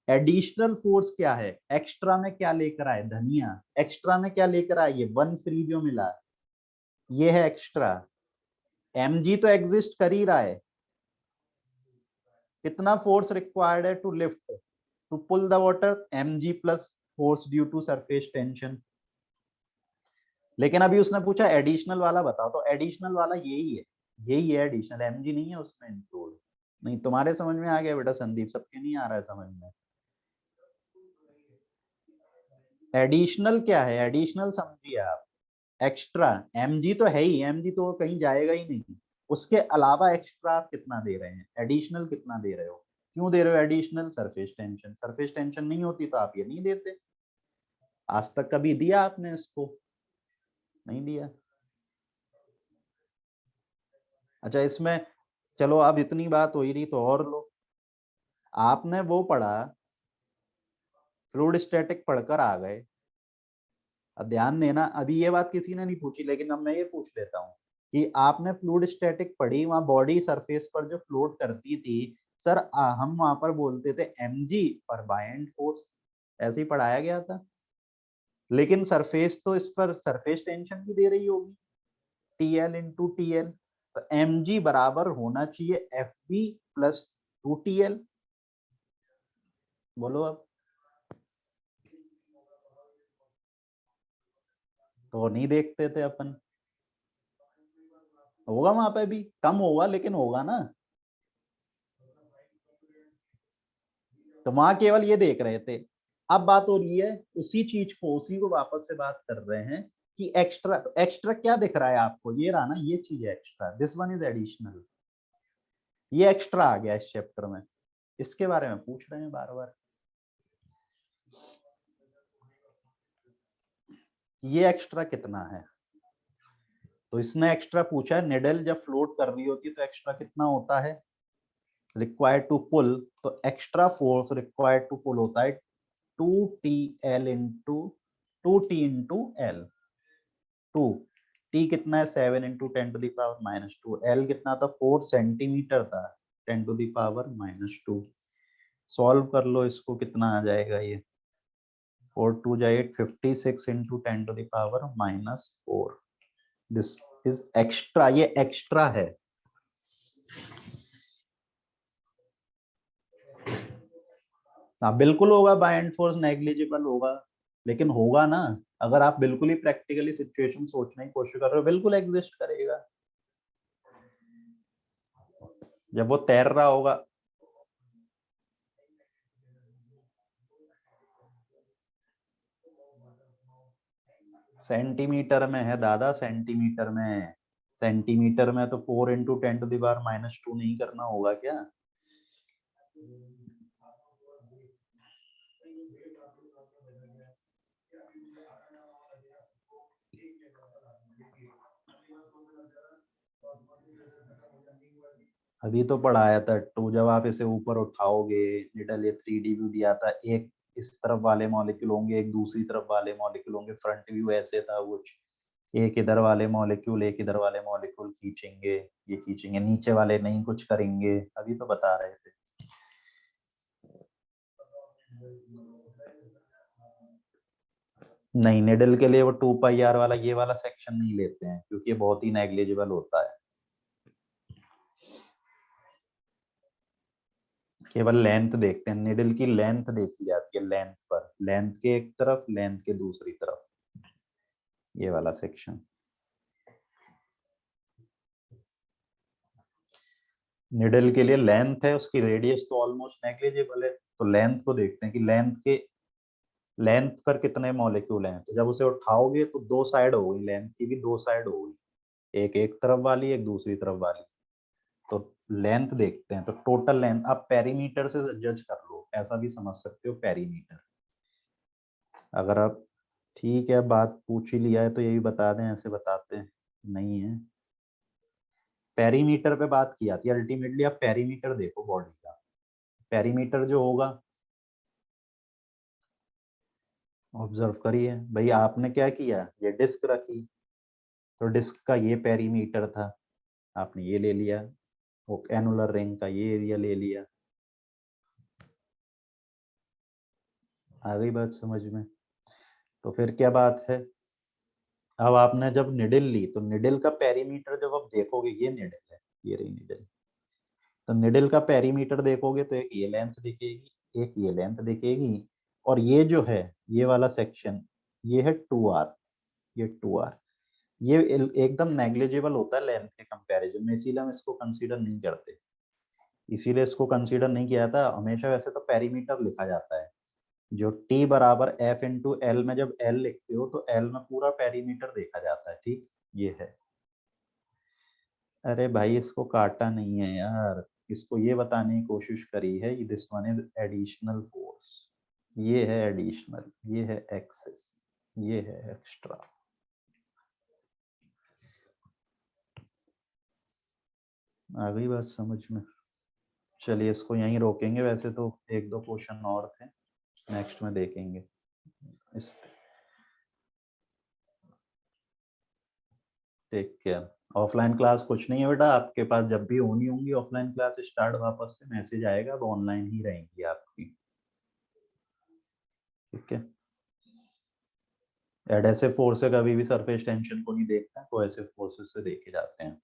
additional force क्या है, एक्स्ट्रा में क्या लेकर आए, धनिया, एक्स्ट्रा में क्या लेकर आए, ये वन फ्री जो मिला, ये है एक्स्ट्रा। mg तो एग्जिस्ट कर ही रहा है, कितना फोर्स रिक्वायर्ड है to lift, to pull the water, mg plus force due to surface tension. लेकिन अभी उसने पूछा एडिशनल वाला बताओ, तो एडिशनल वाला यही है, यही है एडिशनल, mg नहीं है उसमें इंक्लूड। नहीं तुम्हारे समझ में आ गया बेटा संदीप, सबके नहीं आ रहा है समझ में। एडिशनल क्या है, एडिशनल समझिए आप, एक्स्ट्रा, mg तो है ही, mg तो कहीं जाएगा ही नहीं, उसके अलावा एक्स्ट्रा आप कितना दे रहे हैं, एडिशनल कितना दे रहे हो, क्यों दे रहे हो additional, surface tension, surface tension नहीं होती तो आप ये नहीं देते, आज तक कभी दिया आपने इसको, नहीं दिया। अच्छा इसमें, चलो अब इतनी बात हो ही रही तो और लो, आपने वो पढ़ा, फ्लूइड स्टैटिक पढ़कर आ गए, अब ध्यान देना, अभी ये बात किसी ने नहीं पूछी, लेकिन अब मैं ये पूछ लेता हूँ कि आपने फ्लूइड स्टैटिक पढ़ी, वहां बॉडी सरफेस पर जो फ्लोट करती थी सर, हम वहां पर बोलते थे mg पर बायएंड फोर्स, ऐसे ही पढ़ाया गया था। लेकिन सरफेस तो इस पर सरफेस टेंशन की दे रही होगी, TL इंटू TL, तो mg बराबर होना चाहिए FB प्लस 2TL। बोलो अब, तो नहीं देखते थे अपन, होगा वहां पे भी कम होगा लेकिन होगा ना, तो वहां केवल ये देख रहे थे। अब बात हो रही है उसी चीज को, उसी को वापस से बात कर रहे हैं कि एक्स्ट्रा, तो एक्स्ट्रा क्या दिख रहा है आपको, ये रहा ना, ये चीज है extra, this one is additional, ये एक्स्ट्रा आ गया इस चैप्टर में, इसके बारे में पूछ रहे हैं बार बार। ये एक्स्ट्रा कितना है, तो इसने एक्स्ट्रा पूछा है, निडल जब फ्लोट कर रही होती है तो एक्स्ट्रा कितना होता है रिक्वायर्ड टू पुल, तो extra force required to pull होता है 2TL into 2T into L। 2 T कितना है 7 इंटू 10⁻⁻², L कितना था 4 सेंटीमीटर था 10⁻⁻²। सॉल्व कर लो इसको, कितना आ जाएगा ये, 4 2 जा 8, 56 इंटू 10⁻⁻4। दिस इज एक्स्ट्रा, ये एक्स्ट्रा है। हाँ बिल्कुल होगा, बाय फोर्स नेग्लिजिबल होगा, लेकिन होगा ना, अगर आप बिल्कुल ही प्रैक्टिकली सिचुएशन सोचने की कोशिश कर रहे हो, बिल्कुल एग्जिस्ट करेगा। जब वो तैर रहा होगा, सेंटीमीटर में है दादा, सेंटीमीटर में, सेंटीमीटर में तो 4 इंटू 10⁻⁻² नहीं करना होगा क्या? अभी तो पढ़ाया था, तो जब आप इसे ऊपर उठाओगे, निडल ये 3D व्यू दिया था, एक इस तरफ वाले मॉलिक्यूल होंगे, एक दूसरी तरफ वाले मॉलिक्यूल होंगे, फ्रंट व्यू ऐसे था कुछ, एक इधर वाले मॉलिक्यूल एक इधर वाले मॉलिक्यूल खींचेंगे, ये खींचेंगे, नीचे वाले नहीं कुछ करेंगे, अभी तो बता रहे थे। नहीं, निडल के लिए वो 2πr वाला ये वाला सेक्शन नहीं लेते हैं, क्योंकि ये बहुत ही नेग्लिजिबल होता है। केवल लेंथ देखते हैं, निडल की लेंथ देखी जाती है, लेंथ पर, लेंथ के एक तरफ, लेंथ के दूसरी तरफ, ये वाला सेक्शन। निडल के लिए लेंथ है, उसकी रेडियस तो ऑलमोस्ट नेग्लिजिबल है, तो लेंथ को देखते हैं कि लेंथ पर कितने मॉलिक्यूल हैं, तो जब उसे उठाओगे तो दो साइड हो गई, लेंथ की भी दो साइड हो गई, एक एक तरफ वाली एक दूसरी तरफ वाली, तो लेंथ देखते हैं, तो टोटल लेंथ आप पेरीमीटर से जज कर लो, ऐसा भी समझ सकते हो पेरीमीटर। अगर आप, ठीक है बात पूछ ही लिया है तो यही बता दें, ऐसे बताते हैं नहीं है, पेरीमीटर पे बात की जाती है अल्टीमेटली। आप पेरीमीटर देखो बॉडी का, पेरीमीटर जो होगा, ऑब्जर्व करिए भाई, आपने क्या किया, ये डिस्क रखी, तो डिस्क का ये पेरीमीटर था, आपने ये ले लिया, वो एनुलर रिंग का ये एरिया ले लिया, आ गई बात समझ में? तो फिर क्या बात है, अब आपने जब निडल ली तो निडल का पेरीमीटर जब आप देखोगे, ये निडल है, ये रही निडल, तो निडल का पेरीमीटर देखोगे तो एक ये लेंथ दिखेगी, एक ये लेंथ दिखेगी, और ये जो है ये वाला सेक्शन, ये है 2r, ये 2r, ये एकदम नेग्लिजिबल होता है लेंथ के कंपैरिजन में, इसीलिए हम इसको कंसीडर नहीं करते, इसीलिए इसको कंसीडर नहीं किया था हमेशा। वैसे तो पेरीमीटर लिखा जाता है, जो t बराबर f इंटू एल में जब l लिखते हो तो l में पूरा पेरीमीटर देखा जाता है, ठीक, ये है। अरे भाई इसको काटा नहीं है यार, इसको ये बताने की कोशिश करी है, this one is additional force, ये है एडिशनल, ये है एक्सेस, ये है एक्स्ट्रा। आ गई बात समझ में? चलिए इसको यहीं रोकेंगे, वैसे तो एक दो क्वेश्चन और थे, नेक्स्ट में देखेंगे इस पे। Take care. ऑफलाइन क्लास कुछ नहीं है बेटा, आपके पास जब भी होनी होंगी ऑफलाइन क्लास स्टार्ट, वापस से मैसेज आएगा, अब ऑनलाइन ही रहेंगी आपकी। ठीक है। एडहेसिव फोर्स से कभी भी सरफेस टेंशन को नहीं देखते हैं, कोहेसिव फोर्सेस से देखे जाते हैं।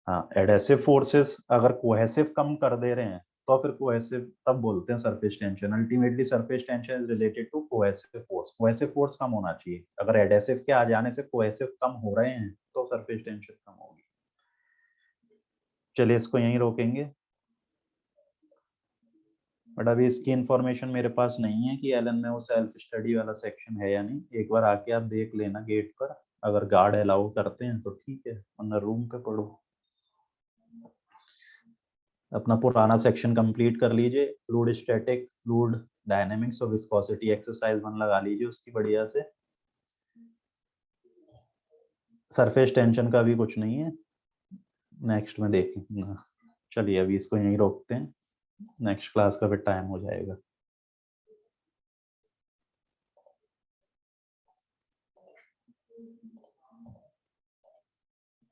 हाँ, एडहेसिव फोर्सेस अगर कोहेसिव कम कर दे रहे हैं तो फिर कोहेसिव तब बोलते हैं surface tension. Ultimately surface tension is related to cohesive force. Cohesive force कम होना चाहिए, अगर एडहेसिव के आ जाने से कोहेसिव कम हो रहे हैं तो सरफेस टेंशन कम होगी। चलिए इसको यहीं रोकेंगे। बट अभी इसकी इंफॉर्मेशन मेरे पास नहीं है कि एलन में वो सेल्फ स्टडी वाला सेक्शन है या नहीं। एक बार आके आप देख लेना गेट पर, अगर गार्ड अलाउ करते हैं तो ठीक है, वरना रूम पे पढ़ो। अपना पुराना सेक्शन कंप्लीट कर लीजिए, फ्लूइड स्टैटिक, फ्लूइड डायनेमिक्स और विस्कोसिटी एक्सरसाइज 1 लगा लीजिए उसकी बढ़िया से। सरफेस टेंशन का भी कुछ नहीं है, नेक्स्ट में देखेंगे। चलिए अभी इसको यहीं रोकते हैं, नेक्स्ट क्लास का फिर टाइम हो जाएगा।